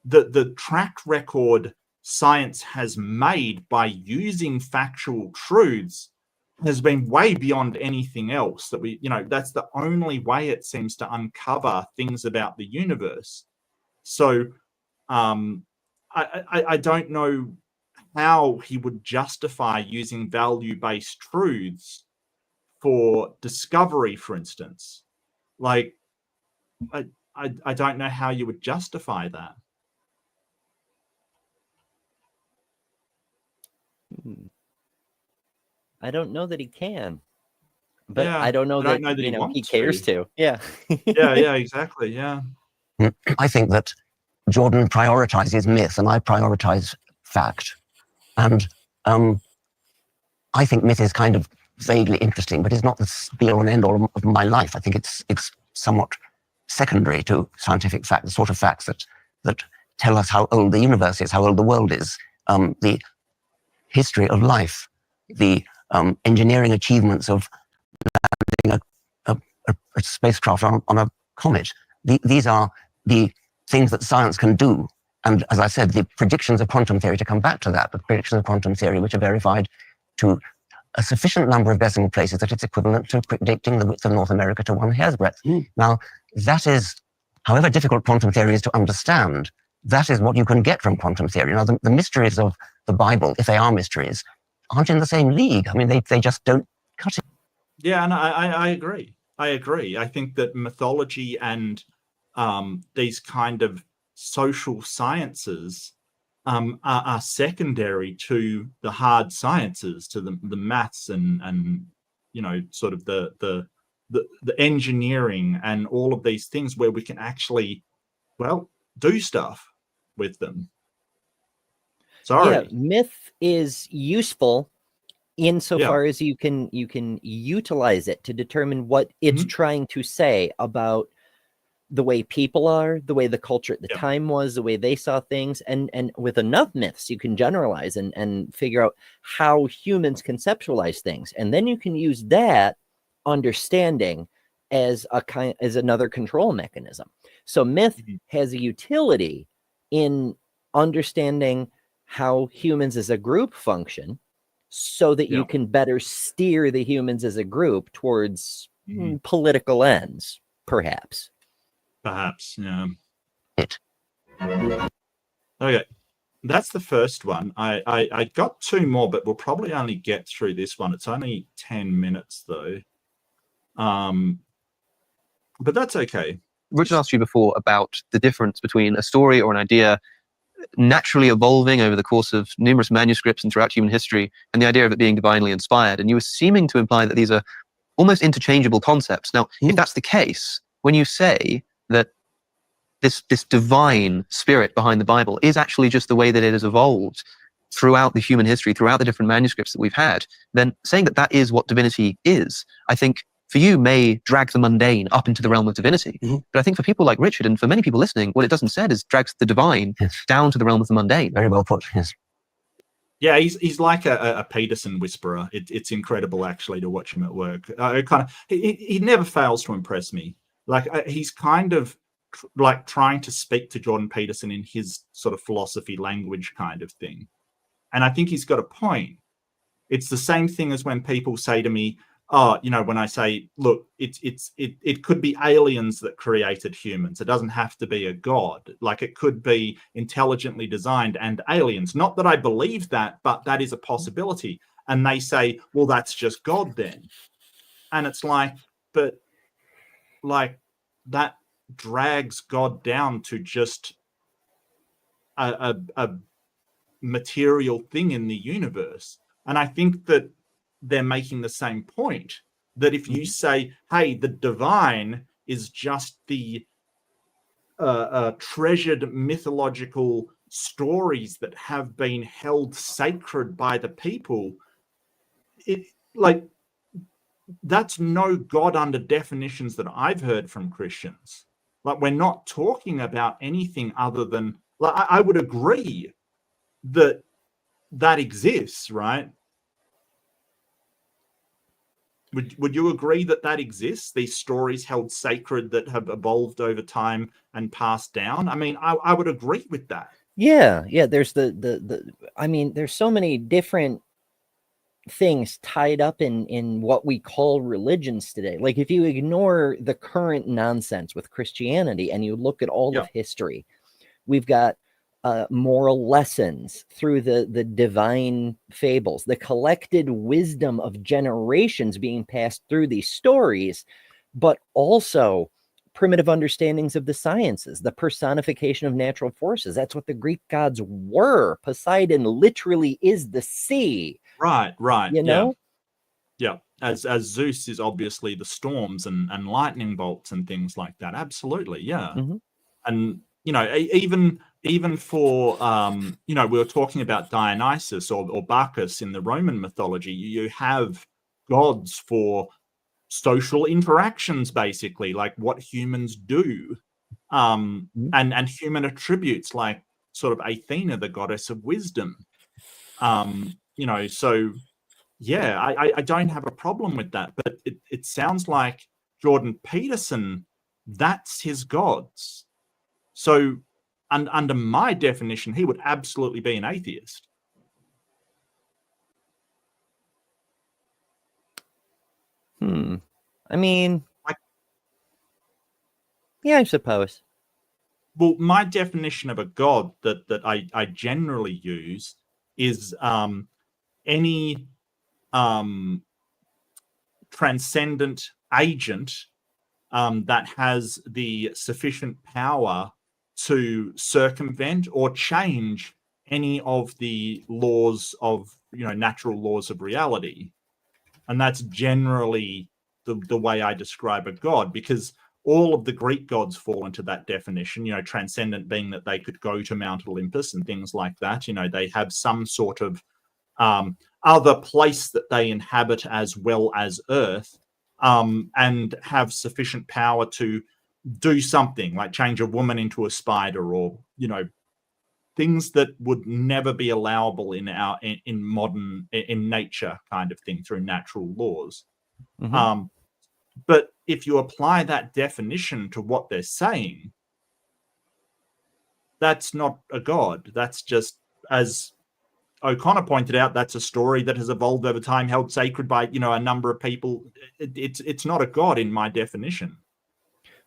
the track record science has made by using factual truths has been way beyond anything else. That we, you know, that's the only way it seems to uncover things about the universe. So I don't know how he would justify using value-based truths for discovery, for instance. Like, I don't know how you would justify that. I don't know that he can, but Yeah, I don't know that he you know, he wants cares to. Yeah. yeah, exactly. Yeah. I think that Jordan prioritizes myth and I prioritize fact. And I think myth is kind of vaguely interesting, but it's not the be-all and end-all of my life. I think it's somewhat secondary to scientific fact, the sort of facts that tell us how old the universe is, how old the world is, the history of life, the engineering achievements of landing a spacecraft on a comet. These are the things that science can do. And as I said, the predictions of quantum theory, to come back to that, the predictions of quantum theory, which are verified to a sufficient number of decimal places that it's equivalent to predicting the width of North America to 1 hair's breadth. Now, that is, however difficult quantum theory is to understand, that is what you can get from quantum theory. Now, the mysteries of the Bible, if they are mysteries, aren't in the same league. I mean, they just don't cut it. Yeah, and I agree. I think that mythology and these kind of social sciences are secondary to the hard sciences, to the maths and you know, sort of the engineering and all of these things where we can actually, well, do stuff with them. Sorry. Yeah, myth is useful insofar as you can utilize it to determine what it's trying to say about the way people are, the way the culture at the time was, the way they saw things. And with enough myths, you can generalize and figure out how humans conceptualize things. And then you can use that understanding as another control mechanism. So myth has a utility in understanding how humans as a group function, so that you can better steer the humans as a group towards political ends, perhaps. Perhaps, yeah. Okay, that's the first one. I got 2 more, but we'll probably only get through this one. It's only 10 minutes, though. But that's okay. Richard asked you before about the difference between a story or an idea naturally evolving over the course of numerous manuscripts and throughout human history, and the idea of it being divinely inspired. And you were seeming to imply that these are almost interchangeable concepts. Now, if that's the case, when you say that this divine spirit behind the Bible is actually just the way that it has evolved, throughout the human history, throughout the different manuscripts that we've had, then saying that that is what divinity is, I think for you may drag the mundane up into the realm of divinity. But I think for people like Richard and for many people listening, what it does instead is drags the divine down to the realm of the mundane. Very well put, yes. Yeah, he's like a Peterson whisperer. It's incredible actually to watch him at work. He never fails to impress me. Like he's kind of like trying to speak to Jordan Peterson in his sort of philosophy language kind of thing. And I think he's got a point. It's the same thing as when people say to me, oh, you know, when I say, look, it could be aliens that created humans. It doesn't have to be a god. Like it could be intelligently designed and aliens. Not that I believe that, but that is a possibility. And they say, well, that's just God then. And it's like, but like that drags God down to just a material thing in the universe. And I think that they're making the same point, that if you say, hey, the divine is just the treasured mythological stories that have been held sacred by the people, it like that's no God under definitions that I've heard from Christians. Like we're not talking about anything other than, like I would agree that that exists, right? Would you agree that that exists? These stories held sacred that have evolved over time and passed down. I mean, I would agree with that. Yeah. There's I mean, there's so many different things tied up in what we call religions today. Like if you ignore the current nonsense with Christianity and you look at all of history, we've got moral lessons through the divine fables, the collected wisdom of generations being passed through these stories, but also primitive understandings of the sciences, the personification of natural forces. That's what the Greek gods were. Poseidon literally is the sea. Right. You know? Yeah. As Zeus is obviously the storms and lightning bolts and things like that. Absolutely. Yeah. And you know, even for, you know, we were talking about Dionysus or Bacchus in the Roman mythology. You have gods for social interactions, basically, like what humans do, and human attributes, like sort of Athena, the goddess of wisdom. You know, so yeah, I don't have a problem with that, but it sounds like Jordan Peterson, that's his gods. So under my definition, he would absolutely be an atheist. I mean, yeah, I suppose. Well, my definition of a god that I generally use is any transcendent agent that has the sufficient power to circumvent or change any of the laws of, you know, natural laws of reality. And that's generally the way I describe a god, because all of the Greek gods fall into that definition, you know, transcendent being that they could go to Mount Olympus and things like that. You know, they have some sort of other place that they inhabit as well as Earth, and have sufficient power to do something like change a woman into a spider, or, you know, things that would never be allowable in modern nature kind of thing through natural laws. But if you apply that definition to what they're saying, that's not a god. That's just, as O'Connor pointed out, that's a story that has evolved over time, held sacred by, you know, a number of people. It's not a god in my definition.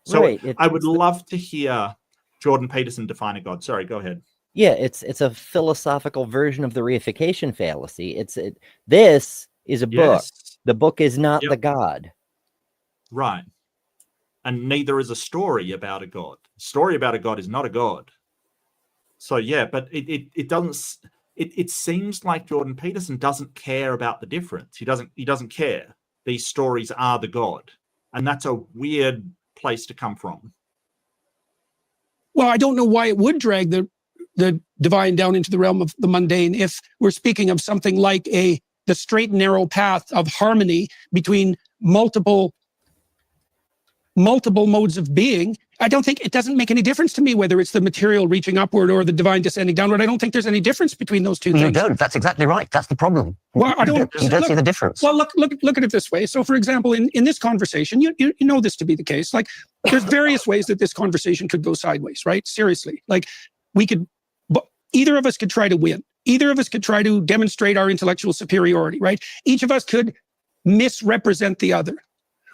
So right. I would love to hear Jordan Peterson define a god. Sorry, go ahead. Yeah, it's a philosophical version of the reification fallacy. This is a book. The book is not the god. Right. And neither is a story about a god. A story about a god is not a god. So yeah, but it doesn't. It seems like Jordan Peterson doesn't care about the difference. He doesn't care. These stories are the god, and that's a weird place to come from. Well, I don't know why it would drag the the divine down into the realm of the mundane. If we're speaking of something like the straight and narrow path of harmony between multiple modes of being, I don't think it doesn't make any difference to me whether it's the material reaching upward or the divine descending downward. I don't think there's any difference between those two things. You don't. That's exactly right. That's the problem. Well, I don't. You don't see the difference. Well, look at it this way. So, for example, in this conversation, you know this to be the case. Like, there's various ways that this conversation could go sideways, right? Seriously, like either of us could try to win. Either of us could try to demonstrate our intellectual superiority, right? Each of us could misrepresent the other.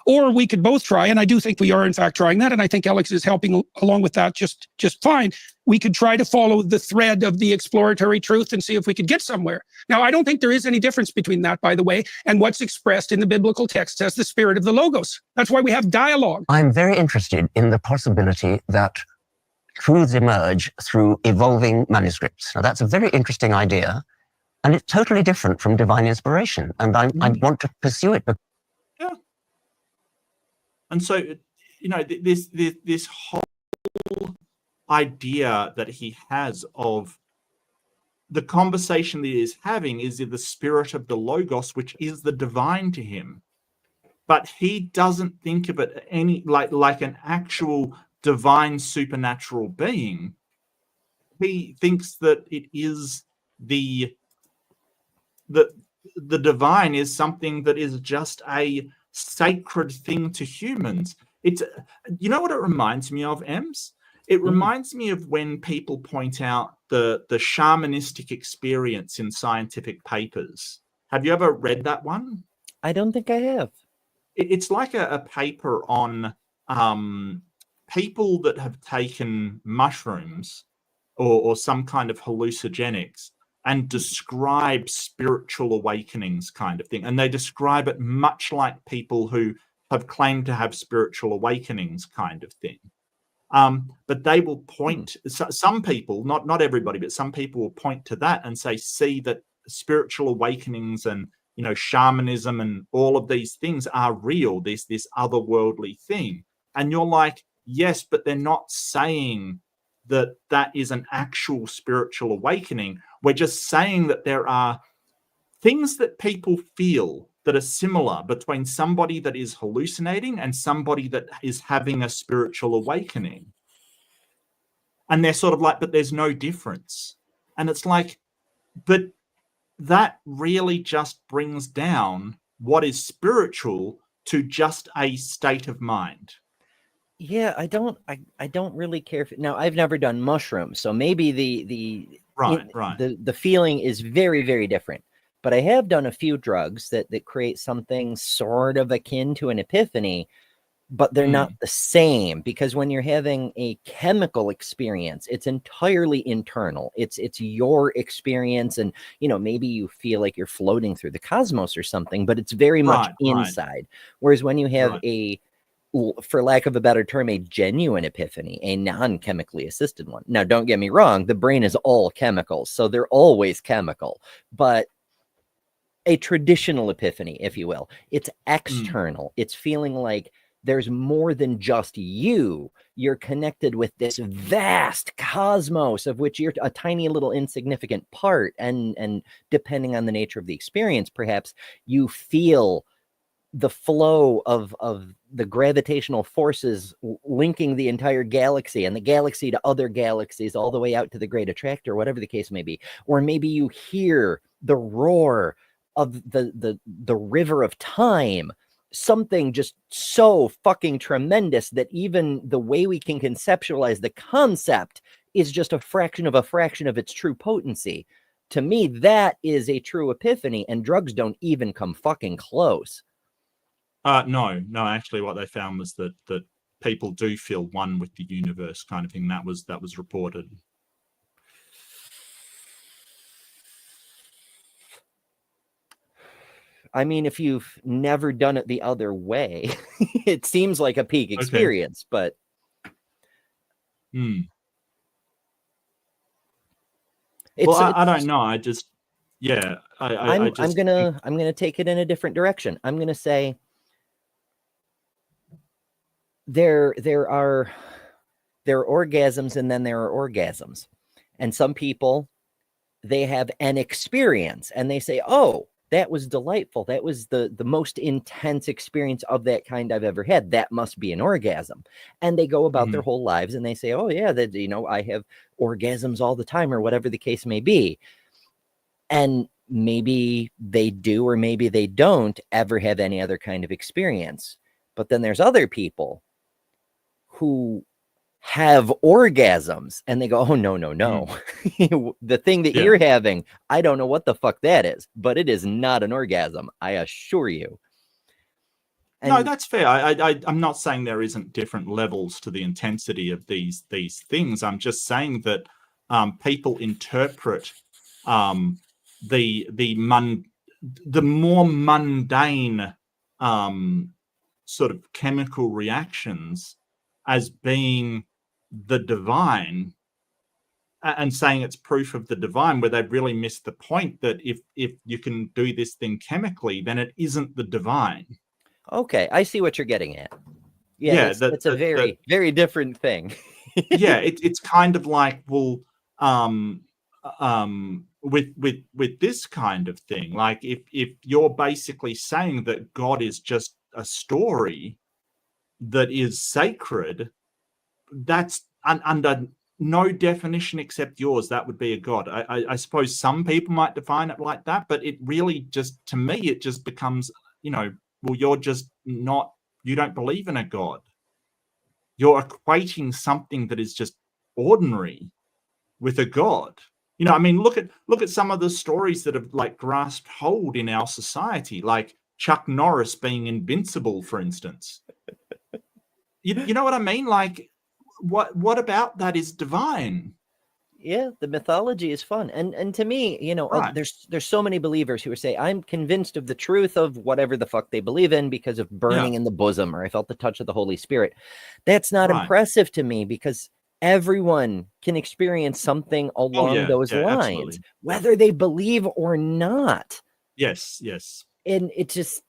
Or we could both try, and I do think we are in fact trying that, and I think Alex is helping along with that just fine. We could try to follow the thread of the exploratory truth and see if we could get somewhere. Now, I don't think there is any difference between that, by the way, and what's expressed in the biblical text as the spirit of the Logos. That's why we have dialogue. I'm very interested in the possibility that truths emerge through evolving manuscripts. Now, that's a very interesting idea, and it's totally different from divine inspiration, and I want to pursue it. Yeah. And so, you know, this whole idea that he has of the conversation that he is having is in the spirit of the Logos, which is the divine to him. But he doesn't think of it any like an actual divine supernatural being. He thinks that it is the divine is something that is just a sacred thing to humans. It's, you know what it reminds me of, Ems? It reminds me of when people point out the shamanistic experience in scientific papers. Have you ever read that one? I don't think I have. It's like a paper on people that have taken mushrooms or some kind of hallucinogenics and describe spiritual awakenings kind of thing. And they describe it much like people who have claimed to have spiritual awakenings kind of thing. But they will point, some people, not everybody, but some people will point to that and say, see that spiritual awakenings and, you know, shamanism and all of these things are real. There's this otherworldly thing. And you're like, yes, but they're not saying that that is an actual spiritual awakening. We're just saying that there are things that people feel that are similar between somebody that is hallucinating and somebody that is having a spiritual awakening. And they're sort of like, but there's no difference. And it's like, but that really just brings down what is spiritual to just a state of mind. Yeah, I don't really care. Now, I've never done mushrooms, so maybe the feeling is very, very different. But I have done a few drugs that create something sort of akin to an epiphany, but they're not the same, because when you're having a chemical experience, it's entirely internal. It's your experience, and you know, maybe you feel like you're floating through the cosmos or something, but it's very much inside. Whereas when you have a, for lack of a better term, a genuine epiphany, a non-chemically assisted one. Now, don't get me wrong, the brain is all chemicals, so they're always chemical, but a traditional epiphany, if you will, it's external. It's feeling like there's more than just you. You're connected with this vast cosmos of which you're a tiny little insignificant part. And depending on the nature of the experience, perhaps you feel the flow of the gravitational forces linking the entire galaxy and the galaxy to other galaxies all the way out to the great attractor, whatever the case may be. Or maybe you hear the roar of the river of time, something just so fucking tremendous that even the way we can conceptualize the concept is just a fraction of its true potency. To me, that is a true epiphany, and drugs don't even come fucking close. No, actually what they found was that people do feel one with the universe kind of thing. That was reported. I mean, if you've never done it the other way, it seems like a peak experience, but well, I don't know. I just, yeah, I'm gonna take it in a different direction. I'm gonna say there are orgasms, and then there are orgasms. And some people, they have an experience and they say, oh, that was delightful. That was the most intense experience of that kind I've ever had. That must be an orgasm. And they go about their whole lives and they say, oh yeah, that, you know, I have orgasms all the time, or whatever the case may be. And maybe they do, or maybe they don't ever have any other kind of experience. But then there's other people who have orgasms and they go, oh, no. The thing that you're having, I don't know what the fuck that is, but it is not an orgasm, I assure you. And no, that's fair. I'm not saying there isn't different levels to the intensity of these things. I'm just saying that people interpret the more mundane sort of chemical reactions as being the divine, and saying it's proof of the divine, where they've really missed the point that if you can do this thing chemically, then it isn't the divine. Okay, I see what you're getting at. Yeah, it's a very different thing. Yeah, it's kind of like, well, with this kind of thing, like if you're basically saying that God is just a story that is sacred, that's under no definition except yours, that would be a god. I suppose some people might define it like that, but it really just, to me, it just becomes, you know, well, you're just not, you don't believe in a god. You're equating something that is just ordinary with a god. You know, I mean, look at some of the stories that have like grasped hold in our society, like Chuck Norris being invincible, for instance. You know what I mean? Like, what about that is divine? Yeah, the mythology is fun. And to me, you know, Right. there's so many believers who say, I'm convinced of the truth of whatever the fuck they believe in because of burning in the bosom, or I felt the touch of the Holy Spirit. That's not impressive to me, because everyone can experience something along those lines, absolutely. whether they believe or not. Yes. And it just,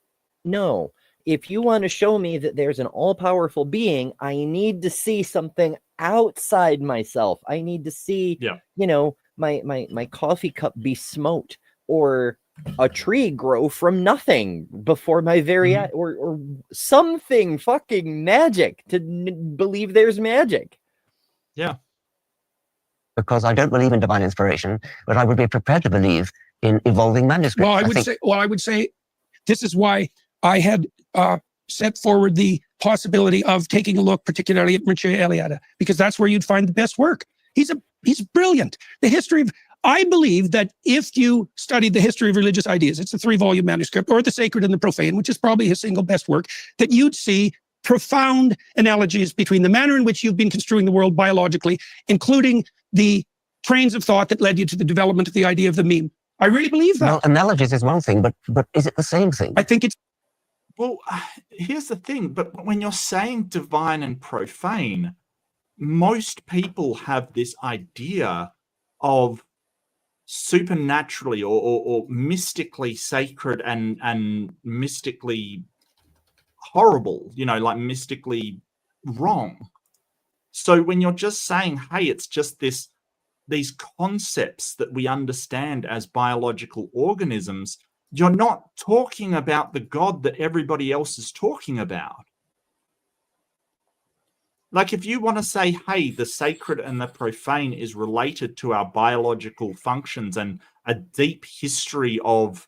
no. If you want to show me that there's an all-powerful being, I need to see something outside myself. I need to see, you know, my coffee cup be smoked, or a tree grow from nothing before my very eye, or something fucking magic to believe there's magic. Yeah. Because I don't believe in divine inspiration, but I would be prepared to believe in evolving manuscripts. Well, I would say this is why I had set forward the possibility of taking a look, particularly at Mircea Eliade, because that's where you'd find the best work. He's brilliant. I believe that if you studied the history of religious ideas, it's a 3-volume manuscript, or the sacred and the profane, which is probably his single best work, that you'd see profound analogies between the manner in which you've been construing the world biologically, including the trains of thought that led you to the development of the idea of the meme. I really believe that. Well, analogies is one thing, but is it the same thing? I think it's... Well, here's the thing, but when you're saying divine and profane, most people have this idea of supernaturally or mystically sacred and mystically horrible, you know, like mystically wrong. So when you're just saying, hey, it's just these concepts that we understand as biological organisms, you're not talking about the God that everybody else is talking about. Like, if you want to say, hey, the sacred and the profane is related to our biological functions and a deep history of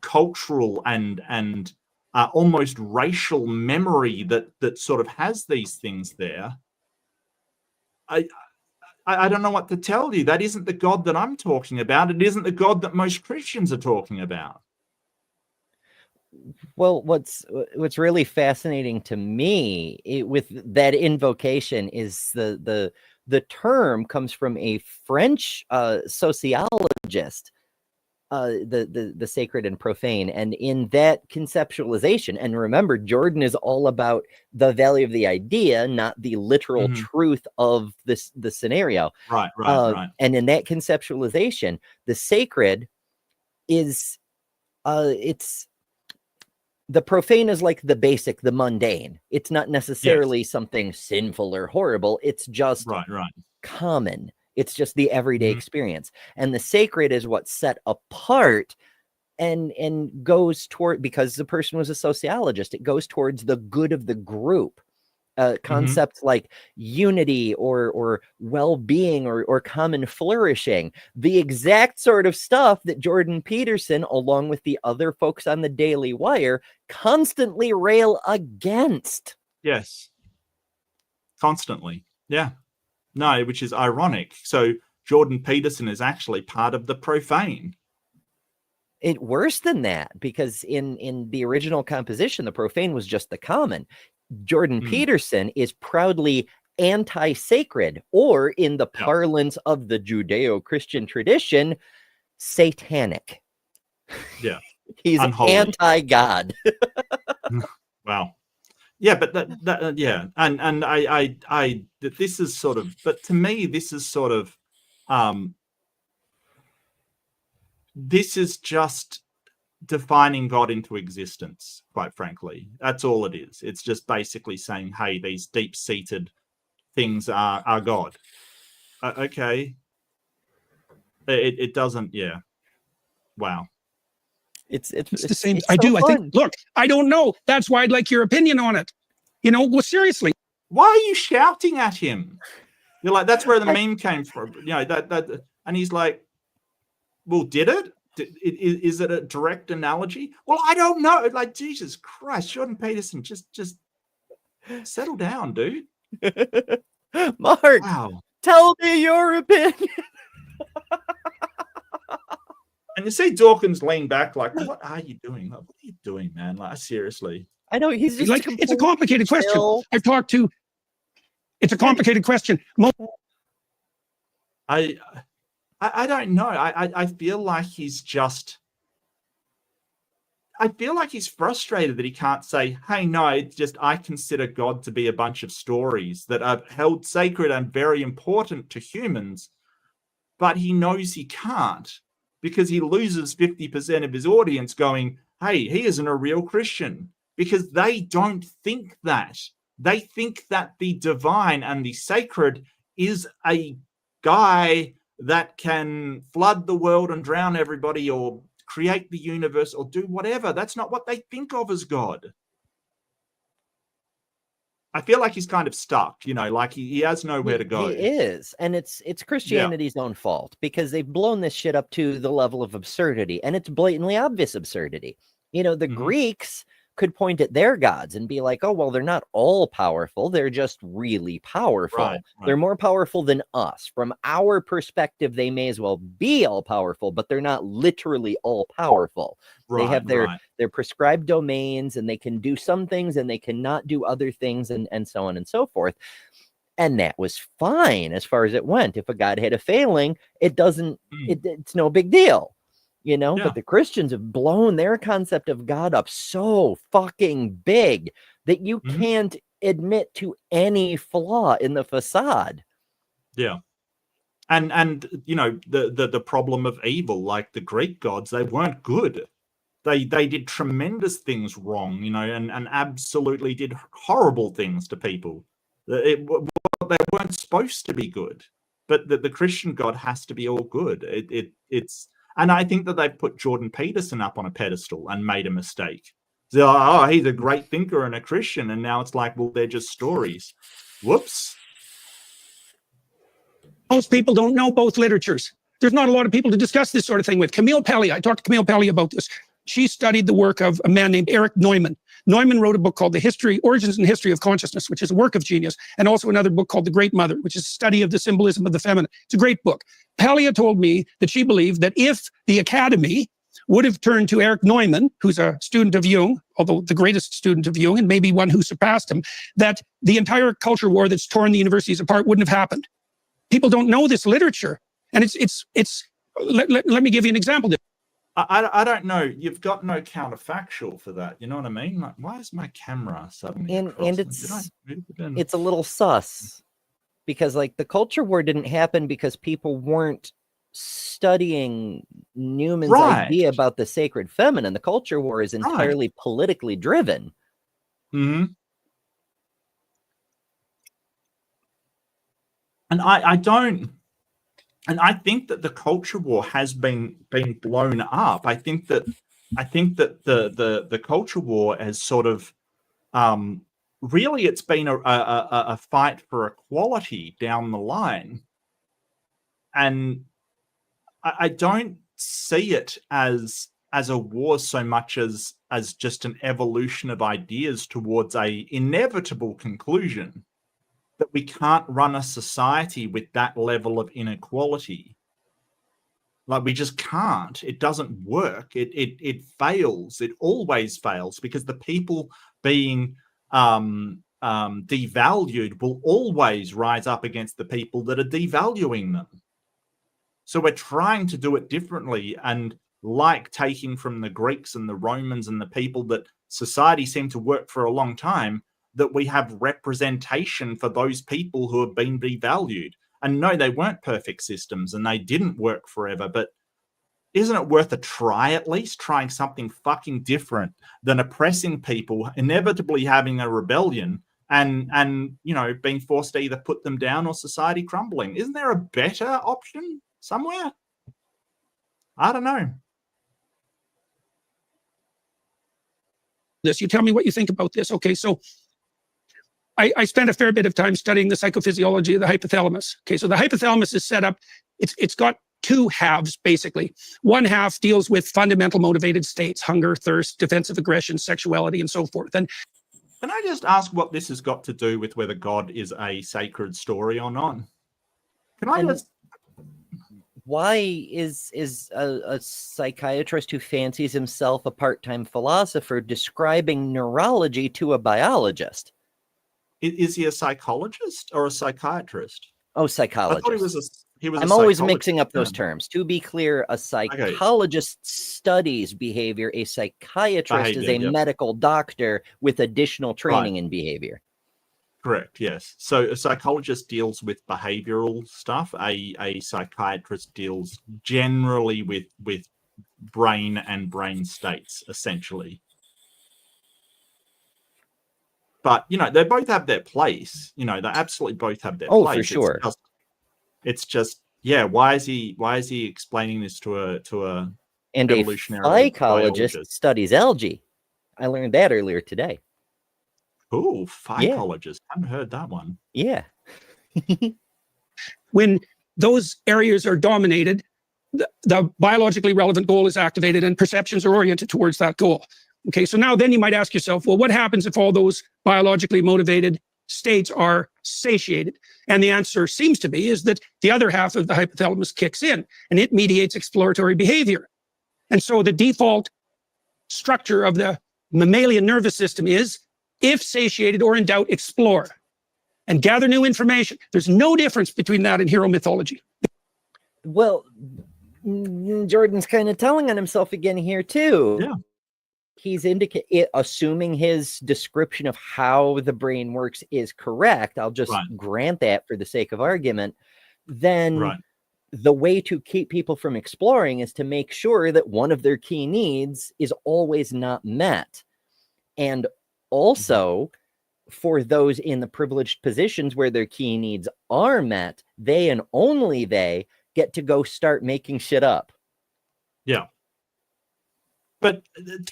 cultural and almost racial memory that sort of has these things there, I don't know what to tell you. That isn't the God that I'm talking about. It isn't the God that most Christians are talking about. Well, what's really fascinating to me with that invocation is the term comes from a French sociologist, the sacred and profane, and in that conceptualization, and remember, Jordan is all about the value of the idea, not the literal truth of the scenario. Right. And in that conceptualization, the sacred is it's the profane is like the basic, the mundane. It's not necessarily something sinful or horrible. It's just right. common. It's just the everyday experience. And the sacred is what's set apart and goes toward, because the person was a sociologist, it goes towards the good of the group. Concepts like unity or well-being or common flourishing, the exact sort of stuff that Jordan Peterson, along with the other folks on the Daily Wire, constantly rail against. Yes. Constantly. Yeah. No, which is ironic. So Jordan Peterson is actually part of the profane. It worse than that, because in the original composition, the profane was just the common. Jordan Peterson is proudly anti-sacred, or in the parlance of the Judeo-Christian tradition, satanic. Yeah. He's anti-God. Wow. Yeah, but that yeah. And I this is sort of, but to me, this is sort of this is just defining God into existence, quite frankly. That's all it is. It's just basically saying, hey, these deep-seated things are God. Okay. It doesn't, yeah. Wow. It's the same. I think, look, I don't know. That's why I'd like your opinion on it. You know, well, seriously. Why are you shouting at him? You're like, that's where the meme came from. You know, that and he's like, well, did it? Is it a direct analogy? Well, I don't know. Like, Jesus Christ, Jordan Peterson, just settle down, dude. Mark, wow. Tell me your opinion. And you see Dawkins lean back like, what are you doing? Like, what are you doing, man? Like, seriously. I know he's just like, it's a complicated question. I've talked to, it's a complicated question. I don't know. I feel like he's just, I feel like he's frustrated that he can't say, hey, no, it's just, I consider God to be a bunch of stories that are held sacred and very important to humans, but he knows he can't because he loses 50% of his audience going, hey, he isn't a real Christian, because they don't think that. They think that the divine and the sacred is a guy that can flood the world and drown everybody or create the universe or do whatever. That's not what they think of as God. I feel like he's kind of stuck, you know, like he has nowhere to go. He is. And it's Christianity's own fault, because they've blown this shit up to the level of absurdity, and it's blatantly obvious absurdity. You know, the Greeks could point at their gods and be like, oh, well, they're not all powerful. They're just really powerful. Right. They're more powerful than us. From our perspective, they may as well be all powerful, but they're not literally all powerful. They have their prescribed domains, and they can do some things and they cannot do other things, and so on and so forth. And that was fine as far as it went. If a god had a failing, it doesn't, it's no big deal. You know, but the Christians have blown their concept of God up so fucking big that you can't admit to any flaw in the facade. Yeah. And you know, the problem of evil, like the Greek gods, they weren't good. They did tremendous things wrong, you know, and absolutely did horrible things to people. They weren't supposed to be good. But the Christian God has to be all good. It's And I think that they've put Jordan Peterson up on a pedestal and made a mistake. They're like, oh, he's a great thinker and a Christian. And now it's like, well, they're just stories. Whoops. Most people don't know both literatures. There's not a lot of people to discuss this sort of thing with. Camille Pelley, I talked to Camille Pelley about this. She studied the work of a man named Erich Neumann. Neumann wrote a book called Origins and History of Consciousness, which is a work of genius, and also another book called The Great Mother, which is a study of the symbolism of the feminine. It's a great book. Pelley told me that she believed that if the Academy would have turned to Erich Neumann, who's a student of Jung, although the greatest student of Jung, and maybe one who surpassed him, that the entire culture war that's torn the universities apart wouldn't have happened. People don't know this literature. And let me give you an example. I don't know. You've got no counterfactual for that. You know what I mean? Like, why is my camera suddenly? And it's a little sus, because like the culture war didn't happen because people weren't studying Newman's idea about the sacred feminine. The culture war is entirely politically driven. Mm-hmm. And I don't. And I think that the culture war has been blown up. I think that the culture war has sort of really, it's been a fight for equality down the line, and I don't see it as a war so much as just an evolution of ideas towards a inevitable conclusion that we can't run a society with that level of inequality. Like, we just can't. It doesn't work. It fails. It always fails, because the people being devalued will always rise up against the people that are devaluing them. So we're trying to do it differently, and like taking from the Greeks and the Romans and the people that society seemed to work for a long time, that we have representation for those people who have been devalued. And no, they weren't perfect systems and they didn't work forever, but isn't it worth a try, at least trying something fucking different than oppressing people, inevitably having a rebellion and you know, being forced to either put them down or society crumbling? Isn't there a better option somewhere? I don't know. You tell me what you think about this. Okay, so I spent a fair bit of time studying the psychophysiology of the hypothalamus. Okay, so the hypothalamus is set up, it's got two halves, basically. One half deals with fundamental motivated states: hunger, thirst, defensive aggression, sexuality, and so forth. And can I just ask what this has got to do with whether God is a sacred story or not? Can I just... Why is a psychiatrist who fancies himself a part-time philosopher describing neurology to a biologist? Is he a psychologist or a psychiatrist? Oh, psychologist. I thought he was I'm always mixing up those terms. To be clear, a psychologist studies behavior. A psychiatrist is a medical doctor with additional training in behavior. Correct, yes. So a psychologist deals with behavioral stuff. A psychiatrist deals generally with brain and brain states, essentially. But, you know, they both have their place. You know, they absolutely both have their place. Oh, for sure. It's just, yeah, why is he explaining this to a and evolutionary psychologist biologist? Studies algae. I learned that earlier today. Oh, phycologist. I haven't heard that one. Yeah. When those areas are dominated, the biologically relevant goal is activated and perceptions are oriented towards that goal. Okay, so now then you might ask yourself, well, what happens if all those biologically motivated states are satiated? And the answer seems to be is that the other half of the hypothalamus kicks in and it mediates exploratory behavior. And so the default structure of the mammalian nervous system is, if satiated or in doubt, explore and gather new information. There's no difference between that and hero mythology. Well, Jordan's kind of telling on himself again here too. Yeah. He's assuming his description of how the brain works is correct. I'll just grant that for the sake of argument. Then the way to keep people from exploring is to make sure that one of their key needs is always not met. And also, for those in the privileged positions where their key needs are met, they and only they get to go start making shit up. Yeah. But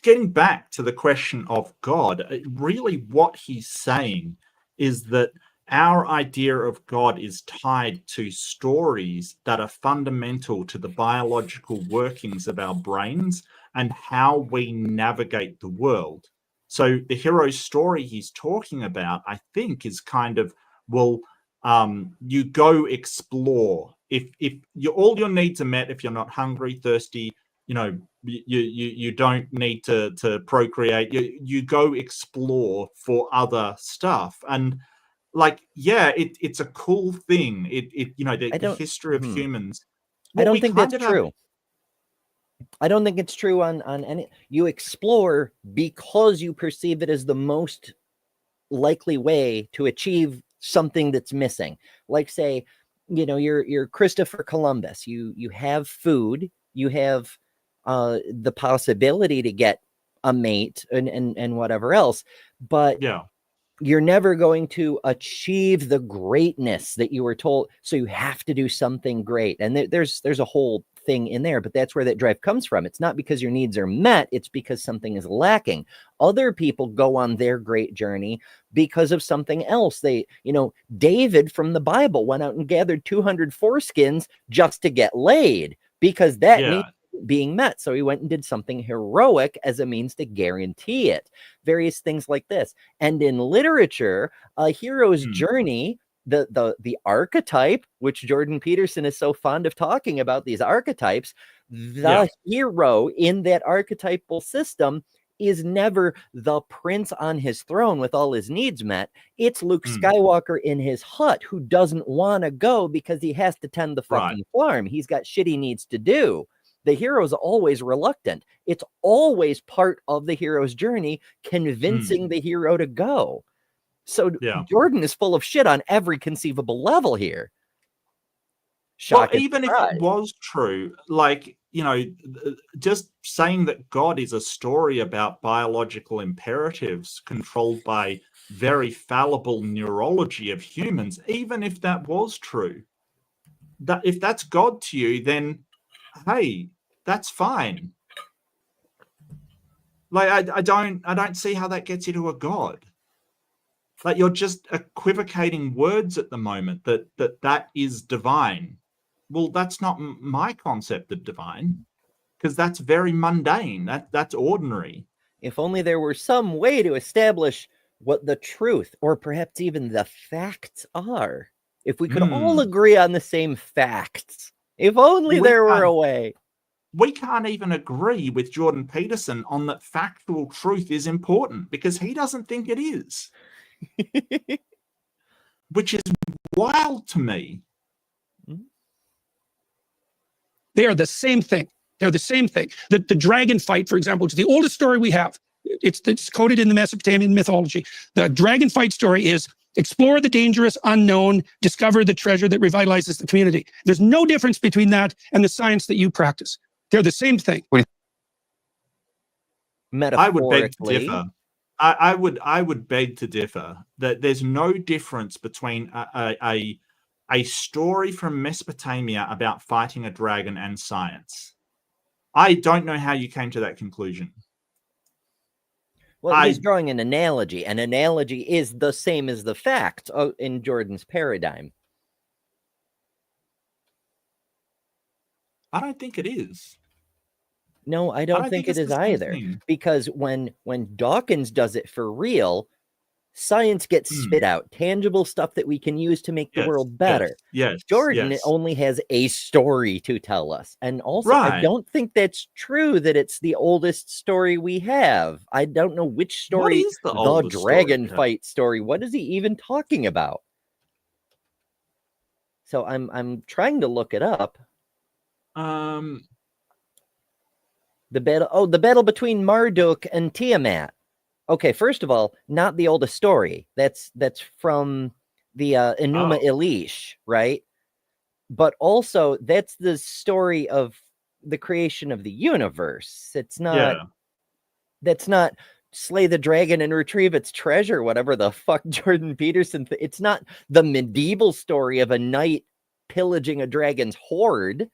getting back to the question of God, really what he's saying is that our idea of God is tied to stories that are fundamental to the biological workings of our brains and how we navigate the world. So the hero's story he's talking about, I think, is kind of, well, you go explore. If all your needs are met, if you're not hungry, thirsty, you know, you don't need to procreate. You go explore for other stuff, and like, yeah, it's a cool thing. It you know, the history of humans. I don't think that's true. I don't think it's true on any. You explore because you perceive it as the most likely way to achieve something that's missing. Like, say, you know, you're Christopher Columbus. You have food. You have the possibility to get a mate and whatever else. But you're never going to achieve the greatness that you were told. So you have to do something great. And there's a whole thing in there, but that's where that drive comes from. It's not because your needs are met. It's because something is lacking. Other people go on their great journey because of something else. They, David from the Bible went out and gathered 200 foreskins just to get laid because that needs being met. So he went and did something heroic as a means to guarantee it. Various things like this. And in literature, a hero's journey, the archetype, which Jordan Peterson is so fond of talking about, these archetypes, the hero in that archetypal system is never the prince on his throne with all his needs met. It's Luke Skywalker in his hut who doesn't want to go because he has to tend the fucking farm. He's got shit he needs to do. The hero is always reluctant. It's always part of the hero's journey, convincing the hero to go. So Jordan is full of shit on every conceivable level here. Well, even if it was true, like, just saying that God is a story about biological imperatives controlled by very fallible neurology of humans, even if that was true, that if that's God to you, then hey, that's fine. Like, I don't see how that gets you to a God. Like, you're just equivocating words at the moment that is divine. Well, that's not my concept of divine, because that's very mundane. That's ordinary. If only there were some way to establish what the truth, or perhaps even the facts are. If we could all agree on the same facts. If only there were a way. We can't even agree with Jordan Peterson on that factual truth is important, because he doesn't think it is. Which is wild to me. They are the same thing. They're the same thing. The dragon fight, for example, which is the oldest story we have. It's coded in the Mesopotamian mythology. The dragon fight story is explore the dangerous unknown, discover the treasure that revitalizes the community. There's no difference between that and the science that you practice. They're the same thing. I would beg to differ. I would beg to differ that there's no difference between a story from Mesopotamia about fighting a dragon and science. I don't know how you came to that conclusion. Well, he's drawing an analogy. An analogy is the same as the fact in Jordan's paradigm. I don't think it is. No, I don't think it is either. Because when Dawkins does it for real, science gets spit out, tangible stuff that we can use to make the world better. Yes. Jordan only has a story to tell us. And also, I don't think that's true that it's the oldest story we have. I don't know which story is the dragon fight story. What is he even talking about? So I'm trying to look it up. The battle between Marduk and Tiamat. Okay, first of all, not the oldest story. That's from the Enuma Elish, right? But also, that's the story of the creation of the universe. It's not. That's not slay the dragon and retrieve its treasure, whatever the fuck Jordan Peterson. It's not the medieval story of a knight pillaging a dragon's hoard.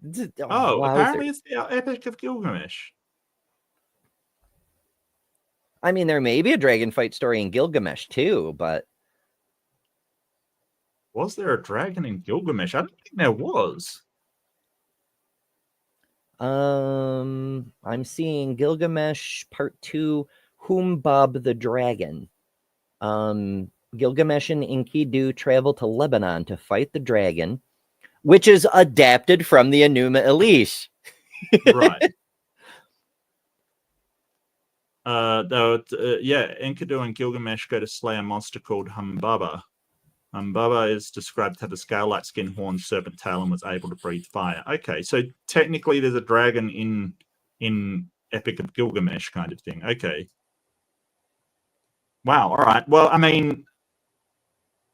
Apparently it's the Epic of Gilgamesh. I mean, there may be a dragon fight story in Gilgamesh too, but was there a dragon in Gilgamesh? I don't think there was. I'm seeing Gilgamesh Part 2, Humbab the Dragon. Gilgamesh and Enkidu travel to Lebanon to fight the dragon, which is adapted from the Enuma Elish. Right. Enkidu and Gilgamesh go to slay a monster called Humbaba. Humbaba is described to have a scale-like skin, horns, serpent tail, and was able to breathe fire. Okay, so technically there's a dragon in Epic of Gilgamesh kind of thing. Okay. Wow, all right. Well, I mean,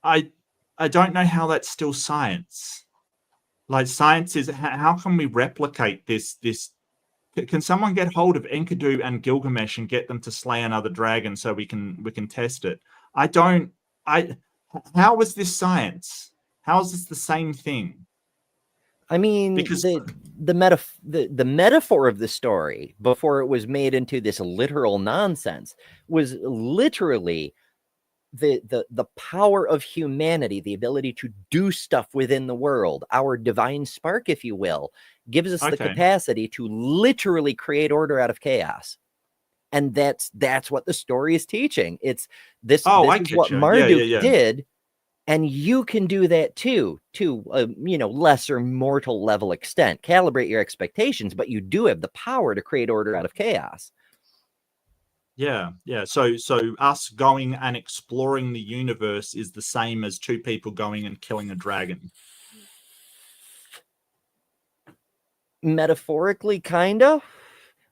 I don't know how that's still science. Like, science is, how can we replicate this Can someone get hold of Enkidu and Gilgamesh and get them to slay another dragon so we can test it? How is this science? How is this the same thing? I mean, because the metaphor of the story before it was made into this literal nonsense was literally the power of humanity, the ability to do stuff within the world, our divine spark, if you will, gives us the capacity to literally create order out of chaos. And that's what the story is teaching. It's this is what Marduk did. And you can do that too, to a lesser mortal level extent. Calibrate your expectations, but you do have the power to create order out of chaos. Yeah. So us going and exploring the universe is the same as two people going and killing a dragon. Metaphorically, kind of,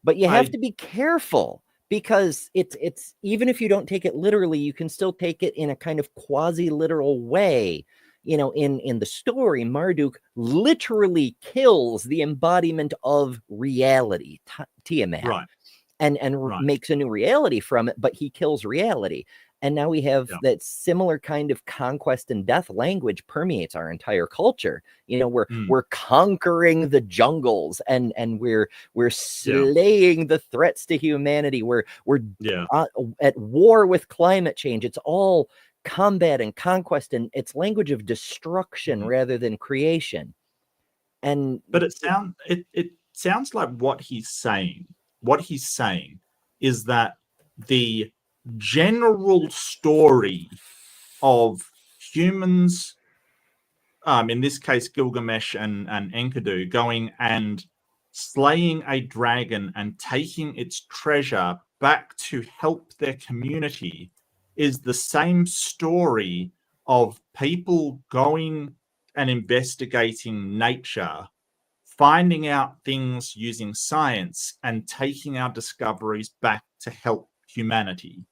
but you have to be careful. Because it's even if you don't take it literally, you can still take it in a kind of quasi-literal way. In the story, Marduk literally kills the embodiment of reality, Tiamat, right. and makes a new reality from it, but he kills reality. And now we have that similar kind of conquest and death language permeates our entire culture. We're conquering the jungles and we're slaying the threats to humanity. We're at war with climate change. It's all combat and conquest, and it's language of destruction rather than creation. But it sounds like what he's saying is that the general story of humans, in this case Gilgamesh and Enkidu, going and slaying a dragon and taking its treasure back to help their community, is the same story of people going and investigating nature, finding out things using science, and taking our discoveries back to help humanity.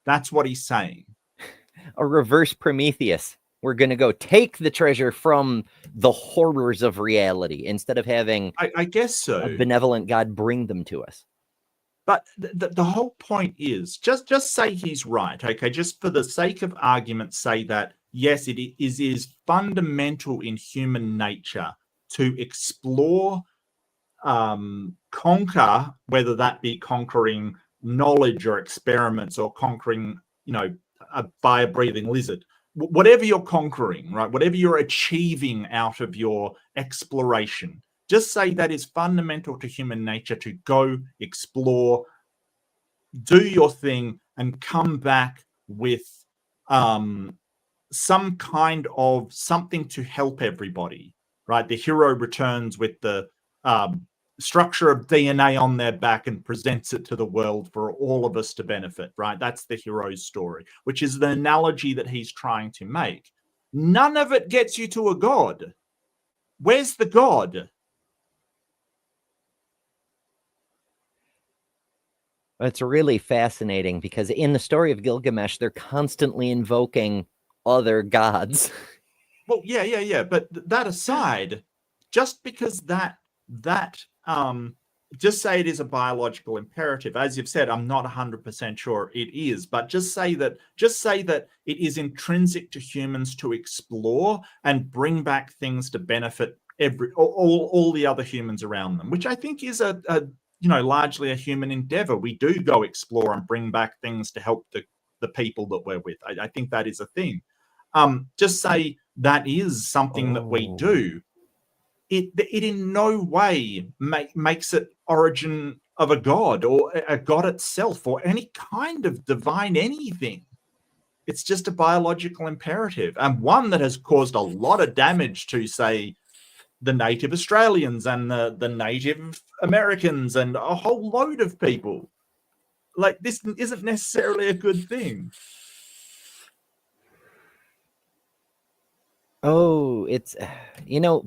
That's what he's saying. A reverse Prometheus. We're going to go take the treasure from the horrors of reality instead of having, I guess so, a benevolent God bring them to us. But the whole point is, just say he's right, okay? Just for the sake of argument, say that, yes, it is fundamental in human nature to explore, conquer, whether that be conquering knowledge or experiments or conquering, a fire-breathing lizard. Whatever you're conquering, right? Whatever you're achieving out of your exploration, just say that is fundamental to human nature, to go explore, do your thing, and come back with some kind of something to help everybody, right? The hero returns with the structure of DNA on their back and presents it to the world for all of us to benefit, right? That's the hero's story, which is the analogy that he's trying to make. None of it gets you to a god. Where's the god? It's really fascinating because in the story of Gilgamesh, they're constantly invoking other gods. Well, yeah. But that aside, just because that just say it is a biological imperative. As you've said, I'm not 100% sure it is, but just say that it is intrinsic to humans to explore and bring back things to benefit all the other humans around them, which I think is a largely a human endeavor. We do go explore and bring back things to help the people that we're with. I think that is a thing. Just say that is something that we do. It in no way makes it origin of a god or a god itself or any kind of divine anything. It's just a biological imperative, and one that has caused a lot of damage to, say, the native Australians and the Native Americans and a whole load of people. Like, this isn't necessarily a good thing. Oh, it's,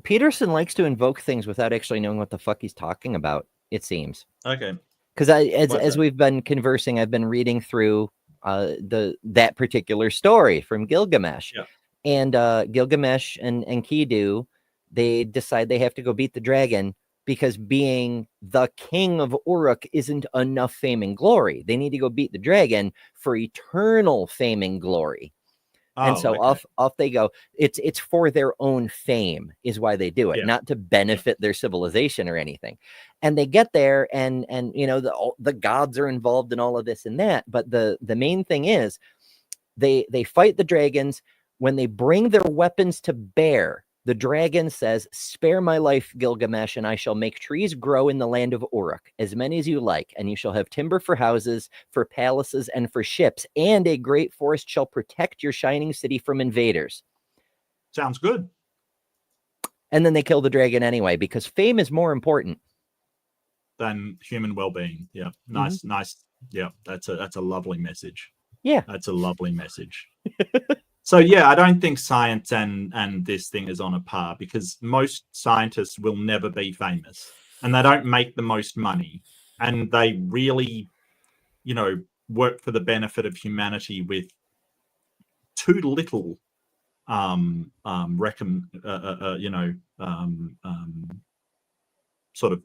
Peterson likes to invoke things without actually knowing what the fuck he's talking about, it seems. Okay. Because as we've been conversing, I've been reading through that particular story from Gilgamesh. Yeah. And Gilgamesh and Enkidu, they decide they have to go beat the dragon, because being the king of Uruk isn't enough fame and glory. They need to go beat the dragon for eternal fame and glory. And so off they go. It's for their own fame is why they do it, not to benefit their civilization or anything. And they get there, and you know, the gods are involved in all of this and that. But the main thing is they fight the dragons. When they bring their weapons to bear, the dragon says, "Spare my life, Gilgamesh, and I shall make trees grow in the land of Uruk, as many as you like, and you shall have timber for houses, for palaces, and for ships, and a great forest shall protect your shining city from invaders." Sounds good. And then they kill the dragon anyway, because fame is more important than human well-being. Yeah, nice. Yeah, that's a lovely message. Yeah, that's a lovely message. So yeah, I don't think science and this thing is on a par, because most scientists will never be famous, and they don't make the most money, and they really, you know, work for the benefit of humanity with too little sort of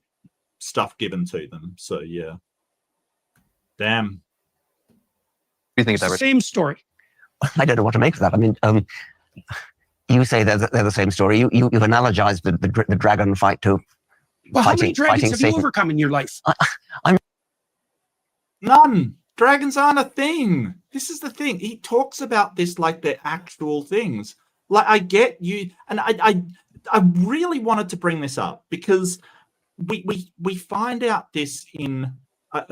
stuff given to them. So yeah, damn. What do you think of that? Same story. I don't know what to make of that. I mean, you say they're the same story. You've analogized the dragon fight to well, how many dragons have you overcome in your life? None. Dragons aren't a thing. This is the thing. He talks about this like they're actual things. Like, I get you, and I really wanted to bring this up because we find out this in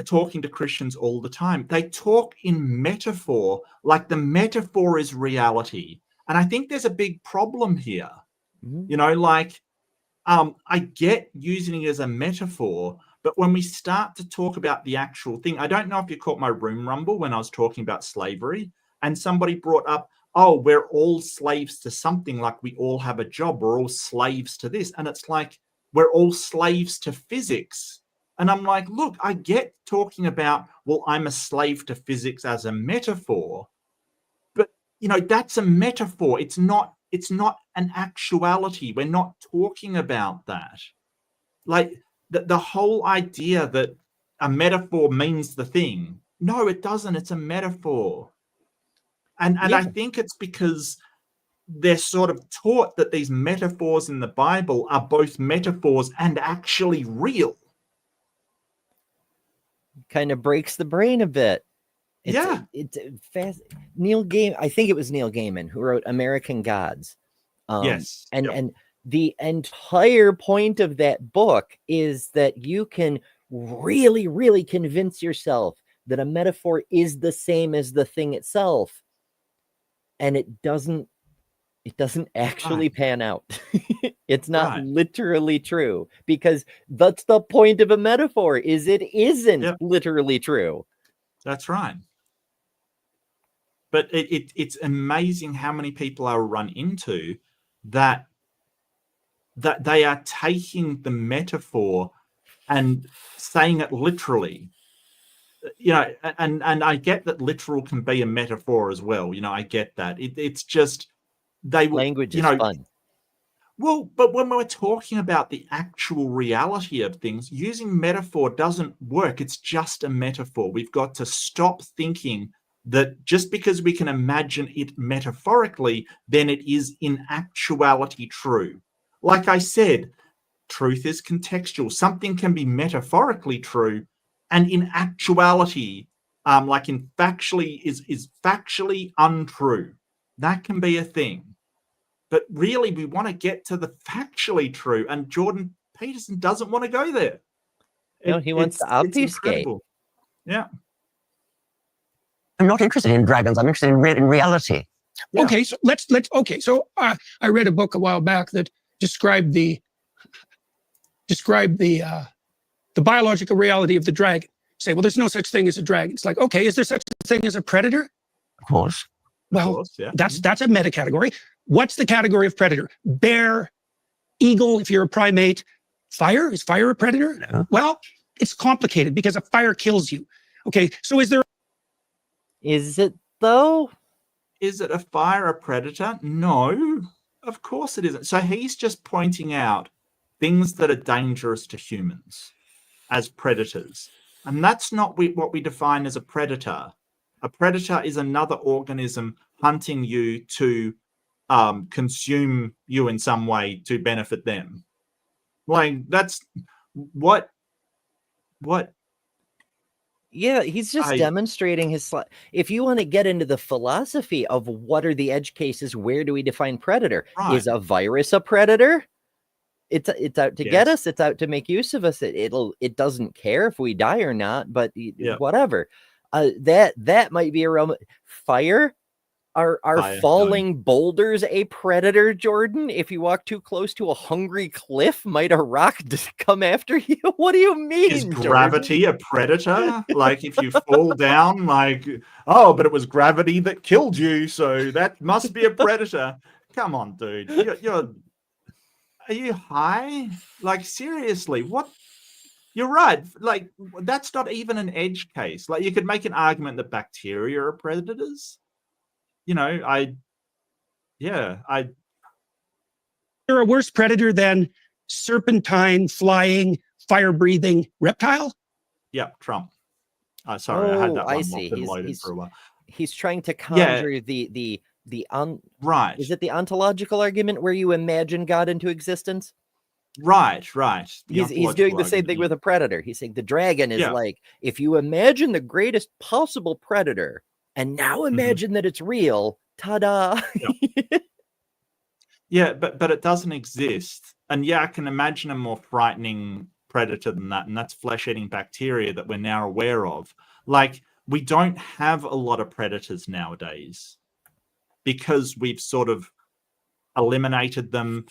talking to Christians all the time. They talk in metaphor, like the metaphor is reality. And I think there's a big problem here. Mm-hmm. You know, like, I get using it as a metaphor, but when we start to talk about the actual thing, I don't know if you caught my room rumble when I was talking about slavery, and somebody brought up, oh, we're all slaves to something, like we all have a job, we're all slaves to this. And it's like, we're all slaves to physics. And I'm like, look, I get talking about, well, I'm a slave to physics as a metaphor, but you know, that's a metaphor. It's not an actuality. We're not talking about that. Like the whole idea that a metaphor means the thing. No, it doesn't. It's a metaphor. And I think it's because they're sort of taught that these metaphors in the Bible are both metaphors and actually real. Kind of breaks the brain a bit. It's fast. I think it was Neil Gaiman who wrote American Gods. Yes. And the entire point of that book is that you can really, really convince yourself that a metaphor is the same as the thing itself. And it doesn't actually pan out. It's not literally true, because that's the point of a metaphor, is it isn't literally true. That's right. But it's amazing how many people I run into that they are taking the metaphor and saying it literally. You know, and I get that literal can be a metaphor as well. You know, I get that. It's just language is fun. Well, but when we're talking about the actual reality of things, using metaphor doesn't work. It's just a metaphor. We've got to stop thinking that just because we can imagine it metaphorically, then it is in actuality true. Like I said, truth is contextual. Something can be metaphorically true, and in actuality, like in factually, is factually untrue. That can be a thing. But really, we want to get to the factually true, and Jordan Peterson doesn't want to go there. No, he wants to obfuscate. Yeah. I'm not interested in dragons. I'm interested in reality. Yeah. Okay, so let's. Okay, so I read a book a while back that described the biological reality of the dragon. Say, well, there's no such thing as a dragon. It's like, okay, is there such a thing as a predator? Of course. Well, that's a meta category. What's the category of predator? Bear, eagle, if you're a primate. Fire? Is fire a predator? No. Well, it's complicated because a fire kills you. Okay, so is it though? Is it a fire a predator? No, of course it isn't. So he's just pointing out things that are dangerous to humans as predators. And that's not what we define as a predator. A predator is another organism hunting you to consume you in some way to benefit them. Like, that's what Yeah, he's just demonstrating his. If you want to get into the philosophy of what are the edge cases, where do we define predator? Right. Is a virus a predator? It's out to get us. It's out to make use of us. It doesn't care if we die or not. But whatever. That might be a realm. Fire. Are falling boulders a predator, Jordan? If you walk too close to a hungry cliff, might a rock come after you? What do you mean? Is gravity Jordan? A predator? Like, if you fall down, like, oh, but it was gravity that killed you, so that must be a predator. Come on, dude. Are you high? Like, seriously, what? You're right. Like, that's not even an edge case. Like, you could make an argument that bacteria are predators. You know, they're a worse predator than serpentine, flying, fire-breathing reptile? Yeah, Trump. Sorry, I had that one locked and loaded for a while. He's trying to conjure right. Is it the ontological argument where you imagine God into existence? Right. He's doing the same thing with a predator. He's saying the dragon is like, if you imagine the greatest possible predator, and now imagine that it's real. Ta-da! But it doesn't exist. And I can imagine a more frightening predator than that, and that's flesh-eating bacteria that we're now aware of. Like, we don't have a lot of predators nowadays because we've sort of eliminated them,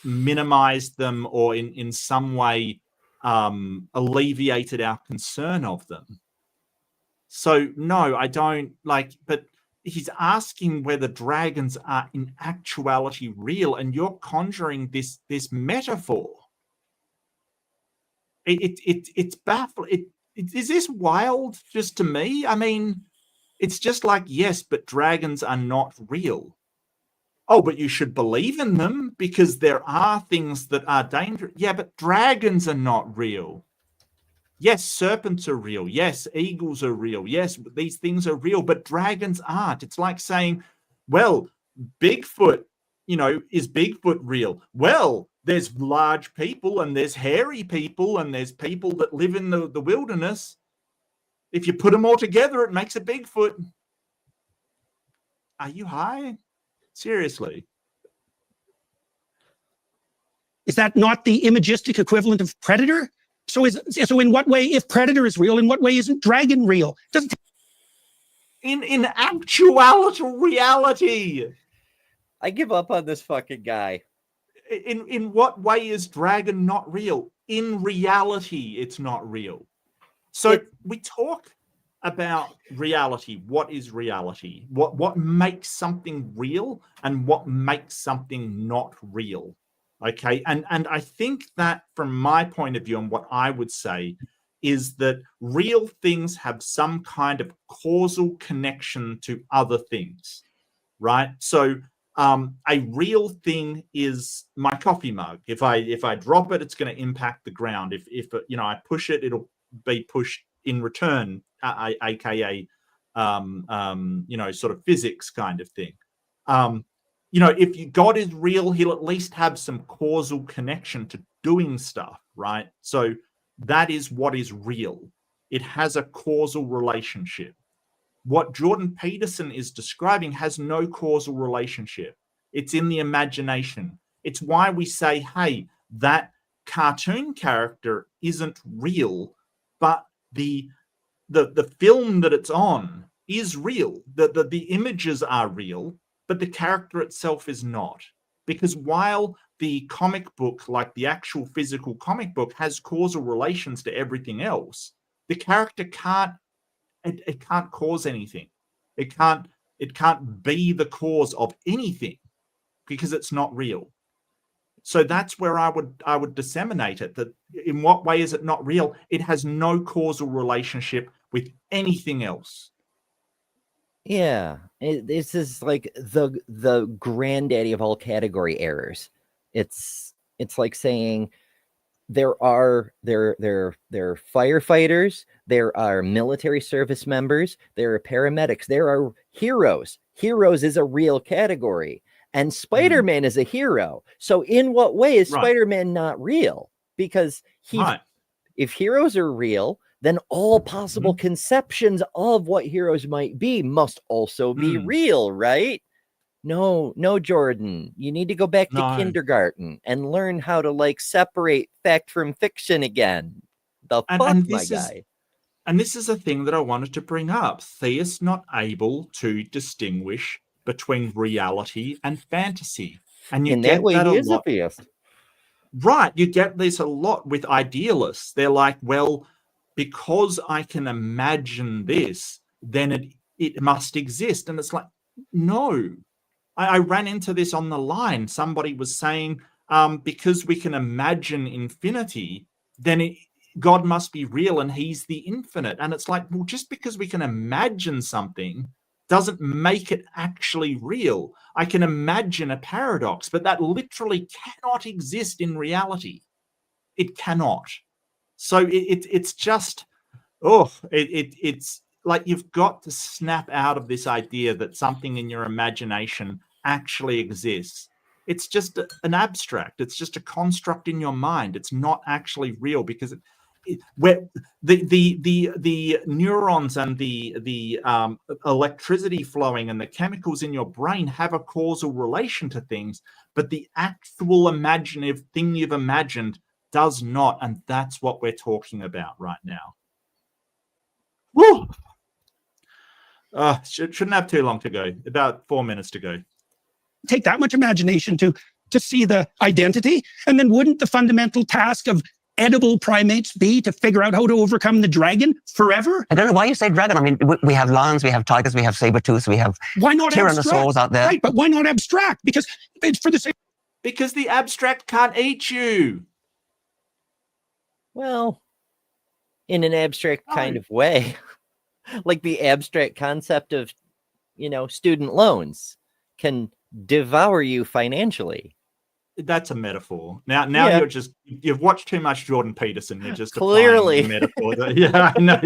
minimized them, or in some way alleviated our concern of them. So, no, I don't like, but he's asking whether dragons are in actuality real, and you're conjuring this metaphor. It's baffling. Is this wild just to me? I mean, it's just like, yes, but dragons are not real. Oh, but you should believe in them because there are things that are dangerous. Yeah, but dragons are not real. Yes, serpents are real. Yes, eagles are real. Yes, these things are real, but dragons aren't. It's like saying, well, Bigfoot, is Bigfoot real? Well, there's large people and there's hairy people and there's people that live in the wilderness. If you put them all together, it makes a Bigfoot. Are you high? Seriously. Is that not the imagistic equivalent of predator? So in what way, if predator is real, in what way isn't dragon real? In actuality, reality. I give up on this fucking guy. In what way is dragon not real? In reality, it's not real. So we talk about reality. What is reality? What makes something real and what makes something not real? Okay, and I think that from my point of view, and what I would say is that real things have some kind of causal connection to other things, right? So a real thing is my coffee mug. If I drop it, it's going to impact the ground. If I push it, it'll be pushed in return, aka sort of physics kind of thing. If God is real, he'll at least have some causal connection to doing stuff, right? So that is what is real. It has a causal relationship. What Jordan Peterson is describing has no causal relationship. It's in the imagination. It's why we say, hey, that cartoon character isn't real, but the film that it's on is real. The images are real, but the character itself is not. Because while the comic book, like the actual physical comic book, has causal relations to everything else, the character can't cause anything. It can't be the cause of anything because it's not real. So that's where I would disseminate it, that in what way is it not real? It has no causal relationship with anything else. Yeah, this is like the granddaddy of all category errors. It's It's like saying there are firefighters, there are military service members, there are paramedics, there are heroes. Heroes is a real category, and Spider-Man is a hero. So in what way is Spider-Man not real? Because if heroes are real, then all possible conceptions of what heroes might be must also be real, right? No, Jordan, you need to go back to kindergarten and learn how to like separate fact from fiction again. My guy. And this is a thing that I wanted to bring up. Theists not able to distinguish between reality and fantasy. And you get that a lot. He is a theist. Right. You get this a lot with idealists. They're like, well, because I can imagine this, then it must exist. And it's like, no. I ran into this on the line. Somebody was saying, because we can imagine infinity, then God must be real and he's the infinite. And it's like, well, just because we can imagine something doesn't make it actually real. I can imagine a paradox, but that literally cannot exist in reality. It cannot. So it's just, it's like you've got to snap out of this idea that something in your imagination actually exists. It's just an abstract. It's just a construct in your mind. It's not actually real because where the neurons and the electricity flowing and the chemicals in your brain have a causal relation to things, but the actual imaginative thing you've imagined does not, and that's what we're talking about right now. Woo! Shouldn't have too long to go. About 4 minutes to go. Take that much imagination to see the identity, and then wouldn't the fundamental task of edible primates be to figure out how to overcome the dragon forever? I don't know why you say dragon. I mean, we have lions, we have tigers, we have saber-tooths, we have tyrannosaurs out there. Right, but why not abstract? Because it's for the same. Because the abstract can't eat you. Well, in an abstract kind of way. Like the abstract concept of, student loans can devour you financially. That's a metaphor. Now you've watched too much Jordan Peterson. You're just clearly metaphor. Yeah, I know.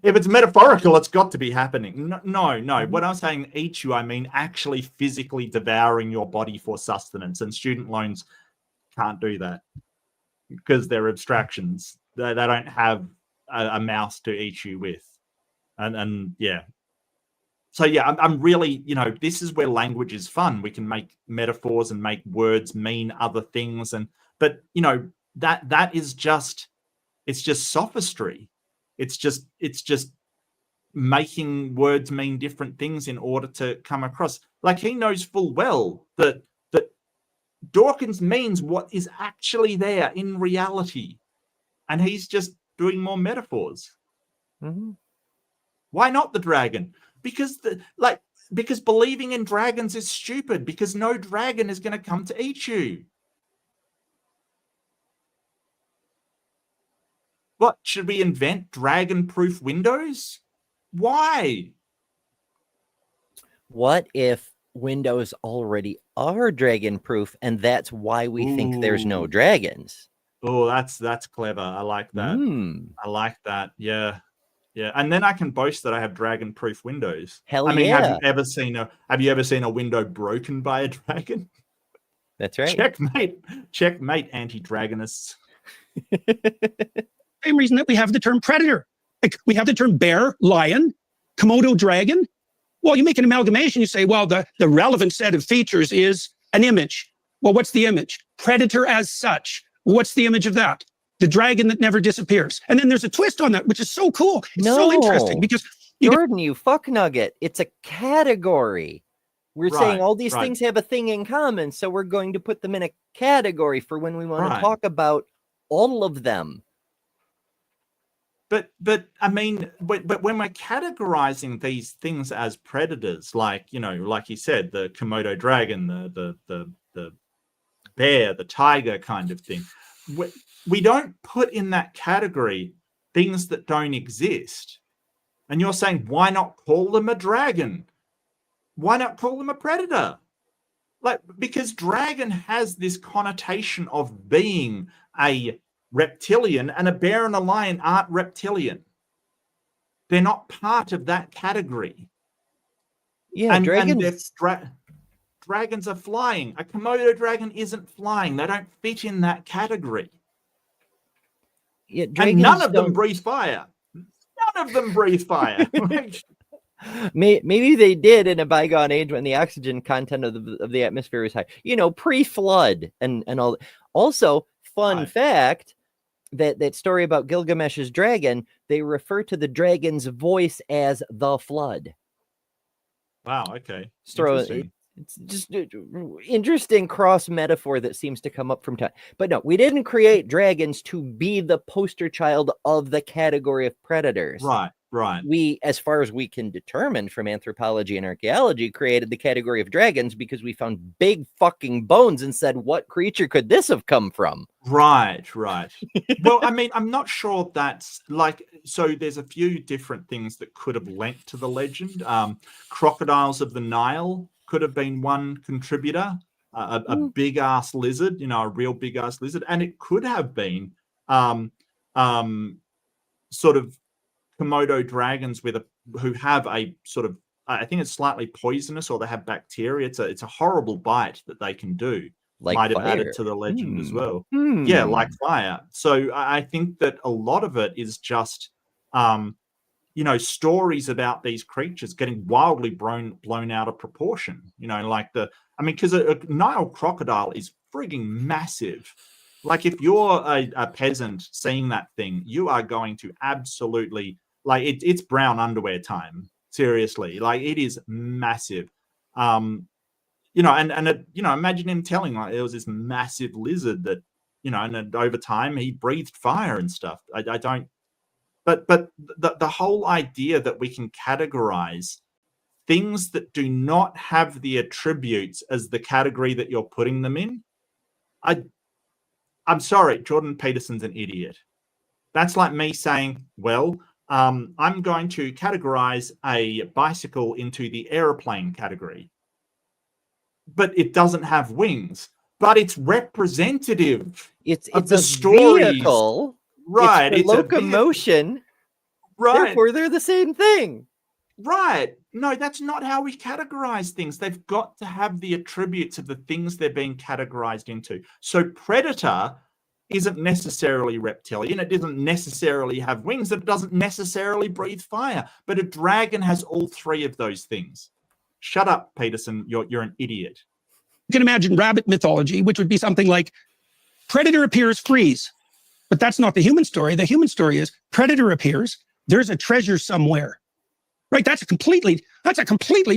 If it's metaphorical, it's got to be happening. No. When I'm saying eat you, I mean actually physically devouring your body for sustenance. And student loans can't do that because they're abstractions. They don't have a mouse to eat you with. And yeah. So yeah, I'm really, this is where language is fun. We can make metaphors and make words mean other things. But that is just, it's just sophistry. It's just making words mean different things in order to come across. Like he knows full well that Dawkins means what is actually there in reality. And he's just doing more metaphors. Mm-hmm. Why not the dragon? Because believing in dragons is stupid, because no dragon is going to come to eat you. What, should we invent dragon-proof windows? Why? What if windows already are dragon-proof and that's why we think there's no dragons? Oh, that's clever. I like that. I like that. Yeah. Yeah, and then I can boast that I have dragon-proof windows. Hell I mean, yeah. have you ever seen a window broken by a dragon? That's right. Checkmate, anti-dragonists. Same reason that we have the term predator. Like we have the term bear, lion, Komodo dragon. Well, you make an amalgamation. You say, well, the relevant set of features is an image. Well, what's the image? Predator as such. What's the image of that? The dragon that never disappears. And then there's a twist on that, which is so cool. It's so interesting because Jordan, you fuck nugget. It's a category. We're saying all these things have a thing in common, so we're going to put them in a category for when we want to talk about all of them. But I mean, but when we're categorizing these things as predators, like like you said, the Komodo dragon, the bear, the tiger kind of thing, we don't put in that category things that don't exist. And you're saying, why not call them a dragon? Why not call them a predator? like, because dragon has this connotation of being a reptilian, and a bear and a lion aren't reptilian. They're not part of that category. Yeah, and dragons. Dragons are flying. A Komodo dragon isn't flying. They don't fit in that category. Yeah, and none of them breathe fire. None of them breathe fire. Maybe they did in a bygone age when the oxygen content of the atmosphere was high. You know, pre-flood and all. Also, fun fact, that story about Gilgamesh's dragon, they refer to the dragon's voice as the flood. Wow, okay. It's just interesting cross metaphor that seems to come up from time. But no, we didn't create dragons to be the poster child of the category of predators. Right. We, as far as we can determine from anthropology and archaeology, created the category of dragons because we found big fucking bones and said, what creature could this have come from? Right. Well, I mean, I'm not sure that's like, so there's a few different things that could have lent to the legend. Crocodiles of the Nile could have been one contributor, a big ass lizard, a real big ass lizard. And it could have been sort of Komodo dragons who have a sort of, I think it's slightly poisonous, or they have bacteria. It's a horrible bite that they can do. Might have added to the legend as well. Yeah, like fire. So I think that a lot of it is just stories about these creatures getting wildly blown out of proportion. Because a Nile crocodile is frigging massive. Like, if you're a peasant seeing that thing, you are going to absolutely, like, it's brown underwear time. Seriously, like, it is massive. Imagine him telling, like, there was this massive lizard that, and over time he breathed fire and stuff. I don't. But the whole idea that we can categorize things that do not have the attributes as the category that you're putting them in, I'm sorry, Jordan Peterson's an idiot. That's like me saying, well, I'm going to categorize a bicycle into the airplane category, but it doesn't have wings, but it's representative. It's the a stories. Vehicle. Right. It's locomotion. Right. Therefore, they're the same thing. Right. No, that's not how we categorize things. They've got to have the attributes of the things they're being categorized into. So predator isn't necessarily reptilian. It doesn't necessarily have wings. It doesn't necessarily breathe fire. But a dragon has all three of those things. Shut up, Peterson. You're an idiot. You can imagine rabbit mythology, which would be something like predator appears, freeze. But that's not the human story. The human story is predator appears, there's a treasure somewhere. Right? That's a completely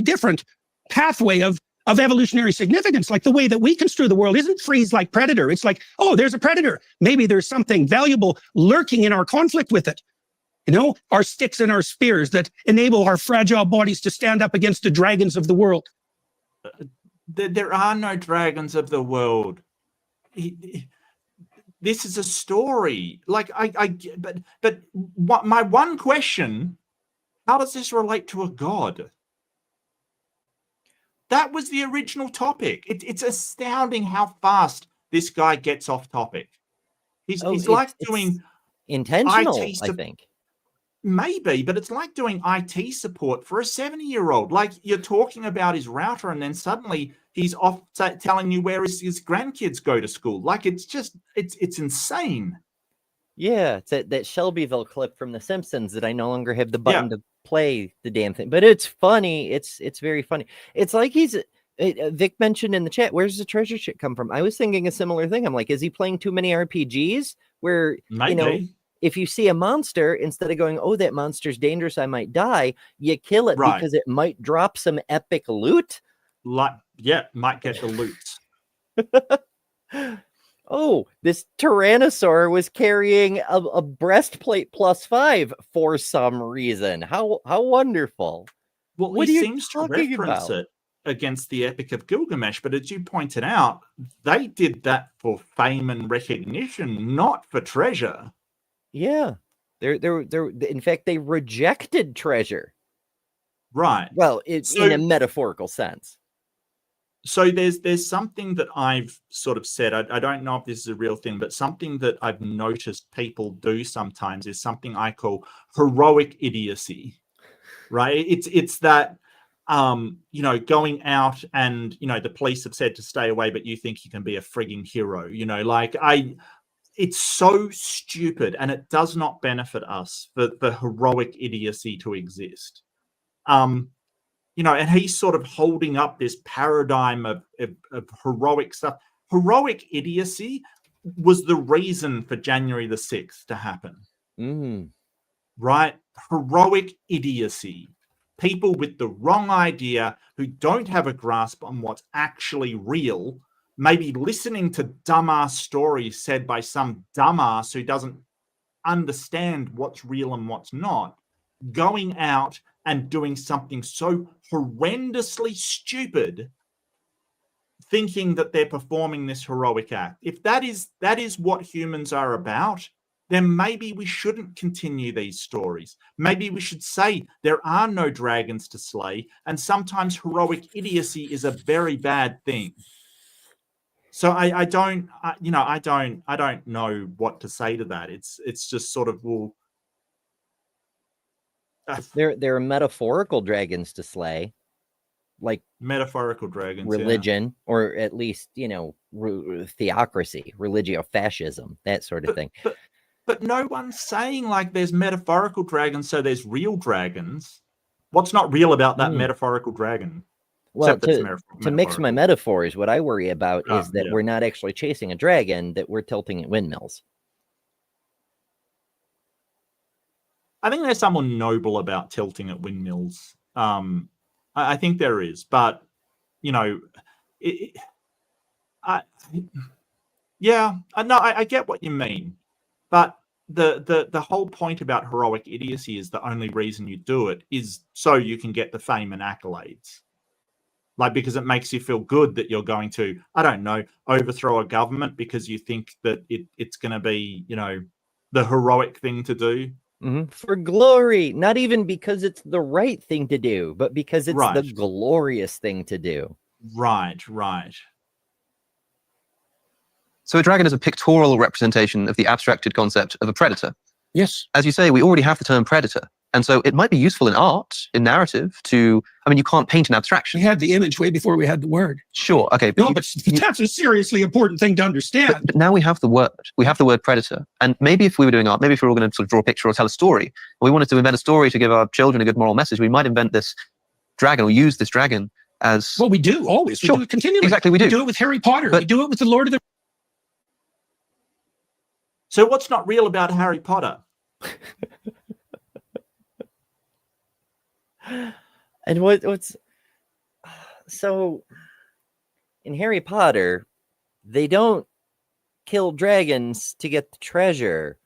different pathway of evolutionary significance. Like, the way that we construe the world isn't freeze like predator. It's like, oh, there's a predator. Maybe there's something valuable lurking in our conflict with it. Our sticks and our spears that enable our fragile bodies to stand up against the dragons of the world. There are no dragons of the world. This is a story. Like, but my one question, how does this relate to a god? That was the original topic. It's astounding how fast this guy gets off topic. He's like doing intentional, IT I think. Maybe, but it's like doing IT support for a 70-year-old. Like, you're talking about his router, and then suddenly he's off telling you where his grandkids go to school. Like, it's insane. Yeah, it's that Shelbyville clip from The Simpsons that I no longer have the button to play the damn thing. But it's funny. It's very funny. It's like Vic mentioned in the chat, where's the treasure shit come from? I was thinking a similar thing. I'm like, is he playing too many RPGs where, maybe. If you see a monster, instead of going, oh, that monster's dangerous, I might die, you kill it because it might drop some epic loot. Might get the loot. Oh, this Tyrannosaur was carrying a breastplate +5 for some reason. How wonderful. Well, he seems to reference it against the Epic of Gilgamesh, but as you pointed out, they did that for fame and recognition, not for treasure. Yeah, they're in fact, they rejected treasure. Right. Well, in a metaphorical sense. So there's something that I've sort of said. I don't know if this is a real thing, but something that I've noticed people do sometimes is something I call heroic idiocy. Right? It's that you know, going out and, you know, the police have said to stay away, but you think you can be a frigging hero. You know, like it's so stupid, and it does not benefit us for the heroic idiocy to exist. You know, and he's sort of holding up this paradigm of heroic stuff. Heroic idiocy was the reason for January the 6th to happen. Right? Heroic idiocy. People with the wrong idea, who don't have a grasp on what's actually real, maybe listening to dumbass stories said by some dumbass who doesn't understand what's real and what's not, going out and doing something so horrendously stupid, thinking that they're performing this heroic act. If that is what humans are about, then maybe we shouldn't continue these stories. Maybe we should say there are no dragons to slay, and sometimes heroic idiocy is a very bad thing. So I don't know what to say to that. It's just sort of, well, there are metaphorical dragons to slay, like metaphorical dragons, religion, or at least, you know, theocracy, religio-fascism, that sort of thing. But no one's saying like there's metaphorical dragons, so there's real dragons. What's not real about that metaphorical dragon? Well, to mix my metaphors, what I worry about is that we're not actually chasing a dragon, that we're tilting at windmills. I think there's someone noble about tilting at windmills. I think there is, but you know, I get what you mean, but the whole point about heroic idiocy is the only reason you do it is so you can get the fame and accolades. Like, because it makes you feel good that you're going to, I don't know, overthrow a government because you think that it's going to be, you know, the heroic thing to do. For glory, not even because it's the right thing to do, but because it's the glorious thing to do. Right. So a dragon is a pictorial representation of the abstracted concept of a predator. Yes. As you say, we already have the term predator. And so it might be useful in art, in narrative, to, I mean, you can't paint an abstraction. We had the image way before we had the word. Sure, okay. No, but that's a seriously important thing to understand. But now we have the word. We have the word predator. And maybe if we were doing art, maybe if we were all going to sort of draw a picture or tell a story, and we wanted to invent a story to give our children a good moral message, we might invent this dragon or use this dragon as... Well, we do, always. We do it continually. Exactly, we do. We do it with Harry Potter. We do it with the Lord of the... So what's not real about Harry Potter? And what's so in Harry Potter, they don't kill dragons to get the treasure.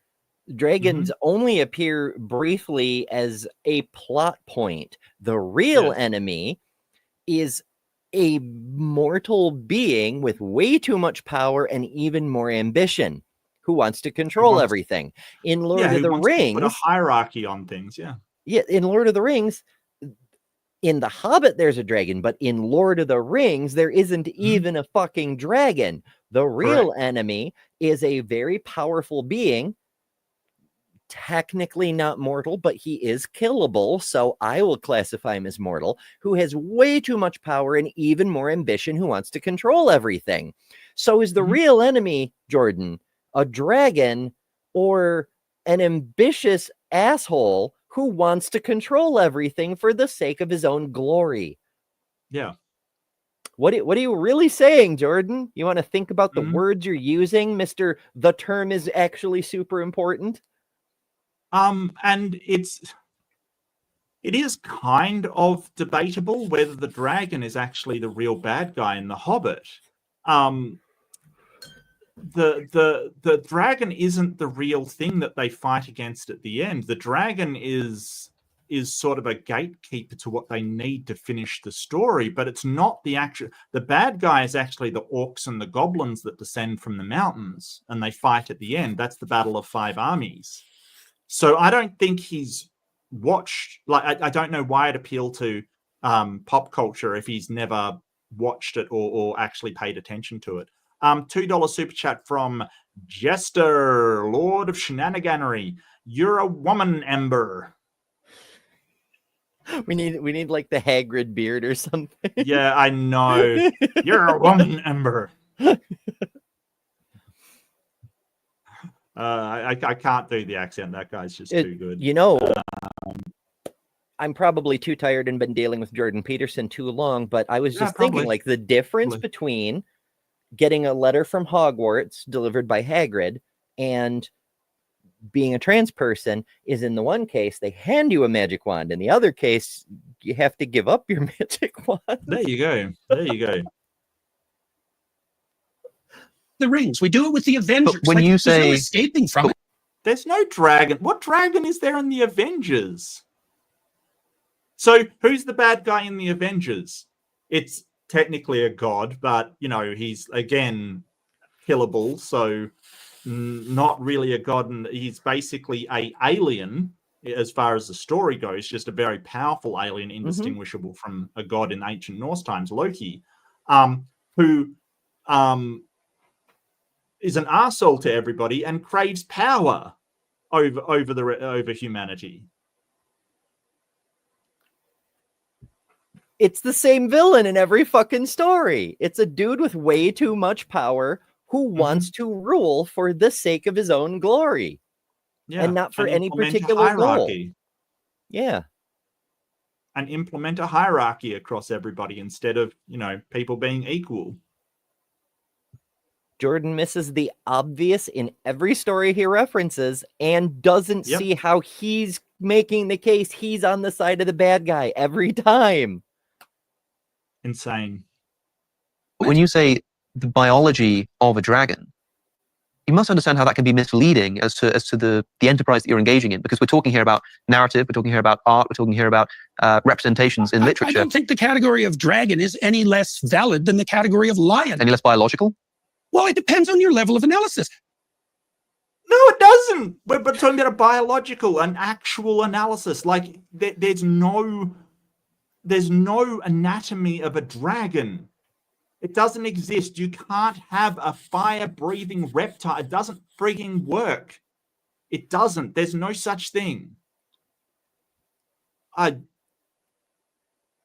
Dragons only appear briefly as a plot point. The real enemy is a mortal being with way too much power and even more ambition, who wants to control everything. In Lord of the Rings, put a hierarchy on things. In Lord of the Rings, in The Hobbit, there's a dragon, but in Lord of the Rings, there isn't even a fucking dragon. The real enemy is a very powerful being, technically not mortal, but he is killable, so I will classify him as mortal, who has way too much power and even more ambition, who wants to control everything. So is the real enemy, Jordan, a dragon or an ambitious asshole who wants to control everything for the sake of his own glory? Yeah. What are you really saying, Jordan? You want to think about the words you're using, Mr. The term is actually super important? And it is kind of debatable whether the dragon is actually the real bad guy in The Hobbit. The dragon isn't the real thing that they fight against at the end. The dragon is sort of a gatekeeper to what they need to finish the story, but it's not the bad guy is actually the orcs and the goblins that descend from the mountains and they fight at the end. That's the Battle of Five Armies. So I don't think he's watched, like, I don't know why it appealed to pop culture if he's never watched it or actually paid attention to it. $2 super chat from Jester, Lord of Shenaniganery. You're a woman, Ember. We need like the Hagrid beard or something. Yeah, I know. You're a woman, Ember. I can't do the accent. That guy's just too good. You know, I'm probably too tired and been dealing with Jordan Peterson too long, but I was just thinking, like, the difference between getting a letter from Hogwarts delivered by Hagrid and being a trans person is, in the one case, they hand you a magic wand. In the other case, you have to give up your magic wand. There you go. There you go. The rings. We do it with the Avengers. But when you say there's no escaping from it. There's no dragon. What dragon is there in the Avengers? So who's the bad guy in the Avengers? It's technically a god, but, you know, he's, again, killable, so not really a god. And he's basically a alien, as far as the story goes, just a very powerful alien, indistinguishable from a god in ancient Norse times, Loki, who is an arsehole to everybody and craves power over humanity. It's the same villain in every fucking story. It's a dude with way too much power who wants to rule for the sake of his own glory. Yeah, and not for any particular goal. Yeah. And implement a hierarchy across everybody instead of, you know, people being equal. Jordan misses the obvious in every story he references and doesn't see how he's making the case he's on the side of the bad guy every time. Insane. When you say the biology of a dragon, you must understand how that can be misleading as to the enterprise that you're engaging in, because we're talking here about narrative, we're talking here about art, we're talking here about representations in literature. I don't think the category of dragon is any less valid than the category of lion. Any less biological? Well, it depends on your level of analysis. No, it doesn't. We're talking about a biological, an actual analysis. Like, there's no anatomy of a dragon. It doesn't exist. You can't have a fire-breathing reptile. It doesn't frigging work. It doesn't. There's no such thing.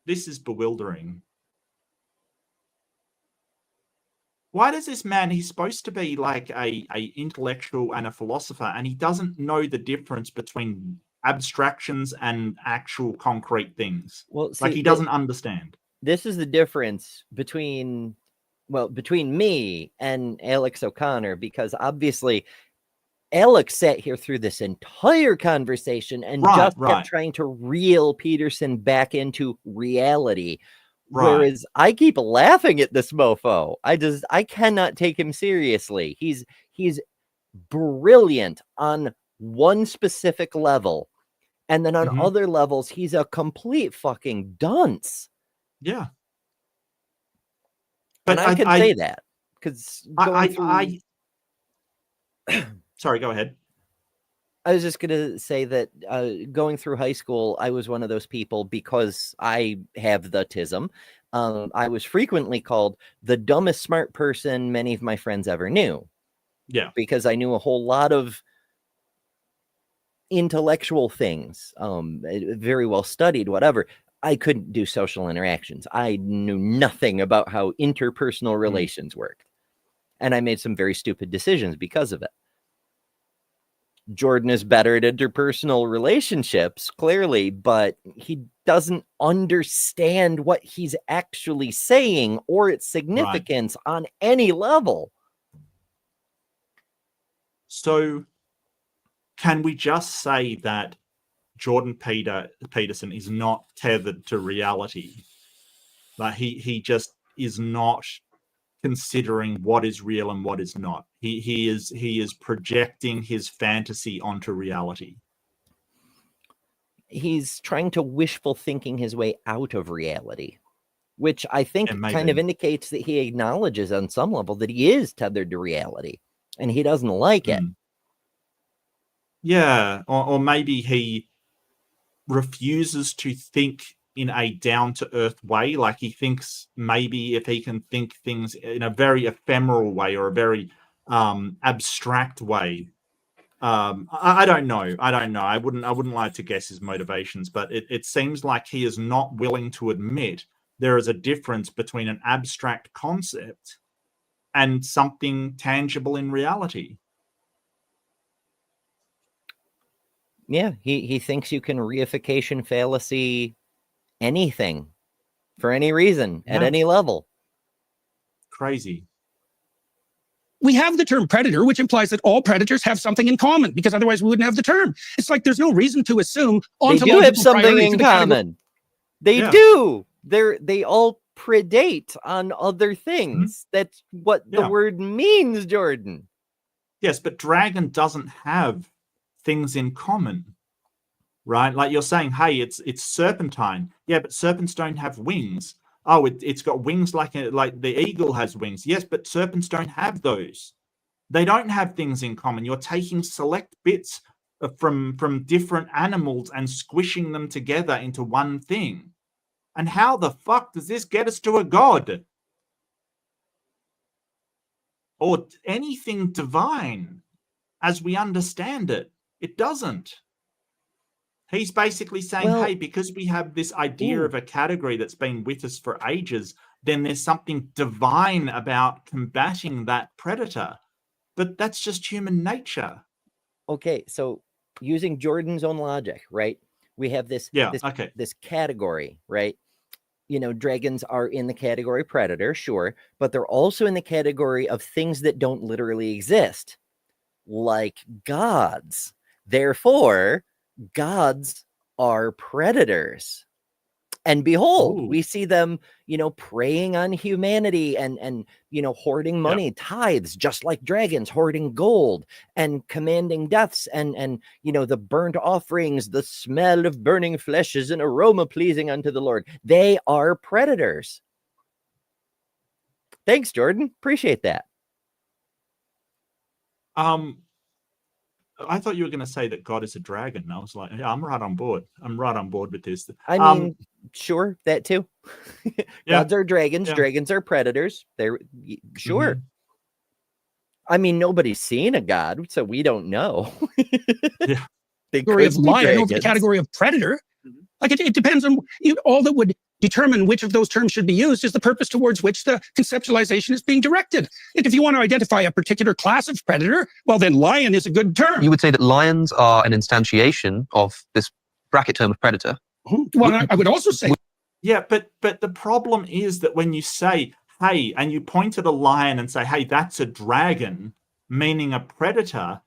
This is bewildering. Why does this man, he's supposed to be like a intellectual and a philosopher, and he doesn't know the difference between abstractions and actual concrete things? Well, see, like, he doesn't understand. This is the difference between me and Alex O'Connor, because obviously Alex sat here through this entire conversation and kept trying to reel Peterson back into reality. Whereas I keep laughing at this mofo. I cannot take him seriously. He's brilliant on one specific level. And then on other levels, he's a complete fucking dunce. Yeah. But I can say that because sorry, go ahead. I was just going to say that going through high school, I was one of those people, because I have the tism. I was frequently called the dumbest smart person many of my friends ever knew. Yeah. Because I knew a whole lot of intellectual things, very well studied, whatever. I couldn't do social interactions. I knew nothing about how interpersonal relations worked. And I made some very stupid decisions because of it. Jordan is better at interpersonal relationships, clearly, but he doesn't understand what he's actually saying or its significance on any level. So can we just say that Jordan Peterson is not tethered to reality? Like, he just is not considering what is real and what is not. He is projecting his fantasy onto reality. He's trying to wishful thinking his way out of reality, which I think kind of indicates that he acknowledges on some level that he is tethered to reality and he doesn't like it. Yeah, or maybe he refuses to think in a down-to-earth way. Like he thinks maybe if he can think things in a very ephemeral way or a very abstract way. I don't know. I wouldn't like to guess his motivations, but it seems like he is not willing to admit there is a difference between an abstract concept and something tangible in reality. Yeah, he thinks you can reification fallacy anything for any reason at any level. Crazy. We have the term predator, which implies that all predators have something in common, because otherwise we wouldn't have the term. It's like there's no reason to assume they do have something in common. They do. They all predate on other things. That's what the word means, Jordan. Yes, but dragon doesn't have things in common, right? Like you're saying, hey, it's serpentine. Yeah, but serpents don't have wings. Oh, it's got wings like the eagle has wings. Yes, but serpents don't have those. They don't have things in common. You're taking select bits from different animals and squishing them together into one thing. And how the fuck does this get us to a god? Or anything divine as we understand it? It doesn't. He's basically saying, hey, because we have this idea of a category that's been with us for ages, then there's something divine about combating that predator. But that's just human nature. Okay, so using Jordan's own logic, right? We have this category, right? You know, dragons are in the category predator, sure, but they're also in the category of things that don't literally exist, like gods. Therefore, gods are predators. And behold, we see them, you know, preying on humanity and you know, hoarding money, tithes, just like dragons, hoarding gold and commanding deaths and you know, the burnt offerings, the smell of burning flesh is an aroma pleasing unto the Lord. They are predators. Thanks, Jordan. Appreciate that. I thought you were going to say that God is a dragon. And I was like, yeah, I'm right on board. I'm right on board with this. I mean, sure, that too. Gods are dragons. Dragons are predators. They're sure. I mean, nobody's seen a god, so we don't know. They category of lion over the category of predator. Like it depends on all that would determine which of those terms should be used is the purpose towards which the conceptualization is being directed. And if you want to identify a particular class of predator, well, then lion is a good term. You would say that lions are an instantiation of this bracket term of predator. Well, I would also say... Yeah, but the problem is that when you say, hey, and you point at a lion and say, hey, that's a dragon, meaning a predator,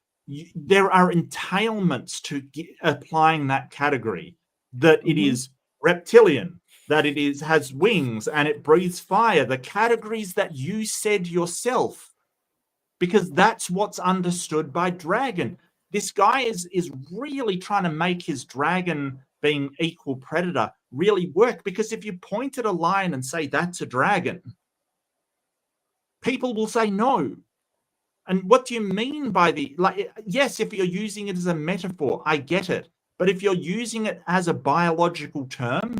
there are entailments to applying that category, that it is reptilian, that it has wings and it breathes fire, the categories that you said yourself, because that's what's understood by dragon. This guy is really trying to make his dragon being equal predator really work, because if you point at a lion and say that's a dragon, people will say no. And what do you mean by yes, if you're using it as a metaphor, I get it. But if you're using it as a biological term,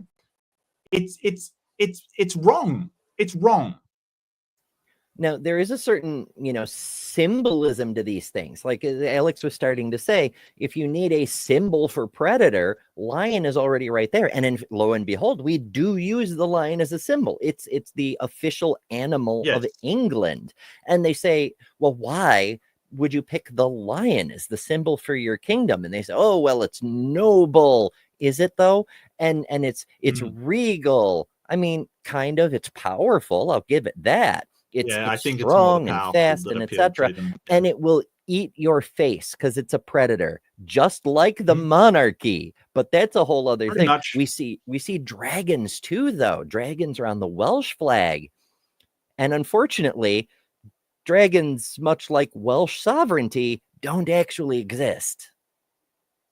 it's wrong. It's wrong. Now, there is a certain, you know, symbolism to these things. Like Alex was starting to say, if you need a symbol for predator, lion is already right there. And lo and behold, we do use the lion as a symbol. It's the official animal of England. And they say, well, why would you pick the lion as the symbol for your kingdom? And they say, oh, well, it's noble. Is it though? And it's regal. I mean, kind of. It's powerful. I'll give it that. It's I think strong it's and fast and etc. And it will eat your face because it's a predator, just like the monarchy. But that's a whole other thing. We see dragons too, though. Dragons are on the Welsh flag, and unfortunately, dragons, much like Welsh sovereignty, don't actually exist.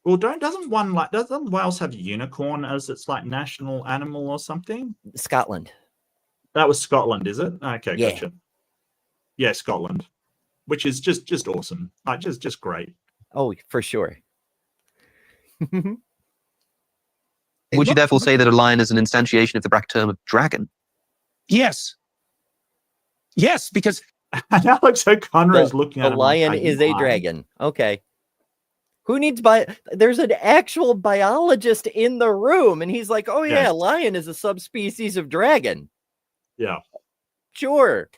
Well, doesn't Wales have unicorn as its like national animal or something? Scotland. That was Scotland, is it? Okay, gotcha. Yeah, Scotland, which is just awesome. Like just great. Oh, for sure. Would you therefore say that a lion is an instantiation of the Brack term of dragon? Yes. Yes, because and Alex O'Connor is looking at the lion is a dragon. Okay. Who needs there's an actual biologist in the room, and he's like, oh yeah, Yes. lion is a subspecies of dragon. Yeah. Sure.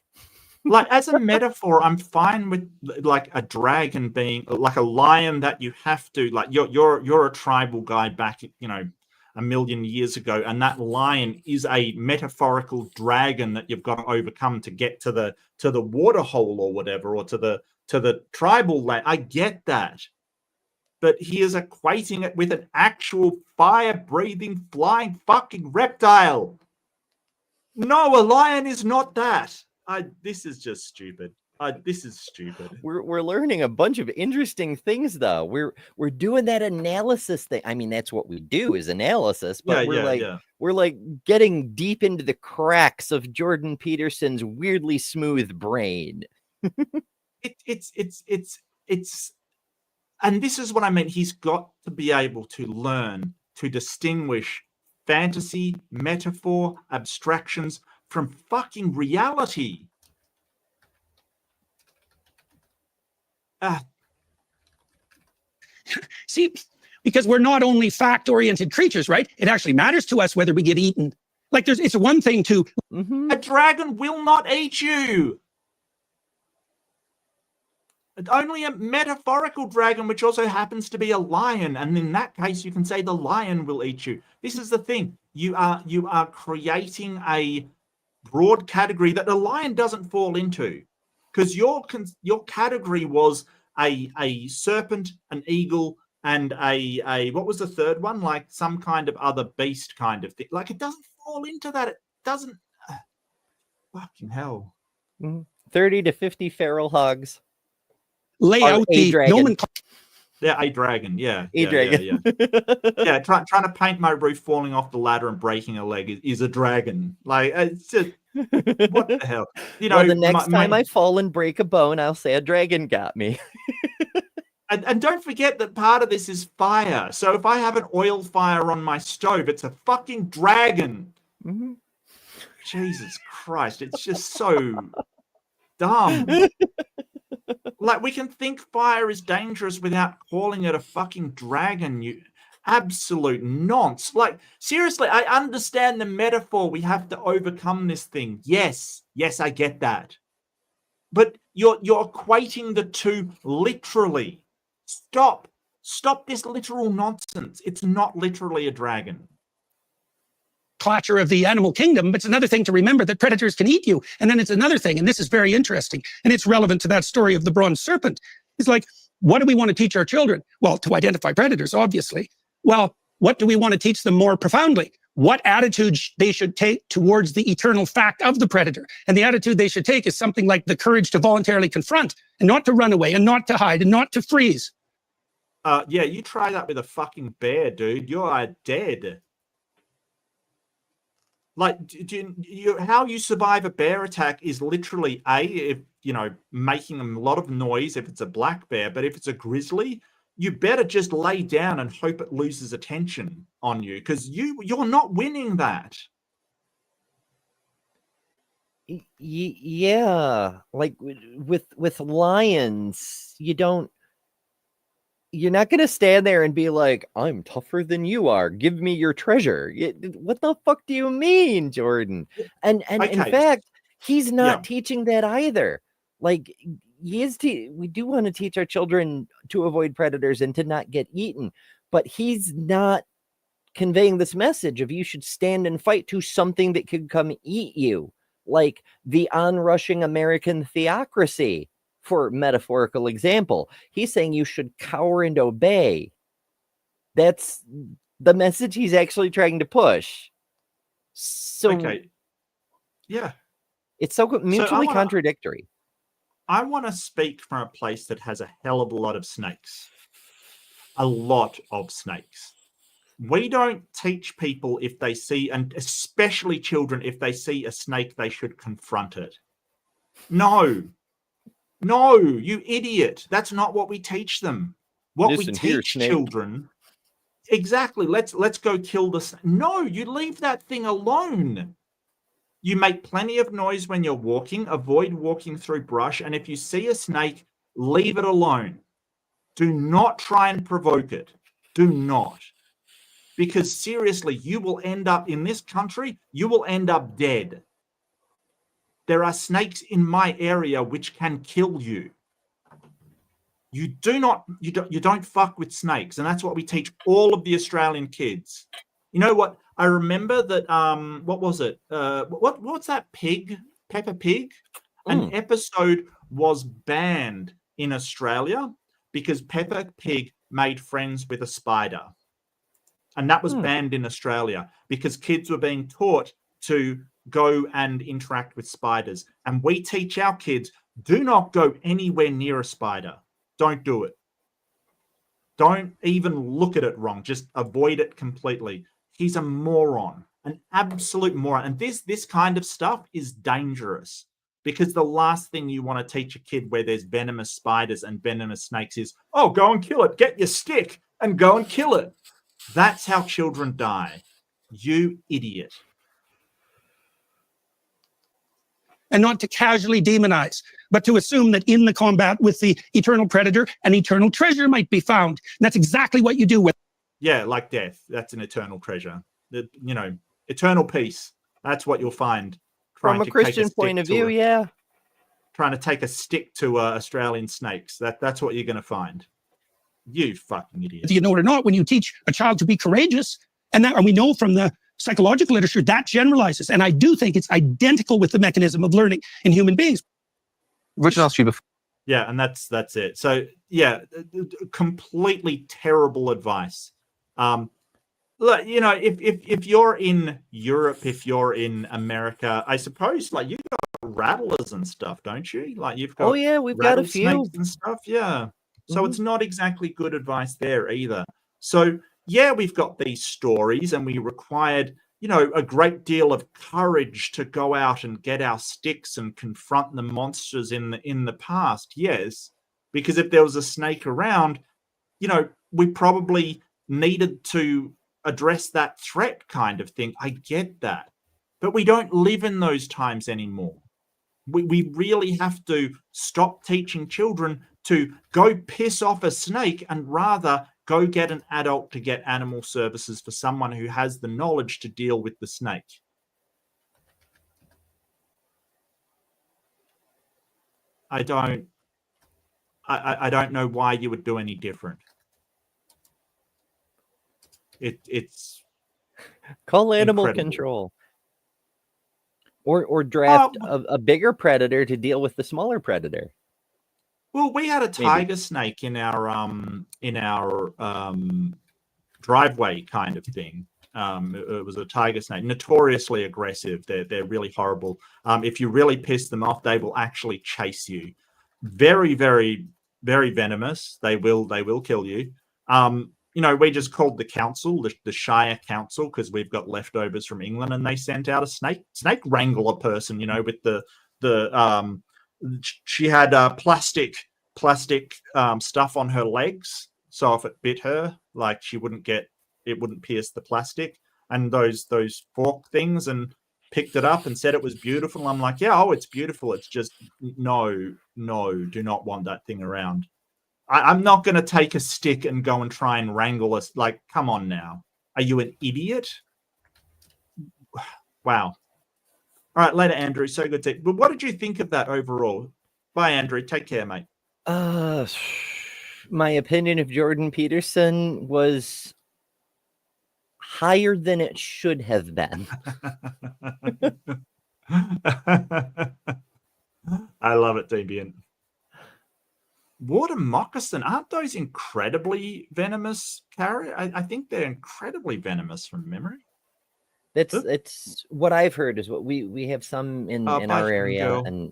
Like, as a metaphor, I'm fine with like a dragon being like a lion that you have to, like, you're a tribal guy back, you know, 1,000,000 years ago, and that lion is a metaphorical dragon that you've got to overcome to get to the water hole or whatever, or to the tribal land. I get that. But he is equating it with an actual fire-breathing, flying fucking reptile. No, a lion is not that. This is just stupid. This is stupid. We're learning a bunch of interesting things, though. We're doing that analysis thing. I mean, that's what we do, is analysis. But we're like getting deep into the cracks of Jordan Peterson's weirdly smooth brain. It's and this is what I mean. He's got to be able to learn to distinguish fantasy, metaphor, abstractions from fucking reality. See, because we're not only fact-oriented creatures, right? It actually matters to us whether we get eaten. Like, it's one thing to... A dragon will not eat you. Only a metaphorical dragon, which also happens to be a lion, and in that case, you can say the lion will eat you. This is the thing: you are creating a broad category that the lion doesn't fall into, because your category was a serpent, an eagle, and a what was the third one? Like some kind of other beast kind of thing. Like, it doesn't fall into that. It doesn't. Fucking hell. 30 to 50 feral hogs. Lay out the nomenclature. Yeah, a dragon. Yeah, dragon. Yeah, trying to paint my roof falling off the ladder and breaking a leg is a dragon. Like, it's just what the hell? You know, well, the next time I fall and break a bone, I'll say a dragon got me. and don't forget that part of this is fire. So if I have an oil fire on my stove, it's a fucking dragon. Mm-hmm. Jesus Christ, it's just so dumb. Like, we can think fire is dangerous without calling it a fucking dragon. You absolute nonce. Like, seriously, I understand the metaphor. We have to overcome this thing. Yes, I get that. But you're equating the two literally. Stop this literal nonsense. It's not literally a dragon. Clutcher of the animal kingdom, but it's another thing to remember that predators can eat you. And then it's another thing, and this is very interesting, and it's relevant to that story of the bronze serpent. It's like, what do we want to teach our children? Well, to identify predators, obviously. Well, what do we want to teach them more profoundly? What attitude they should take towards the eternal fact of the predator? And the attitude they should take is something like the courage to voluntarily confront, and not to run away, and not to hide, and not to freeze. Yeah, you try that with a fucking bear, dude. You are dead. Like, how you survive a bear attack is literally making a lot of noise if it's a black bear, but if it's a grizzly, you better just lay down and hope it loses attention on you, because you're not winning that. Yeah, like with lions, you're not going to stand there and be like, I'm tougher than you are. Give me your treasure. What the fuck do you mean, Jordan? And okay. In fact, he's not teaching that either. Like, we do want to teach our children to avoid predators and to not get eaten, but he's not conveying this message of you should stand and fight to something that could come eat you, like the onrushing American theocracy. For metaphorical example, he's saying you should cower and obey. That's the message he's actually trying to push. So, okay. Yeah. It's so mutually contradictory. I want to speak from a place that has a hell of a lot of snakes. A lot of snakes. We don't teach people if they see, and especially children, if they see a snake, they should confront it. No, you idiot. That's not what we teach them. What we teach children exactly. Let's go kill the snake. No, you leave that thing alone. You make plenty of noise when you're walking. Avoid walking through brush. And if you see a snake, leave it alone. Do not try and provoke it. Do not. Because seriously, you will end up in this country, you will end up dead. There are snakes in my area which can kill you. You don't fuck with snakes. And that's what we teach all of the Australian kids. You know what? I remember that, what was it? What's that pig? Peppa Pig? An episode was banned in Australia because Peppa Pig made friends with a spider. And that was banned in Australia because kids were being taught to go and interact with spiders. And we teach our kids, do not go anywhere near a spider. Don't do it. Don't even look at it wrong. Just avoid it completely. He's a moron, an absolute moron. And this kind of stuff is dangerous because the last thing you want to teach a kid where there's venomous spiders and venomous snakes is, oh, go and kill it. Get your stick and go and kill it. That's how children die. You idiot. And not to casually demonize, but to assume that in the combat with the eternal predator, an eternal treasure might be found. And that's exactly what you do with. Yeah, like death. That's an eternal treasure. Eternal peace. That's what you'll find. From a Christian point of view, yeah. Trying to take a stick to Australian snakes. That's what you're going to find. You fucking idiot. You know it or not, when you teach a child to be courageous, and we know from the psychological literature that generalizes, and I do think it's identical with the mechanism of learning in human beings. Richard asked you before. Yeah, and that's it. So yeah, completely terrible advice. Look, if you're in Europe, if you're in America, I suppose like you've got rattlers and stuff, don't you? Like you've got we've got a few and stuff. Yeah. So it's not exactly good advice there either. So yeah, we've got these stories and we required, a great deal of courage to go out and get our sticks and confront the monsters in the past. Yes, because if there was a snake around, we probably needed to address that threat kind of thing. I get that. But we don't live in those times anymore. We really have to stop teaching children to go piss off a snake and rather go get an adult to get animal services for someone who has the knowledge to deal with the snake. I don't know why you would do any different. It's call animal incredible. Control. Or draft a bigger predator to deal with the smaller predator. Well, we had a tiger snake in our driveway kind of thing. It was a tiger snake, notoriously aggressive. They're really horrible. If you really piss them off, they will actually chase you. Very, very, very venomous. They will kill you. We just called the council, the Shire Council, because we've got leftovers from England, and they sent out a snake wrangler person. With she had plastic stuff on her legs, so if it bit her, like it wouldn't pierce the plastic, and those fork things, and picked it up and said it was beautiful. I'm like, yeah, it's beautiful. It's just no, do not want that thing around. I'm not going to take a stick and go and try and wrangle us. Like, come on now. Are you an idiot? Wow. All right, later, Andrew. So good to. But what did you think of that overall? Bye, Andrew. Take care, mate. My opinion of Jordan Peterson was higher than it should have been. I love it, Deviant. Water moccasin, aren't those incredibly venomous, Carrie? I think they're incredibly venomous from memory. It's what I've heard is what we have some in our area, and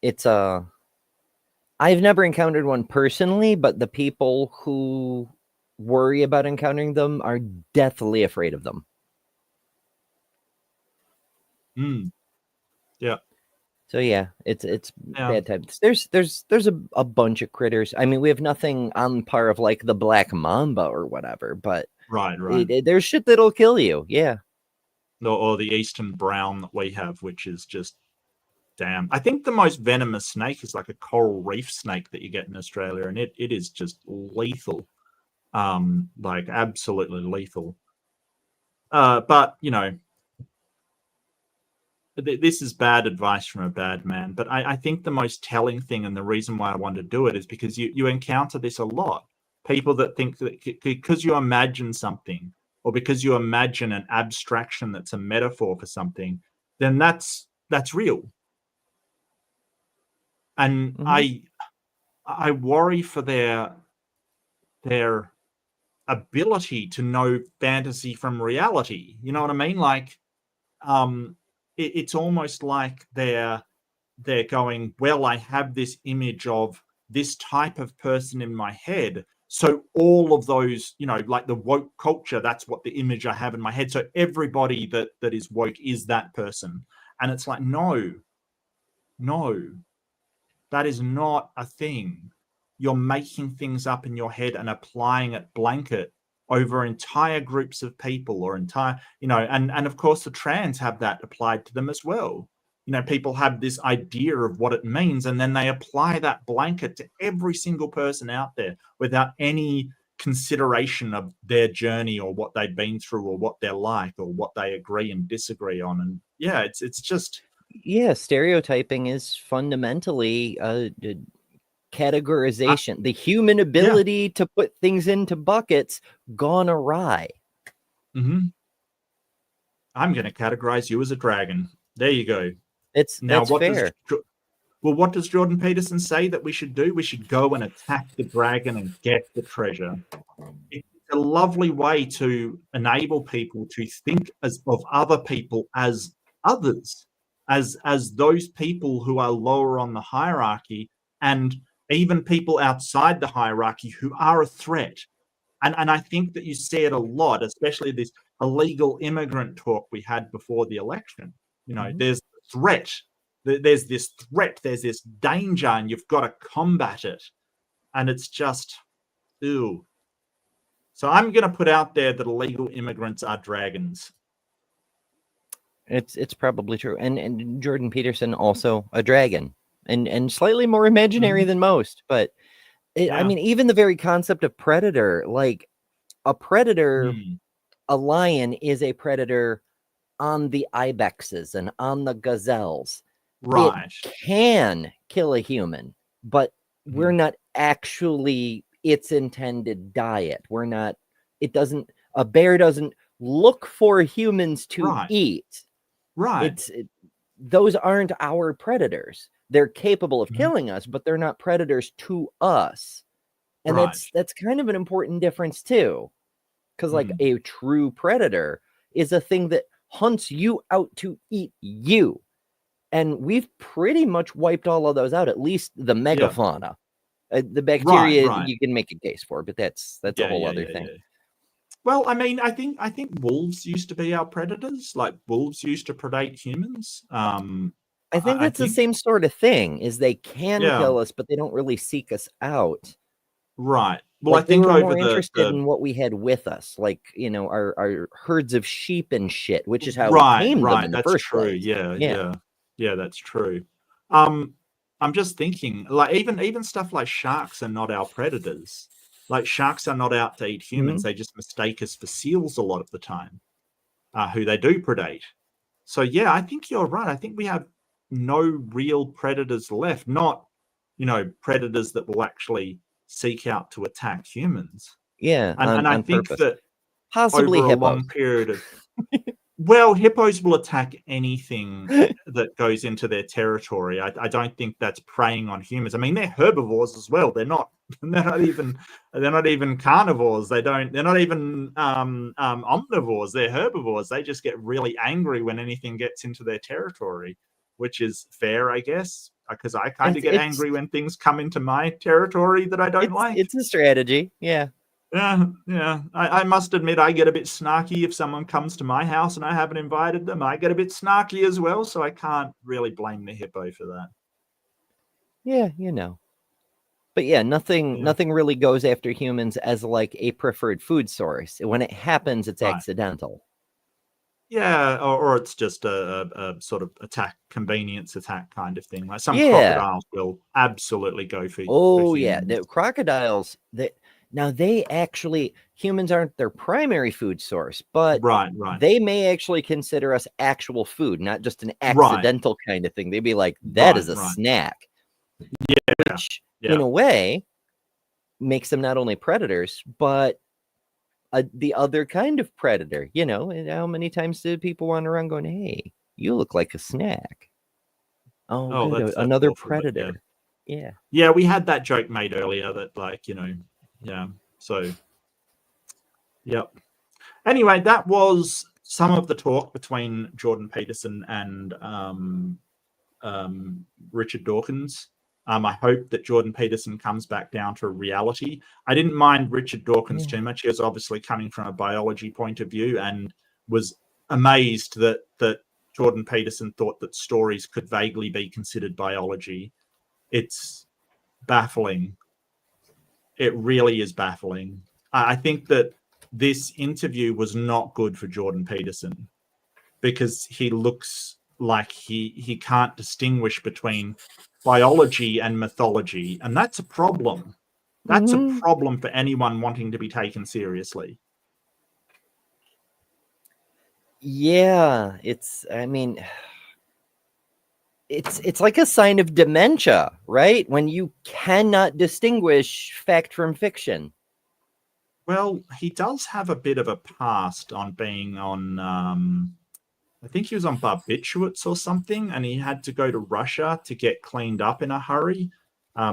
it's I've never encountered one personally, but the people who worry about encountering them are deathly afraid of them. Yeah. So yeah, it's bad times. There's a bunch of critters. I mean, we have nothing on par of like the black mamba or whatever, but Right. There's shit that'll kill you. Yeah. Or the eastern brown that we have, which is just damn. I think the most venomous snake is like a coral reef snake that you get in Australia, and it is just lethal. Like absolutely lethal. But you know, this is bad advice from a bad man. But I think the most telling thing, and the reason why I want to do it, is because you encounter this a lot. People that think that because you imagine something, or because you imagine an abstraction that's a metaphor for something, then that's real. And I worry for their ability to know fantasy from reality. You know what I mean? Like, it's almost like they're going, well, I have this image of this type of person in my head. So all of those, you know, like the woke culture, that's what the image I have in my head. So everybody that is woke is that person. And it's like, no, that is not a thing. You're making things up in your head and applying it blanket over entire groups of people, or entire, you know, and of course the trans have that applied to them as well. You know, people have this idea of what it means, and then they apply that blanket to every single person out there without any consideration of their journey or what they've been through or what they're like or what they agree and disagree on. And yeah, it's just... Yeah, stereotyping is fundamentally categorization, the human ability to put things into buckets gone awry. I'm going to categorize you as a dragon. There you go. That's fair. What does Jordan Peterson say that we should do? We should go and attack the dragon and get the treasure. It's a lovely way to enable people to think of other people as others, as those people who are lower on the hierarchy, and even people outside the hierarchy who are a threat. And I think that you see it a lot, especially this illegal immigrant talk we had before the election. You know, there's threat. There's this threat. There's this danger, and you've got to combat it. And it's just, ew. So I'm going to put out there that illegal immigrants are dragons. It's probably true. And Jordan Peterson also a dragon, and slightly more imaginary than most. But I mean, even the very concept of predator, like a predator, a lion is a predator on the ibexes and on the gazelles. Right. It can kill a human, but we're not actually its intended diet. We're not, a bear doesn't look for humans to eat. Right. Those aren't our predators. They're capable of killing us, but they're not predators to us. And that's kind of an important difference too. Because like a true predator is a thing that hunts you out to eat you. And we've pretty much wiped all of those out, at least the megafauna. The bacteria you can make a case for, but that's a whole other thing. Yeah. Well, I mean, I think wolves used to be our predators. Like wolves used to predate humans. I think that's the same sort of thing, is they can kill us, but they don't really seek us out. Right. Well, like I think they were over more interested in what we had with us, like, you know, our herds of sheep and shit, which is how we tamed them in the first place. Yeah, that's true. I'm just thinking, like even stuff like sharks are not our predators. Like sharks are not out to eat humans. They just mistake us for seals a lot of the time, who they do predate. So yeah, I think you're right. I think we have no real predators left. Not, you know, predators that will actually seek out to attack humans. Yeah, and I think that possibly over a long period of well, hippos will attack anything that goes into their territory. I don't think that's preying on humans. I mean, they're herbivores as well. They're not even carnivores. They're not even omnivores. They're herbivores. They just get really angry when anything gets into their territory, which is fair, I guess, because I kind of get angry when things come into my territory that I don't like. It's a strategy. Yeah. Yeah. I must admit, I get a bit snarky if someone comes to my house and I haven't invited them. I get a bit snarky as well, so I can't really blame the hippo for that. Yeah, you know. But yeah, nothing really goes after humans as like a preferred food source. When it happens, it's accidental. Yeah, or it's just a sort of convenience attack kind of thing. Like some crocodiles will absolutely go for humans. The crocodiles, humans aren't their primary food source, but they may actually consider us actual food, not just an accidental kind of thing. They'd be like, that is a snack. Which in a way makes them not only predators, but the other kind of predator. You know, and how many times do people wander around going, hey, you look like a snack? Oh, good, that's another awful, predator. Yeah, we had that joke made earlier that, like, you know, so yep. Anyway, that was some of the talk between Jordan Peterson and Richard Dawkins. I hope that Jordan Peterson comes back down to reality. I didn't mind Richard Dawkins too much. He was obviously coming from a biology point of view and was amazed that Jordan Peterson thought that stories could vaguely be considered biology. It's baffling. It really is baffling. I think that this interview was not good for Jordan Peterson because he looks like he can't distinguish between biology and mythology, and that's a problem. That's a problem for anyone wanting to be taken seriously. Yeah, it's like a sign of dementia, right? When you cannot distinguish fact from fiction. Well, he does have a bit of a past on being on I think he was on barbiturates or something, and he had to go to Russia to get cleaned up in a hurry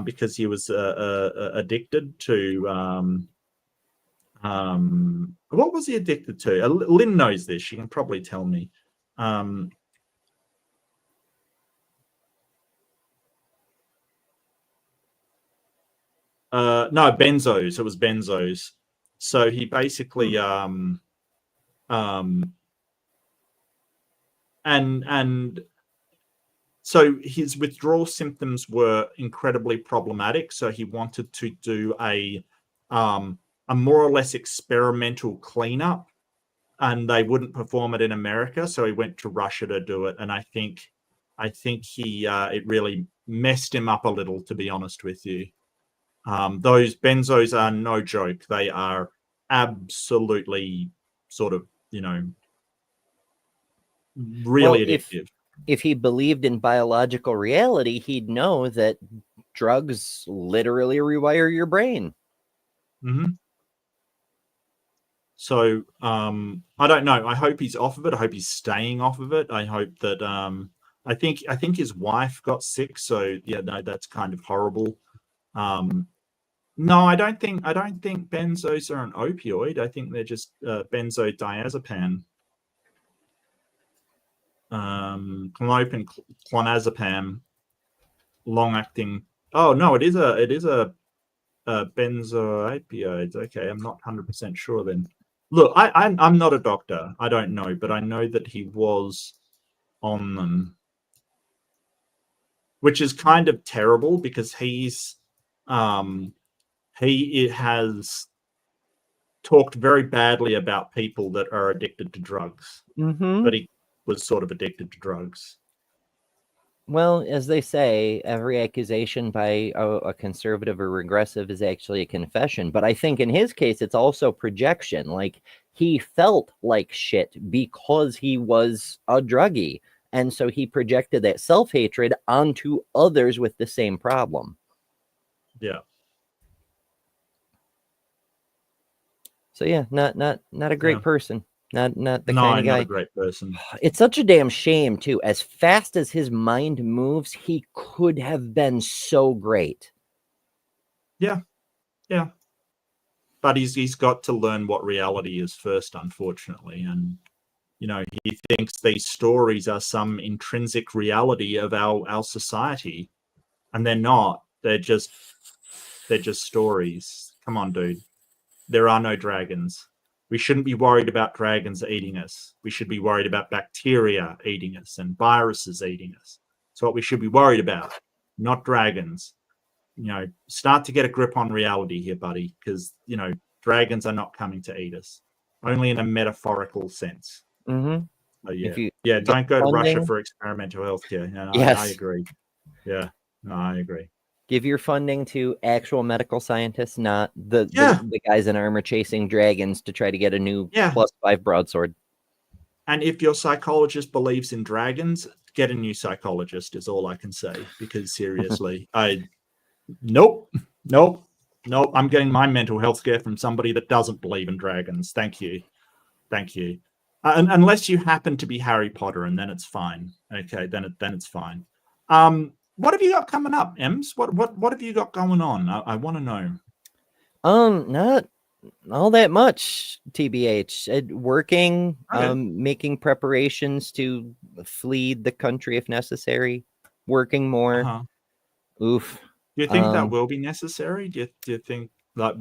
because he was addicted to what was he addicted to? Lynn knows this. She can probably tell me. No, benzos. It was benzos. So he basically and so his withdrawal symptoms were incredibly problematic. So he wanted to do a more or less experimental cleanup, and they wouldn't perform it in America. So he went to Russia to do it. And I think he it really messed him up a little, to be honest with you. Those benzos are no joke. They are absolutely sort of, really addictive. If he believed in biological reality, he'd know that drugs literally rewire your brain. So I don't know. I hope he's off of it. I hope he's staying off of it. I hope that I think his wife got sick. So yeah, no, that's kind of horrible. No, I don't think benzos are an opioid. I think they're just benzodiazepam. Clonazepam, long-acting. Oh no, it is a benzoopioids. Okay, I'm not 100% sure then. Look, I'm not a doctor. I don't know, but I know that he was on them, which is kind of terrible because he has talked very badly about people that are addicted to drugs. But he was sort of addicted to drugs. Well, as they say, every accusation by a conservative or regressive is actually a confession. But I think in his case, it's also projection. Like, he felt like shit because he was a druggie. And so he projected that self-hatred onto others with the same problem. Yeah. So yeah, not a great person. Not the kind of guy. Not a great person. It's such a damn shame too. As fast as his mind moves, he could have been so great. Yeah. But he's got to learn what reality is first, unfortunately. And he thinks these stories are some intrinsic reality of our society, and they're not. They're just stories. Come on, dude. There are no dragons. We shouldn't be worried about dragons eating us. We should be worried about bacteria eating us and viruses eating us. That's what we should be worried about, not dragons. start to get a grip on reality here, buddy, because, dragons are not coming to eat us, only in a metaphorical sense. Mm-hmm. So don't go to Russia for experimental healthcare. Yes. I agree. Yeah, no, I agree. Give your funding to actual medical scientists, not the guys in armor chasing dragons to try to get a new +5 broadsword. And if your psychologist believes in dragons, get a new psychologist is all I can say. Because seriously, nope. I'm getting my mental health care from somebody that doesn't believe in dragons. Thank you. Unless you happen to be Harry Potter, and then it's fine. Okay, then it's fine. What have you got coming up, Ems? What have you got going on? I want to know. Not all that much, TBH. Working, making preparations to flee the country if necessary. Working more. Oof. Do you think that will be necessary? Do you think, like,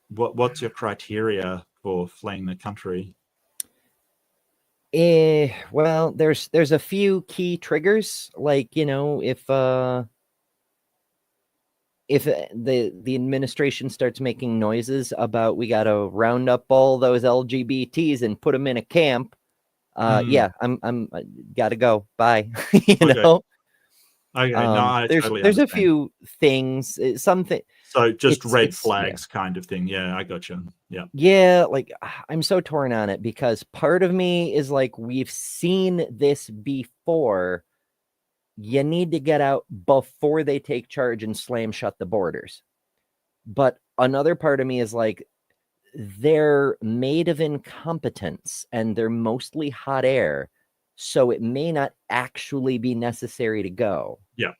what's your criteria for fleeing the country? Well, there's a few key triggers, like, if the administration starts making noises about we got to round up all those LGBTs and put them in a camp, yeah, I'm gotta go. Bye. know. Okay, no, there's a few things, something. So just red flags kind of thing. Yeah, I got you. Yeah. Yeah, like, I'm so torn on it because part of me is like, we've seen this before. You need to get out before they take charge and slam shut the borders. But another part of me is like, they're made of incompetence and they're mostly hot air. So it may not actually be necessary to go. Yeah.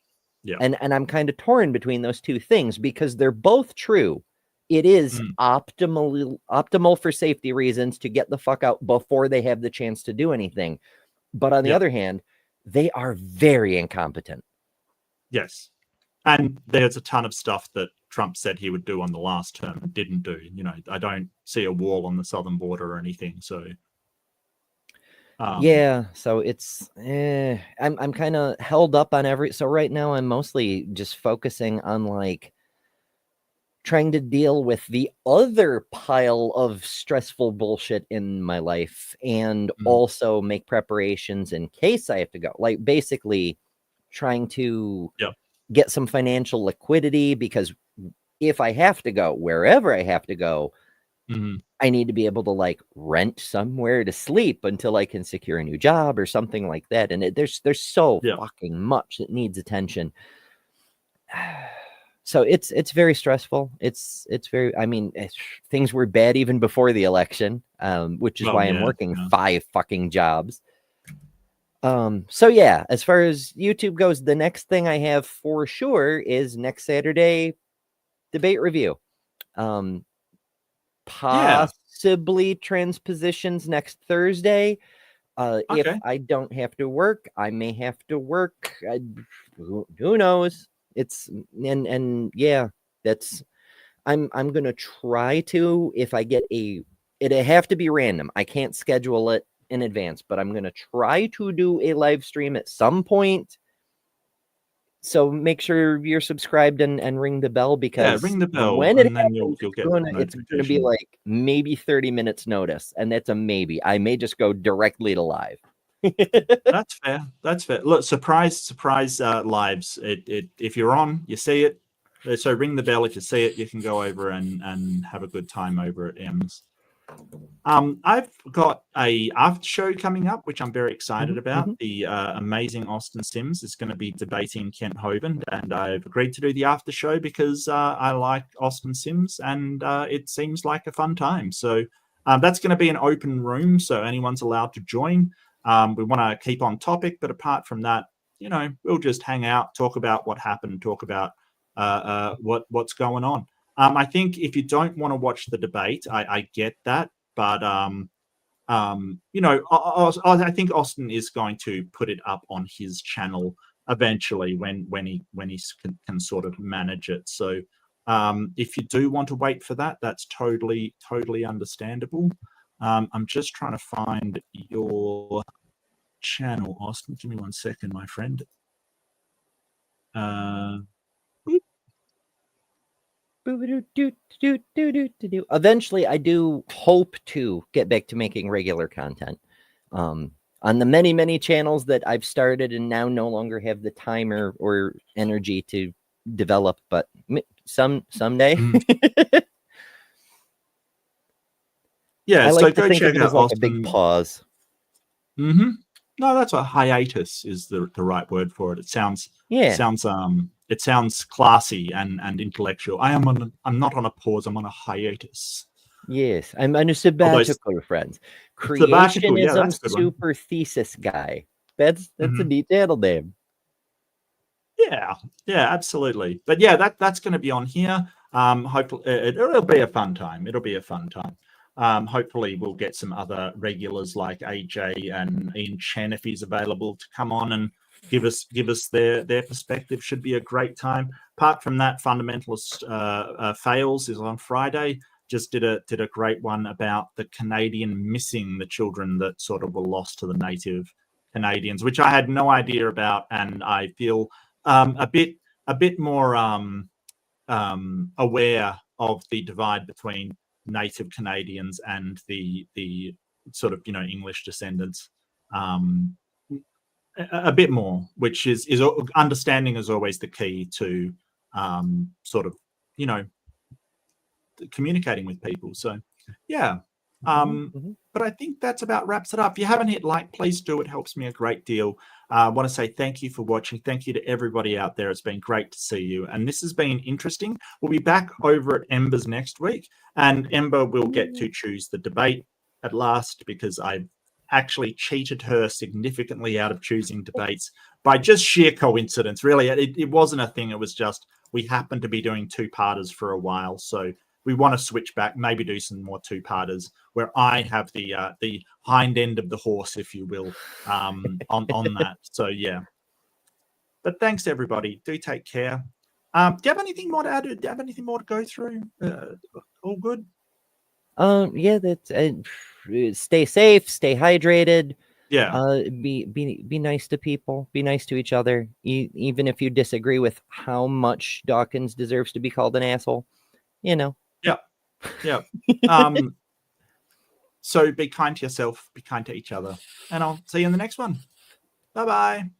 And I'm kind of torn between those two things because they're both true. It is optimal for safety reasons to get the fuck out before they have the chance to do anything. But on the other hand, they are very incompetent. Yes. And there's a ton of stuff that Trump said he would do on the last term and didn't do. I don't see a wall on the southern border or anything. So yeah, so it's I'm kind of held up on so right now I'm mostly just focusing on like trying to deal with the other pile of stressful bullshit in my life and also make preparations in case I have to go. Like basically trying to get some financial liquidity, because if I have to go, wherever I have to go, I need to be able to like rent somewhere to sleep until I can secure a new job or something like that. And there's so fucking much that needs attention. So it's very stressful. It's very, I mean, things were bad even before the election, which is why I'm working 5 fucking jobs. So yeah, as far as YouTube goes, the next thing I have for sure is next Saturday debate review. Possibly transpositions next Thursday. If I don't have to work, I may have to work. Who knows? It's and yeah, that's I'm gonna try to, if I get it'd have to be random. I can't schedule it in advance, but I'm gonna try to do a live stream at some point. So make sure you're subscribed and ring the bell, because ring the bell when it happens, you'll get it's going to be like maybe 30 minutes notice. And that's a maybe. I may just go directly to live. That's fair. Look, surprise lives. If you're on, you see it. So ring the bell. If you see it, you can go over and have a good time over at M's. I've got a after show coming up, which I'm very excited about. The amazing Austin Sims is going to be debating Kent Hovind, and I've agreed to do the after show because I like Austin Sims, and it seems like a fun time. So that's going to be an open room, so anyone's allowed to join. We want to keep on topic, but apart from that, we'll just hang out, talk about what happened, talk about what's going on. I think if you don't want to watch the debate, I get that, but I think Austin is going to put it up on his channel eventually when he can sort of manage it. So if you do want to wait for that, that's totally understandable. I'm just trying to find your channel, Austin. Give me 1 second, my friend. Eventually, I do hope to get back to making regular content. On the many channels that I've started and now no longer have the time or energy to develop, but someday. Yeah, I so like to go think check of it out as like a Austin. big pause. No, that's a hiatus is the right word for it. It sounds it sounds classy and intellectual. I'm not on a pause. I'm on a hiatus. Yes, I'm on a sabbatical, friends. Sabbatical, yeah, Creationism that's a good one. super thesis guy. That's a neat channel name. Yeah, absolutely. But yeah, that's going to be on here. Hopefully, it'll be a fun time. It'll be a fun time. Hopefully, we'll get some other regulars like AJ and Ian Chen if he's available to come on and give us their perspective. Should be a great time. Apart from that, Fundamentalist Fails is on Friday. Just did a great one about the Canadian missing the children that sort of were lost to the native Canadians, which I had no idea about, and I feel a bit more aware of the divide between native Canadians and the sort of English descendants a bit more, which is understanding is always the key to sort of communicating with people. So yeah. But I think that's about wraps it up. If you haven't hit like, please do. It helps me a great deal. I want to say thank you for watching. Thank you to everybody out there. It's been great to see you. And this has been interesting. We'll be back over at Ember's next week. And Ember will get to choose the debate at last, because I've actually cheated her significantly out of choosing debates by just sheer coincidence. Really, it wasn't a thing. It was just we happened to be doing two-parters for a while. So we want to switch back, maybe do some more two-parters where I have the hind end of the horse, if you will, on that. So yeah. But thanks everybody. Do take care. Do you have anything more to add? Do you have anything more to go through? All good. Yeah. That's stay safe. Stay hydrated. Yeah. Be nice to people. Be nice to each other. Even if you disagree with how much Dawkins deserves to be called an asshole. Yeah. So be kind to yourself, be kind to each other, and I'll see you in the next one. Bye-bye.